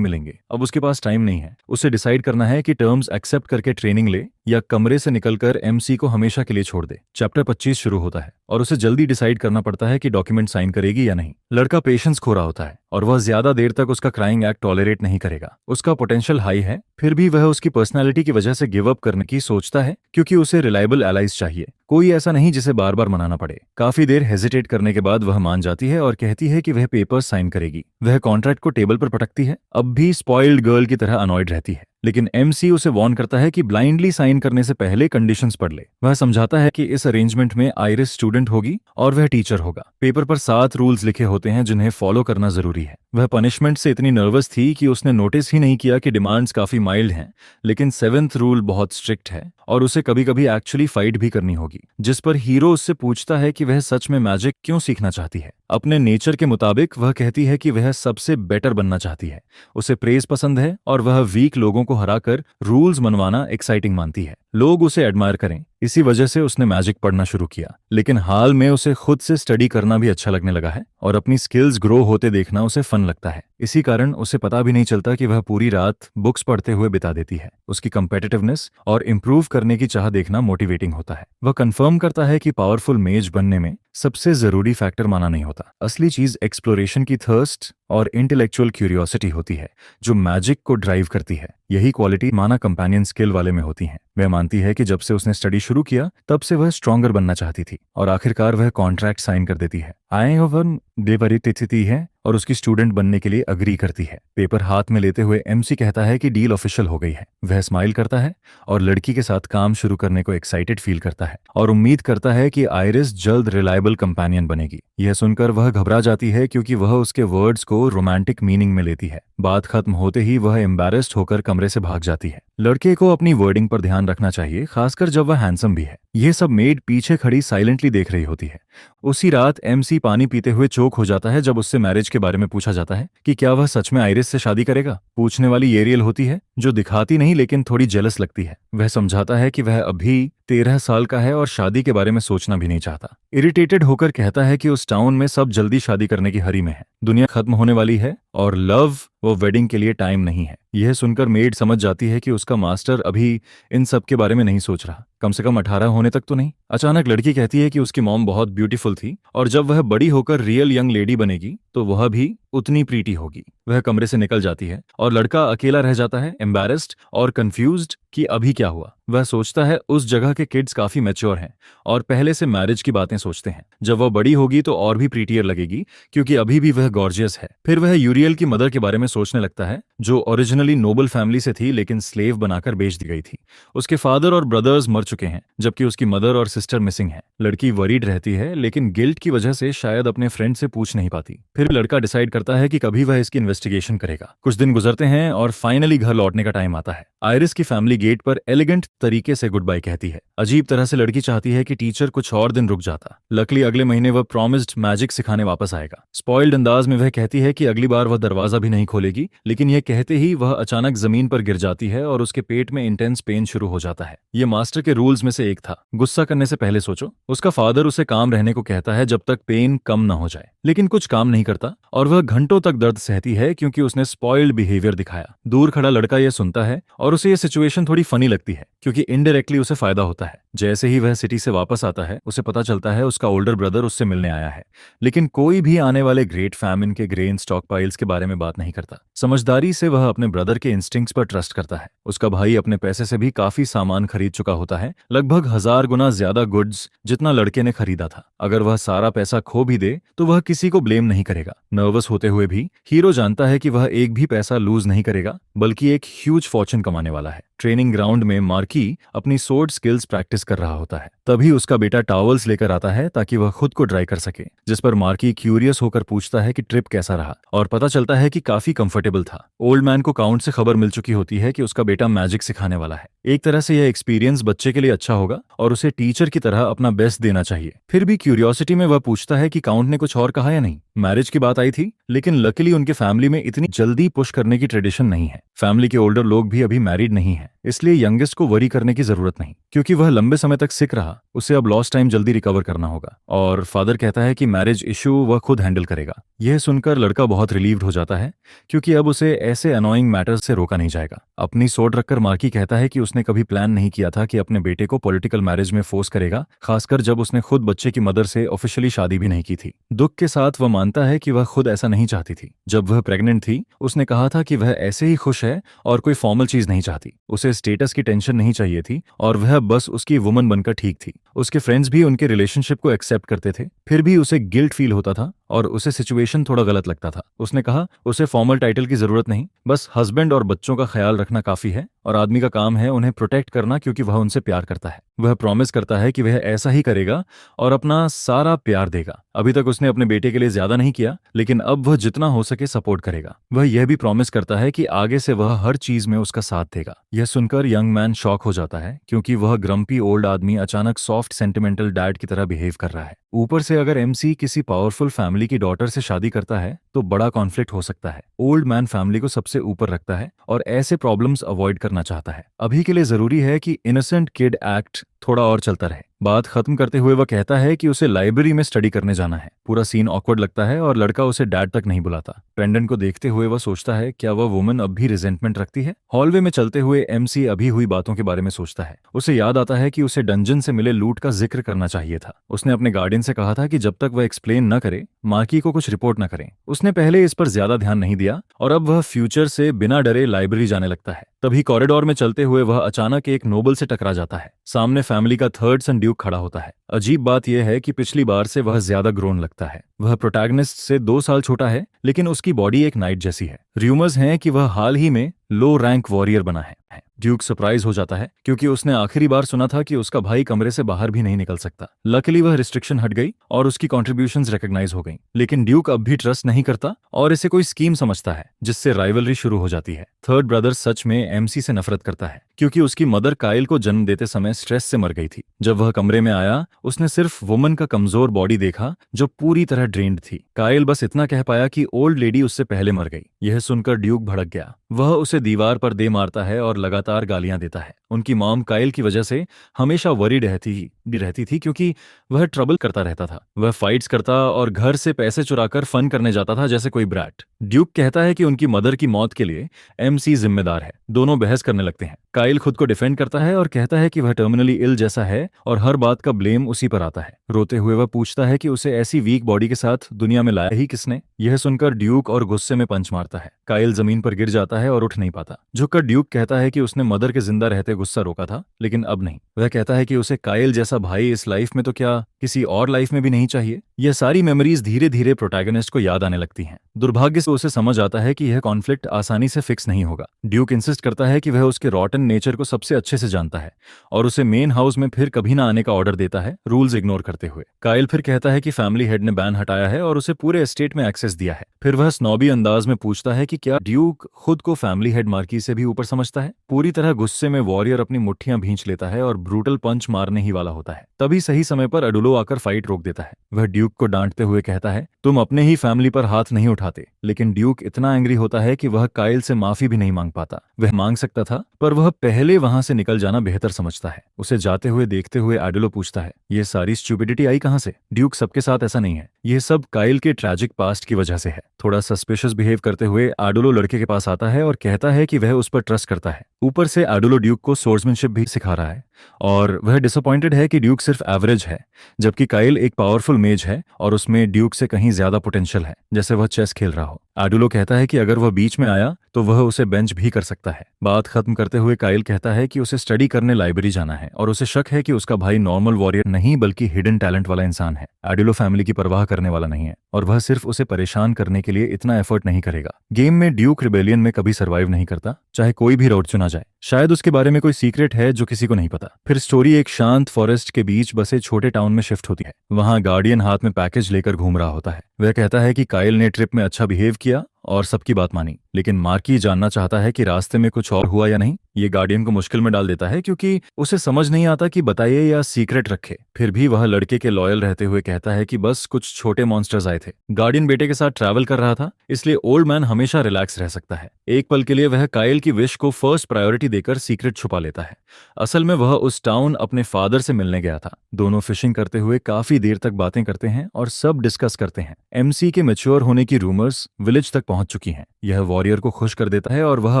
मिलेंगे। अब उसके पास टाइम नहीं है। उसे डिसाइड करना है कि टर्म्स एक्सेप्ट करके ट्रेनिंग ले या कमरे से निकलकर एमसी को हमेशा के लिए छोड़ दे। चैप्टर 25 शुरू होता है और उसे जल्दी डिसाइड करना पड़ता है कि डॉक्यूमेंट साइन करेगी या नहीं। लड़का पेशेंस खो रहा होता है और वह ज्यादा देर तक उसका क्राइंग एक्ट टॉलरेट नहीं करेगा। उसका पोटेंशियल हाई है, फिर भी वह उसकी पर्सनैलिटी की वजह से गिव अप करने की सोचता है क्योंकि उसे रिलायबल एलाइज चाहिए, कोई ऐसा नहीं जिसे बार बार मनाना पड़े। काफी देर हेजिटेट करने के बाद वह मान जाती है और कहती है कि वह पेपर्स साइन करेगी। वह कॉन्ट्रैक्ट को टेबल पर पटकती है, अब भी स्पॉइल्ड गर्ल की तरह अनॉयड रहती है। लेकिन एमसी उसे वार्न करता है कि ब्लाइंडली साइन करने से पहले कंडीशंस पढ़ ले। वह समझाता है कि इस अरेंजमेंट में आइरिस स्टूडेंट होगी और वह टीचर होगा। पेपर पर 7 रूल्स लिखे होते हैं जिन्हें फॉलो करना जरूरी है। वह पनिशमेंट से इतनी नर्वस थी कि उसने नोटिस ही नहीं किया कि डिमांड्स काफी माइल्ड हैं, लेकिन 7th रूल बहुत स्ट्रिक्ट है और उसे कभी कभी एक्चुअली फाइट भी करनी होगी। जिस पर हीरो उससे पूछता है कि वह सच में मैजिक क्यों सीखना चाहती है। अपने नेचर के मुताबिक वह कहती है कि वह सबसे बेटर बनना चाहती है। उसे प्रेज पसंद है और वह वीक लोगों को हराकर रूल्स मनवाना एक्साइटिंग मानती है। लोग उसे एडमायर करें, इसी वजह से उसने मैजिक पढ़ना शुरू किया। लेकिन हाल में उसे खुद से स्टडी करना भी अच्छा लगने लगा है और अपनी स्किल्स ग्रो होते देखना उसे फन लगता है। इसी कारण उसे पता भी नहीं चलता कि वह पूरी रात बुक्स पढ़ते हुए बिता देती है। उसकी कंपेटिटिवनेस और इम्प्रूव करने की चाह देखना मोटिवेटिंग होता है। वह कंफर्म करता है कि पावरफुल मेज बनने में सबसे जरूरी फैक्टर माना नहीं होता। असली चीज एक्सप्लोरेशन की थर्स्ट और इंटेलेक्चुअल क्यूरियोसिटी होती है जो मैजिक को ड्राइव करती है। यही क्वालिटी माना कंपेनियन स्किल वाले में होती हैं। वह मानती है कि जब से उसने स्टडी शुरू किया तब से वह स्ट्रॉन्गर बनना चाहती थी और आखिरकार वह कॉन्ट्रैक्ट साइन कर देती है। आए ओवन देवरितिथि है और उसकी स्टूडेंट बनने के लिए अग्री करती है। पेपर हाथ में लेते हुए एमसी कहता है कि डील ऑफिशियल हो गई है। वह स्माइल करता है और लड़की के साथ काम शुरू करने को एक्साइटेड फील करता है और उम्मीद करता है कि आइरिस जल्द रिलायबल कंपेनियन बनेगी। यह सुनकर वह घबरा जाती है क्योंकि वह उसके वर्ड्स को रोमांटिक मीनिंग में लेती है। बात खत्म होते ही वह एम्बैरेस्ड होकर कमरे से भाग जाती है। लड़के को अपनी वर्डिंग पर ध्यान रखना चाहिए, खासकर जब वह हैंडसम भी है। यह सब मेड पीछे खड़ी साइलेंटली देख रही होती है। उसी रात एमसी पानी पीते हुए चोक हो जाता है जब उससे मैरिज के बारे में पूछा जाता है कि क्या वह सच में आइरिस से शादी करेगा। पूछने वाली एरियल होती है जो दिखाती नहीं लेकिन थोड़ी जेलस लगती है। वह समझाता है कि वह अभी 13 साल का है और शादी के बारे में सोचना भी नहीं चाहता। इरिटेटेड होकर कहता है कि उस टाउन में सब जल्दी शादी करने की हरी में है, दुनिया खत्म होने वाली है और लव वो वेडिंग के लिए टाइम नहीं है। यह सुनकर मेड समझ जाती है कि उसका मास्टर अभी इन सब के बारे में नहीं सोच रहा, कम से कम 18 होने तक तो नहीं। अचानक लड़की कहती है कि उसकी मॉम बहुत ब्यूटीफुल थी और जब वह बड़ी होकर रियल यंग लेडी बनेगी तो वह भी उतनी प्रीटी होगी। वह कमरे से निकल जाती है और लड़का अकेला रह जाता है, एम्बैरेस्ड और कंफ्यूज्ड कि अभी क्या हुआ। वह सोचता है उस जगह के किड्स काफी मैच्योर हैं और पहले से मैरिज की बातें सोचते हैं। जब वह बड़ी होगी तो और भी प्रीटियर लगेगी क्योंकि अभी भी वह गॉर्जियस है। फिर वह यूरियल की मदर के बारे में सोचने लगता है जो ओरिजिनली नोबल फैमिली से थी लेकिन स्लेव बनाकर बेच दी गई थी। उसके फादर और ब्रदर्स मर चुके हैं जबकि उसकी मदर और सिस्टर मिसिंग है। लड़की वरीड रहती है लेकिन गिल्ट की वजह से शायद अपने फ्रेंड से पूछ नहीं पाती। फिर लड़का डिसाइड करता है कि कभी वह इसकी इन्वेस्टिगेशन करेगा। कुछ दिन गुजरते हैं और फाइनली घर लौटने का टाइम आता है। आइरिस की फैमिली गेट पर एलिगेंट तरीके से गुड बाय कहती है। अजीब तरह से लड़की चाहती है कि टीचर कुछ और दिन रुक जाता। लकली अगले महीने वह प्रॉमिस्ड मैजिक सिखाने वापस आएगा। स्पॉइल्ड अंदाज में वह कहती है कि अगली बार वह दरवाजा भी नहीं खोलेगी, लेकिन यह कहते ही वह अचानक जमीन पर गिर जाती है और उसके पेट में इंटेंस पेन शुरू हो जाता है। यह मास्टर के रूल्स में से एक था, गुस्सा करने से पहले सोचो। उसका फादर उसे काम रहने को कहता है जब तक पेन कम न हो जाए। लेकिन कुछ काम नहीं करता और वह घंटों तक दर्द सहती है क्योंकि उसने स्पॉइल्ड बिहेवियर दिखाया। दूर खड़ा लड़का यह सुनता है और उसे यह सिचुएशन थोड़ी फनी लगती है क्योंकि इनडायरेक्टली उसे फायदा होता है। जैसे ही वह सिटी से वापस आता है उसे पता चलता है उसका ओल्डर ब्रदर उससे मिलने आया है, लेकिन कोई भी आने वाले ग्रेट फैमिन के ग्रेन स्टॉक पाइल्स के बारे में बात नहीं करता। समझदारी से वह अपने ब्रदर के इंस्टिंक्ट्स पर ट्रस्ट करता है। उसका भाई अपने पैसे से भी काफी सामान खरीद चुका होता है, लगभग 1000 गुना ज्यादा गुड्स जितना लड़के ने खरीदा था। अगर वह सारा पैसा खो भी दे तो वह किसी को ब्लेम नहीं करेगा। नर्वस होते हुए भी हीरो जानता है कि वह एक भी पैसा लूज नहीं करेगा बल्कि एक ह्यूज फॉर्चून कमाने वाला है। ट्रेनिंग ग्राउंड में मार्की अपनी सोर्ड स्किल्स प्रैक्टिस कर रहा होता है। तभी उसका बेटा टॉवल्स लेकर आता है ताकि वह खुद को ड्राई कर सके, जिस पर मार्की क्यूरियस होकर पूछता है कि ट्रिप कैसा रहा, और पता चलता है कि काफी कंफर्टेबल था। ओल्ड मैन को काउंट से खबर मिल चुकी होती है कि उसका बेटा मैजिक सिखाने वाला है। एक तरह से यह एक्सपीरियंस बच्चे के लिए अच्छा होगा और उसे टीचर की तरह अपना बेस्ट देना चाहिए। फिर भी क्यूरियोसिटी में वह पूछता है कि काउंट ने कुछ और कहा या नहीं। मैरिज की बात आई थी, लेकिन लकीली उनके फैमिली में इतनी जल्दी पुश करने की ट्रेडिशन नहीं है। फैमिली के ओल्डर लोग भी अभी मैरिड नहीं है, इसलिए यंगेस्ट को वरी करने की जरूरत नहीं क्योंकि वह लंबे समय तक सिक रहा। उसे अब लॉस्ट टाइम जल्दी रिकवर करना होगा और फादर कहता है कि मैरिज इशू वह खुद हैंडल करेगा। यह सुनकर लड़का बहुत रिलीव्ड हो जाता है क्योंकि अब उसे ऐसे अनोइंग मैटर्स से रोका नहीं जाएगा। अपनी सोट रखकर मार्की कहता है कि उसने कभी प्लान नहीं किया था कि अपने बेटे को पॉलिटिकल मैरिज में फोर्स करेगा, खासकर जब उसने खुद बच्चे की मदर से ऑफिशियली शादी भी नहीं की थी। दुख के साथ वह मानता है कि वह खुद ऐसा नहीं चाहती थी। जब वह प्रेग्नेंट थी उसने कहा था कि वह ऐसे ही खुश है और कोई फॉर्मल चीज नहीं चाहती। उसे स्टेटस की टेंशन नहीं चाहिए थी और वह बस उसकी वुमन बनकर ठीक थी। उसके फ्रेंड्स भी उनके रिलेशनशिप को एक्सेप्ट करते थे, फिर भी उसे गिल्ट फील होता था और उसे सिचुएशन थोड़ा गलत लगता था। उसने कहा उसे फॉर्मल टाइटल की जरूरत नहीं, बस हस्बैंड और बच्चों का ख्याल रखना काफी है और आदमी का काम है उन्हें प्रोटेक्ट करना क्योंकि वह उनसे प्यार करता है। वह प्रॉमिस करता है कि वह ऐसा ही करेगा और अपना सारा प्यार देगा। अभी तक उसने अपने बेटे के लिए ज्यादा नहीं किया, लेकिन अब वह जितना हो सके सपोर्ट करेगा। वह यह भी प्रॉमिस करता है कि आगे से वह हर चीज में उसका साथ देगा। यह सुनकर यंग मैन शॉक हो जाता है क्योंकि वह ग्रम्पी ओल्ड आदमी अचानक सॉफ्ट सेंटिमेंटल डैड की तरह बिहेव कर रहा है। ऊपर से अगर एमसी किसी पावरफुल फैमिली की डॉटर से शादी करता है तो बड़ा कॉन्फ्लिक्ट हो सकता है। ओल्ड मैन फैमिली को सबसे ऊपर रखता है और ऐसे प्रॉब्लम्स अवॉइड करना चाहता है। अभी के लिए जरूरी है कि इनोसेंट किड एक्ट थोड़ा और चलता रहे। बात खत्म करते हुए वह कहता है कि उसे लाइब्रेरी में स्टडी करने जाना है। पूरा सीन ऑकवर्ड लगता है और लड़का उसे डैड तक नहीं बुलाता। पेंडेंट को देखते हुए वह सोचता है क्या वह वुमन अब भी रिजेंटमेंट रखती है। हॉलवे में चलते हुए एमसी अभी हुई बातों के बारे में सोचता है। उसे याद आता है कि उसे डंजन से मिले लूट का जिक्र करना चाहिए था। उसने अपने गार्डियन से कहा था कि जब तक वह एक्सप्लेन न करे मार्की को कुछ रिपोर्ट न करें। उसने पहले इस पर ज्यादा ध्यान नहीं दिया और अब वह फ्यूचर से बिना डरे लाइब्रेरी जाने लगता है। तभी कॉरिडोर में चलते हुए वह अचानक एक नोबल से टकरा जाता है। सामने फैमिली का थर्ड सन ड्यूक खड़ा होता है। अजीब बात यह है कि पिछली बार से वह ज्यादा ग्रोन लगता है। वह प्रोटैगनिस्ट से 2 साल छोटा है, लेकिन उसकी बॉडी एक नाइट जैसी है। र्यूमर्स हैं कि वह हाल ही में लो रैंक वॉरियर बना है। ड्यूक सरप्राइज हो जाता है क्योंकि उसने आखिरी बार सुना था कि उसका भाई कमरे से बाहर भी नहीं निकल सकता। लकीली वह रिस्ट्रिक्शन हट गई और उसकी कॉन्ट्रीब्यूशंस रिकॉग्नाइज हो गईं। लेकिन ड्यूक अब भी ट्रस्ट नहीं करता और इसे कोई स्कीम समझता है जिससे राइवलरी शुरू हो जाती है। थर्ड ब्रदर सच में एमसी से नफरत करता है क्योंकि उसकी मदर काइल को जन्म देते समय स्ट्रेस से मर गई थी। जब वह कमरे में आया उसने सिर्फ वुमन का कमजोर बॉडी देखा जो पूरी तरह ड्रेन्ड थी। काइल बस इतना कह पाया कि ओल्ड लेडी उससे पहले मर गई। यह सुनकर ड्यूक भड़क गया। वह उसे दीवार पर दे मारता है और लगातार गालियां देता है। उनकी मॉम काइल की वजह से हमेशा वरीड रहती थी क्योंकि वह ट्रबल करता रहता था। वह फाइट्स करता और घर से पैसे चुराकर फन करने जाता था जैसे कोई ब्रैट। ड्यूक कहता है कि उनकी मदर की मौत के लिए एमसी जिम्मेदार है। दोनों बहस करने लगते हैं। काइल खुद को डिफेंड करता है और कहता है कि वह टर्मिनली इल जैसा है और हर बात का ब्लेम उसी पर आता है। रोते हुए वह पूछता है कि उसे ऐसी वीक बॉडी के साथ दुनिया में लाया ही किसने। यह सुनकर ड्यूक और गुस्से में पंच मारता है। काइल जमीन पर गिर जाता है और उठ नहीं पाता। झुककर ड्यूक कहता है कि उसने मदर के जिंदा रहते गुस्सा रोका था, लेकिन अब नहीं। वह कहता है कि उसे काइल जैसा भाई इस लाइफ में तो क्या किसी और लाइफ में भी नहीं चाहिए। यह सारी मेमोरीज धीरे धीरे प्रोटैगनिस्ट को याद आने लगती हैं। दुर्भाग्य से उसे समझ आता है कि यह कॉन्फ्लिक्ट आसानी से फिक्स नहीं होगा। ड्यूक इंसिस्ट करता है कि वह उसके रॉटन नेचर को सबसे अच्छे से जानता है और उसे मेन हाउस में फिर कभी ना आने का ऑर्डर देता है, रूल्स इग्नोर करते हुए। काइल फिर कहता है कि फैमिली हेड ने बैन हटाया है और उसे पूरे एस्टेट में एक्सेस दिया है। फिर वह स्नॉबी अंदाज में पूछता है कि क्या ड्यूक खुद को फैमिली हेड मार्की से भी ऊपर समझता है। पूरी तरह गुस्से में वॉरियर अपनी मुट्ठियां भींच लेता है और ब्रूटल पंच मारने ही वाला होता है। तभी सही समय पर अडुलो फ्लो आकर फाइट रोक देता है। वह ड्यूक को डांटते हुए कहता है, तुम अपने ही फैमिली पर हाथ नहीं उठाते। लेकिन ड्यूक इतना एंग्री होता है कि वह काइल से माफी भी नहीं मांग पाता। वह मांग सकता था, पर वह पहले वहां से निकल जाना बेहतर समझता है। उसे जाते हुए देखते हुए एडुलो पूछता है, ये सारी स्टूपिडिटी आई कहां से? ड्यूक, सबके साथ ऐसा नहीं है, यह सब काइल के ट्रैजिक पास्ट की वजह से है। थोड़ा सस्पिशियस बिहेव करते हुए एडुलो लड़के के पास आता है और कहता है कि वह उस पर ट्रस्ट करता है। ऊपर से एडुलो ड्यूक को सोर्ड्समैनशिप भी सिखा रहा है और वह डिसअपॉइंटेड है कि ड्यूक सिर्फ एवरेज है, जबकि काइल एक पावरफुल मेज है और उसमें ड्यूक से कहीं ज्यादा पोटेंशियल है, जैसे वह चेस खेल रहा हो। एडुलो कहता है कि अगर वह बीच में आया तो वह उसे बेंच भी कर सकता है। बात खत्म करते हुए काइल कहता है कि उसे स्टडी करने लाइब्रेरी जाना है और उसे शक है कि उसका भाई नॉर्मल वॉरियर नहीं बल्कि हिडन टैलेंट वाला इंसान है। एडुलो फैमिली की परवाह करने वाला नहीं है और वह सिर्फ उसे परेशान करने के लिए इतना एफर्ट नहीं करेगा। गेम में ड्यूक रिबेलियन में कभी सर्वाइव नहीं करता, चाहे कोई भी रोड चुना जाए। शायद उसके बारे में कोई सीक्रेट है जो किसी को नहीं पता। फिर स्टोरी एक शांत फॉरेस्ट के बीच बसे छोटे टाउन में शिफ्ट होती है। वहां गार्डियन हाथ में पैकेज लेकर घूम रहा होता है। वह कहता है कि काइल ने ट्रिप में अच्छा बिहेव किया और सबकी बात मानी, लेकिन मार्की जानना चाहता है कि रास्ते में कुछ और हुआ या नहीं। ये गार्डियन को मुश्किल में डाल देता है क्योंकि उसे समझ नहीं आता कि बताइए या सीक्रेट रखे। फिर भी वह लड़के के लॉयल रहते हुए कहता है कि बस कुछ छोटे मॉन्स्टर्स आए थे। गार्डियन बेटे के साथ ट्रैवल कर रहा था, इसलिए ओल्ड मैन हमेशा रिलैक्स रह सकता है। एक पल के लिए वह काइल की विश को फर्स्ट प्रायोरिटी देकर सीक्रेट छुपा लेता है। असल में वह उस टाउन अपने फादर से मिलने गया था। दोनों फिशिंग करते हुए काफी देर तक बातें करते हैं और सब डिस्कस करते हैं। एमसी के मैच्योर होने की रूमर्स विलेज तक पहुंच चुकी हैं। यह वॉरियर को खुश कर देता है और वह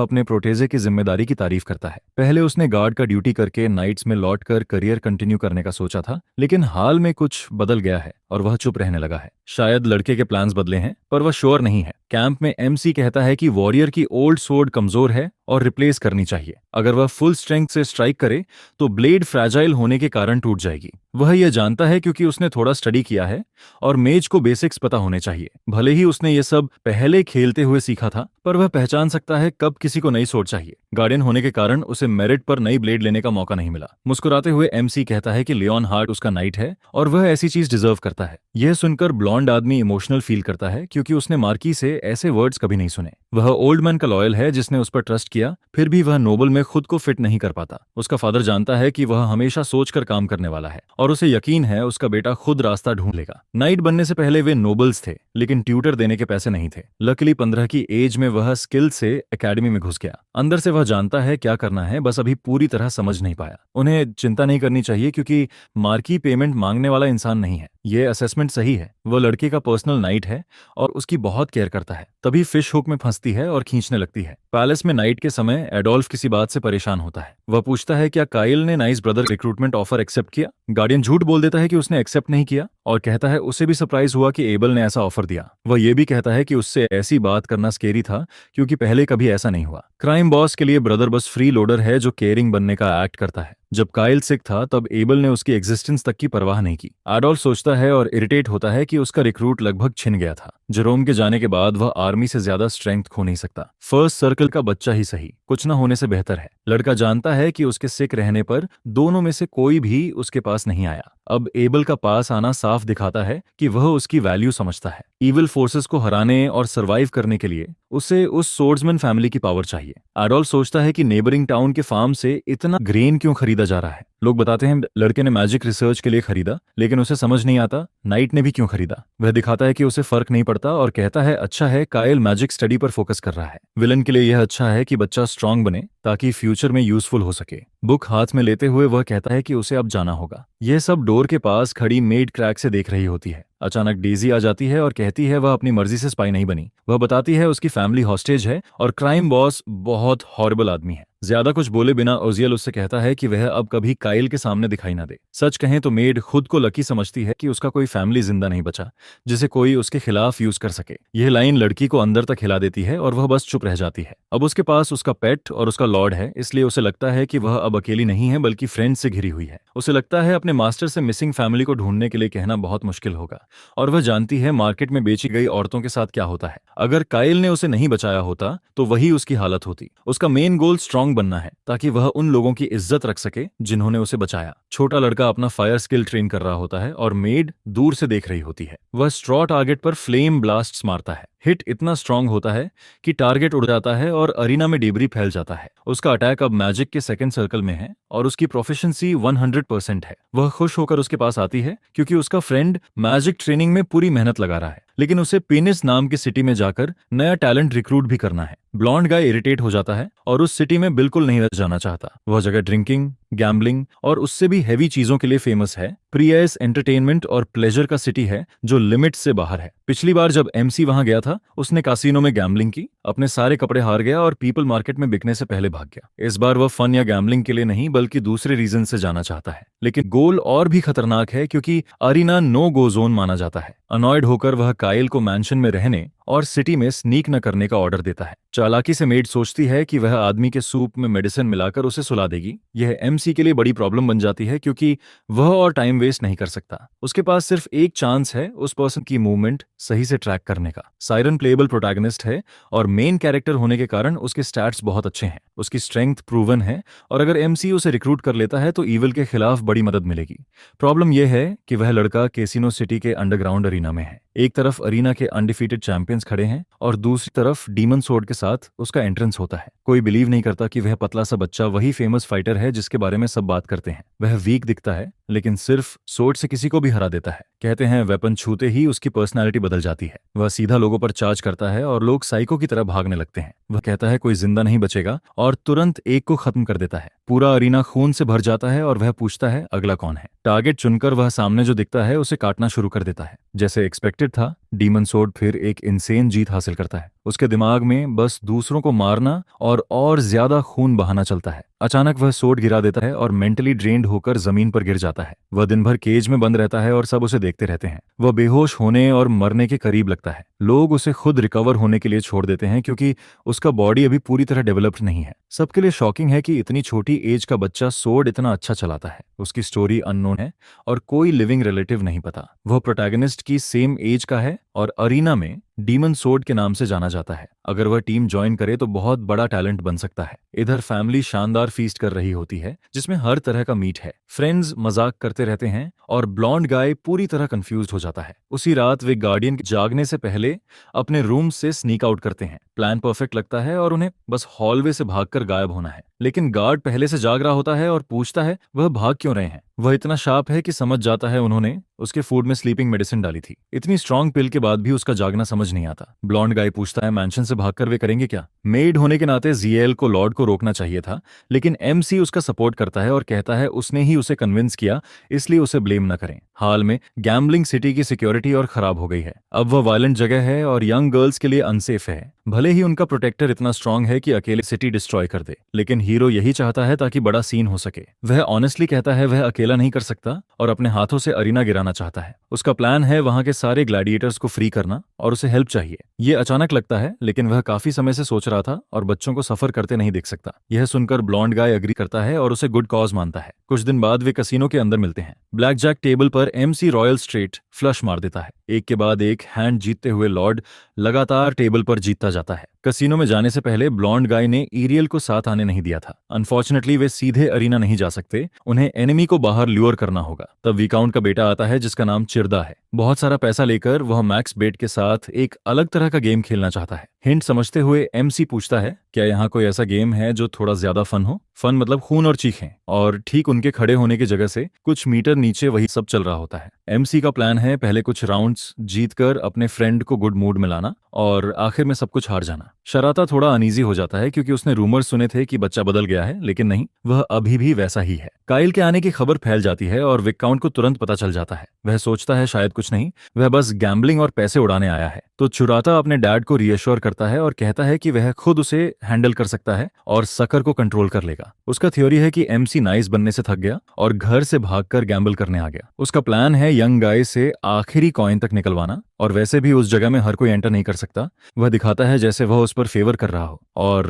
अपने प्रोटेजे की जिम्मेदारी की तारीफ करता है। पहले उसने गार्ड का ड्यूटी करके नाइट्स में लौटकर करियर कंटिन्यू करने का सोचा था, लेकिन हाल में कुछ बदल गया है और वह चुप रहने लगा है। शायद लड़के के प्लान्स बदले हैं, पर वह श्योर नहीं है। कैंप में एमसी कहता है कि वॉरियर की ओल्ड सोर्ड कमजोर है और रिप्लेस करनी चाहिए। अगर वह फुल स्ट्रेंथ से स्ट्राइक करे तो ब्लेड फ्रैजाइल होने के कारण टूट जाएगी। वह यह जानता है क्योंकि उसने थोड़ा स्टडी किया है और मेज को बेसिक्स पता होने चाहिए। भले ही उसने ये सब पहले खेलते हुए सीखा था, पर वह पहचान सकता है कब किसी को नई सोच चाहिए। गार्डियन होने के कारण उसे मेरिट पर नई ब्लेड लेने का मौका नहीं मिला। मुस्कुराते हुए एमसी कहता है कि लियोन हार्ट उसका नाइट है और वह ऐसी चीज डिजर्व करता है। यह सुनकर ब्लॉन्ड आदमी इमोशनल फील करता है क्योंकि उसने मार्की से ऐसे वर्ड्स कभी नहीं सुने। वह ओल्ड मैन का लॉयल है जिसने उस पर ट्रस्ट किया, फिर भी वह नोबल में खुद को फिट नहीं कर पाता। उसका फादर जानता है कि वह हमेशा सोचकर काम करने वाला है और उसे यकीन है उसका बेटा खुद रास्ता ढूंढ लेगा। नाइट बनने से पहले वे नोबल्स थे, लेकिन ट्यूटर देने के पैसे नहीं थे। लकीली 15 की एज में वह स्किल से एकेडमी में घुस गया। अंदर से वह जानता है क्या करना है, बस अभी पूरी तरह समझ नहीं पाया। उन्हें चिंता नहीं करनी चाहिए क्योंकि मार्की पेमेंट मांगने वाला इंसान नहीं है। यह असेसमेंट सही है। वह लड़के का पर्सनल नाइट है और उसकी बहुत केयर करता है। तभी फिश हुक में फंसती है और खींचने लगती है। पैलेस में नाइट के समय एडोल्फ किसी बात से परेशान होता है। वह पूछता है क्या काइल ने nice brother recruitment offer accept किया। गार्डियन झूठ बोल देता है कि उसने एक्सेप्ट नहीं किया और कहता है उसे भी सरप्राइज हुआ कि एबल ने ऐसा ऑफर दिया। वह यह भी कहता है कि उससे ऐसी बात करना स्केरी था क्योंकि पहले कभी ऐसा नहीं हुआ। क्राइम बॉस के लिए ब्रदर बस फ्री लोडर है जो केयरिंग बनने का एक्ट करता है। जब काइल सिक था तब एबल ने उसकी एग्जिस्टेंस तक की परवाह नहीं की। एडोल्फ सोचता है और इरिटेट होता है कि उसका रिक्रूट लगभग छिन गया था। जेरोम के जाने के बाद वह आर्मी से ज्यादा स्ट्रेंथ खो नहीं सकता। फर्स्ट सर्कल का बच्चा ही सही, कुछ न होने से बेहतर है। लड़का जानता है कि उसके सिक रहने पर दोनों में से कोई भी उसके पास नहीं आया। अब एबल का पास आना साफ दिखाता है कि वह उसकी वैल्यू समझता है। इविल फोर्सेस को हराने और सरवाइव करने के लिए उसे उस सोर्ड्समैन फैमिली की पावर चाहिए। एडोल्फ सोचता है कि नेबरिंग टाउन के फार्म से इतना ग्रेन क्यों खरीदा जा रहा है। लोग बताते हैं लड़के ने मैजिक रिसर्च के लिए खरीदा, लेकिन उसे समझ नहीं आता नाइट ने भी क्यों खरीदा। वह दिखाता है कि उसे फर्क नहीं पड़ता और कहता है अच्छा है काइल मैजिक स्टडी पर फोकस कर रहा है। विलन के लिए यह अच्छा है कि बच्चा स्ट्रांग बने ताकि फ्यूचर में यूजफुल हो सके। बुक हाथ में लेते हुए वह कहता है कि उसे अब जाना होगा। यह सब डोर के पास खड़ी मेड क्रैक से देख रही होती है। अचानक डेजी आ जाती है और कहती है वह अपनी मर्जी से स्पाई नहीं बनी। वह बताती है उसकी फैमिली हॉस्टेज है और क्राइम बॉस बहुत हॉरिबल आदमी है। ज्यादा कुछ बोले बिना ओजियल उससे कहता है कि वह अब कभी काइल के सामने दिखाई ना दे। सच कहें तो मेड खुद को लकी समझती है कि उसका कोई फैमिली जिंदा नहीं बचा जिसे कोई उसके खिलाफ यूज कर सके। यह लाइन लड़की को अंदर तक हिला देती है और वह बस चुप रह जाती है। अब उसके पास उसका पेट और उसका लॉर्ड है, इसलिए उसे लगता है कि वह अब अकेली नहीं है बल्कि फ्रेंड से घिरी हुई है। उसे लगता है अपने मास्टर से मिसिंग फैमिली को ढूंढने के लिए कहना बहुत मुश्किल होगा और वह जानती है मार्केट में बेची गई औरतों के साथ क्या होता है। अगर काइल ने उसे नहीं बचाया होता तो वही उसकी हालत होती। उसका मेन गोल स्ट्रांग बनना है ताकि वह उन लोगों की इज्जत रख सके जिन्होंने उसे बचाया। छोटा लड़का अपना फायर स्किल ट्रेन कर रहा होता है और मेड दूर से देख रही होती है। वह स्ट्रॉ टारगेट पर फ्लेम ब्लास्ट्स मारता है। हिट इतना स्ट्रांग होता है कि टारगेट उड़ जाता है और अरीना में डेब्री फैल जाता है। उसका अटैक अब मैजिक के सेकंड सर्कल में है और उसकी प्रोफिशिएंसी 100% है। वह खुश होकर उसके पास आती है क्योंकि उसका फ्रेंड मैजिक ट्रेनिंग में पूरी मेहनत लगा रहा है, लेकिन उसे पेनिस नाम की सिटी में जाकर नया टैलेंट रिक्रूट भी करना है। ब्लॉन्ड गाय इरिटेट हो जाता है और उस सिटी में बिल्कुल नहीं रह जाना चाहता। वह जगह ड्रिंकिंग, गैम्बलिंग और उससे भी हैवी चीजों के लिए फेमस है। प्रियस एंटरटेनमेंट और प्लेजर का सिटी है जो लिमिट से बाहर है। पिछली बार जब एमसी वहां गया था, उसने कासिनो में गैम्बलिंग की, अपने सारे कपड़े हार गया और पीपल मार्केट में बिकने से पहले भाग गया। इस बार वह फन या गैम्बलिंग के लिए नहीं बल्कि दूसरे रीजन से जाना चाहता है, लेकिन गोल और भी खतरनाक है क्योंकि अरीना नो गो जोन माना जाता है। अनॉयड होकर वह काइल को मैंशन में रहने और सिटी में स्नीक न करने का ऑर्डर देता है। चालाकी से मेड सोचती है कि वह आदमी के सूप में मेडिसिन मिलाकर उसे सुला देगी। यह एमसी के लिए बड़ी प्रॉब्लम बन जाती है क्योंकि वह और टाइम वेस्ट नहीं कर सकता। उसके पास सिर्फ एक चांस है उस पर्सन की मूवमेंट सही से ट्रैक करने का। सायरन प्लेएबल प्रोटैगनिस्ट है और मेन कैरेक्टर होने के कारण उसके स्टैट्स बहुत अच्छे हैं। उसकी स्ट्रेंथ प्रूवन है और अगर एमसी उसे रिक्रूट कर लेता है तो ईविल के खिलाफ बड़ी मदद मिलेगी। प्रॉब्लम यह है कि वह लड़का कैसीनो सिटी के अंडरग्राउंड अरीना में है। एक तरफ अरीना के अनडिफीटेड चैंपियंस खड़े हैं और दूसरी तरफ डीमन सोर्ड के साथ उसका एंट्रेंस होता है। कोई बिलीव नहीं करता कि वह पतला सा बच्चा वही फेमस फाइटर है जिसके बारे में सब बात करते हैं। वह वीक दिखता है लेकिन सिर्फ सोर्ड से किसी को भी हरा देता है। कहते हैं वेपन छूते ही उसकी पर्सनालिटी बदल जाती है। वह सीधा लोगों पर चार्ज करता है और लोग साइको की तरह भागने लगते हैं। वह कहता है कोई जिंदा नहीं बचेगा और तुरंत एक को खत्म कर देता है। पूरा अरीना खून से भर जाता है और वह पूछता है अगला कौन है। टारगेट चुनकर वह सामने जो दिखता है उसे काटना शुरू कर देता है। जैसे एक्सपेक्टेड था, डीमन सोर्ड फिर एक इनसेन जीत हासिल करता है। उसके दिमाग में बस दूसरों को मारना और ज्यादा खून बहाना चलता है। अचानक वह सोर्ड गिरा देता है और मेंटली ड्रेन्ड होकर जमीन पर गिर जाता है। वह दिन भर केज में बंद रहता है और सब उसे देखते रहते हैं। वह बेहोश होने और मरने के करीब लगता है। लोग उसे खुद रिकवर होने के लिए छोड़ देते हैं क्योंकि उसका बॉडी अभी पूरी तरह डेवलप्ड नहीं है। सबके लिए शॉकिंग है कि इतनी छोटी एज का बच्चा सोर्ड इतना अच्छा चलाता है। उसकी स्टोरी अननोन है और कोई लिविंग रिलेटिव नहीं पता। वह प्रोटैगनिस्ट की सेम एज का है और अरीना में डीमन सोर्ड के नाम से जाना जाता है। अगर वह टीम ज्वाइन करे तो बहुत बड़ा टैलेंट बन सकता है। इधर फैमिली शानदार फीस्ट कर रही होती है जिसमें हर तरह का मीट है। फ्रेंड्स मजाक करते रहते हैं और ब्लॉन्ड गाय पूरी तरह कंफ्यूज हो जाता है। उसी रात वे गार्डियन के जागने से पहले अपने रूम से स्नीक आउट करते हैं। प्लान परफेक्ट लगता है और उन्हें बस हॉलवे से भागकर गायब होना है, लेकिन गार्ड पहले से जाग रहा होता है और पूछता है वह भाग क्यों रहे हैं। वह इतना शार्प है कि समझ जाता है उन्होंने उसके फूड में स्लीपिंग मेडिसिन डाली थी। इतनी स्ट्रांग पिल के बाद भी उसका जागना समझ नहीं आता। ब्लॉन्ड गाय पूछता है मैंशन से भागकर वे करेंगे क्या। मेड होने के नाते जीएल को लॉर्ड को रोकना चाहिए था, लेकिन एमसी उसका सपोर्ट करता है और कहता है उसने ही उसे कन्विंस किया, इसलिए उसे ब्लेम न करें। हाल में गैम्बलिंग सिटी की सिक्योरिटी और खराब हो गई है। अब वह वायलेंट जगह है और यंग गर्ल्स के लिए अनसेफ है। भले ही उनका प्रोटेक्टर इतना स्ट्रांग है कि अकेले सिटी डिस्ट्रॉय कर दे, लेकिन हीरो यही चाहता है ताकि बड़ा सीन हो सके। वह ऑनेस्टली कहता है वह अकेला नहीं कर सकता और अपने हाथों से अरीना गिराना चाहता है। उसका प्लान है वहां के सारे ग्लैडिएटर्स को फ्री करना और उसे हेल्प चाहिए। ये अचानक लगता है, लेकिन वह काफी समय से सोच रहा था और बच्चों को सफर करते नहीं देख सकता। यह सुनकर ब्लॉन्ड गाय एग्री करता है और उसे गुड कॉज मानता है। कुछ दिन बाद वे कसिनो के अंदर मिलते हैं। ब्लैक जैक टेबल पर एमसी रॉयल स्ट्रेट फ्लश मार देता है। एक के बाद एक हैंड जीतते हुए लॉर्ड लगातार टेबल पर जीतता जाता है। कसिनो में जाने से पहले ब्लॉन्ड गाय ने ईरियल को साथ आने नहीं दिया था। अनफॉर्चुनेटली वे सीधे अरीना नहीं जा सकते, उन्हें एनिमी को बाहर ल्यूर करना होगा। तब विकाउंट का बेटा आता है जिसका नाम चिरदा है। बहुत सारा पैसा लेकर वह मैक्स बेट के साथ एक अलग तरह का गेम खेलना चाहता है। हिंट समझते हुए एमसी पूछता है क्या यहाँ कोई ऐसा गेम है जो थोड़ा ज्यादा फन हो। फन मतलब खून और चीखें। और ठीक उनके खड़े होने की जगह से कुछ मीटर नीचे वही सब चल रहा होता है। एमसी का प्लान है पहले कुछ राउंड्स जीतकर अपने फ्रेंड को गुड मूड में लाना और आखिर में सब कुछ हार जाना। शराता थोड़ा अनईजी हो जाता है क्योंकि उसने रूमर सुने थे कि बच्चा बदल गया है, लेकिन नहीं, वह अभी भी वैसा ही है। काइल के आने की खबर फैल जाती है और विकाउंट को तुरंत पता चल जाता है। वह सोचता है शायद कुछ नहीं, वह बस गैम्बलिंग और पैसे उड़ाने आया है। तो चुराता अपने डैड को रीअश्योर करता है और कहता है कि वह खुद उसे हैंडल कर सकता है और सकर को कंट्रोल कर लेगा। उसका थ्योरी है कि एमसी नाइस बनने से थक गया और घर से भागकर गैम्बल करने आ गया। उसका प्लान है यंग गाय से आखिरी कॉइन तक निकलवाना, और वैसे भी उस जगह में हर कोई एंटर नहीं कर सकता। वह दिखाता है जैसे वह उस पर फेवर कर रहा हो। और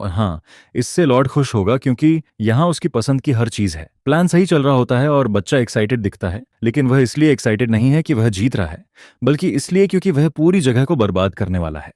हाँ, इससे लॉर्ड खुश होगा क्योंकि यहाँ उसकी पसंद की हर चीज है। प्लान सही चल रहा होता है और बच्चा एक्साइटेड दिखता है, लेकिन वह इसलिए एक्साइटेड नहीं है कि वह जीत रहा है, बल्कि इसलिए क्योंकि वह पूरी जगह को बर्बाद करने वाला है।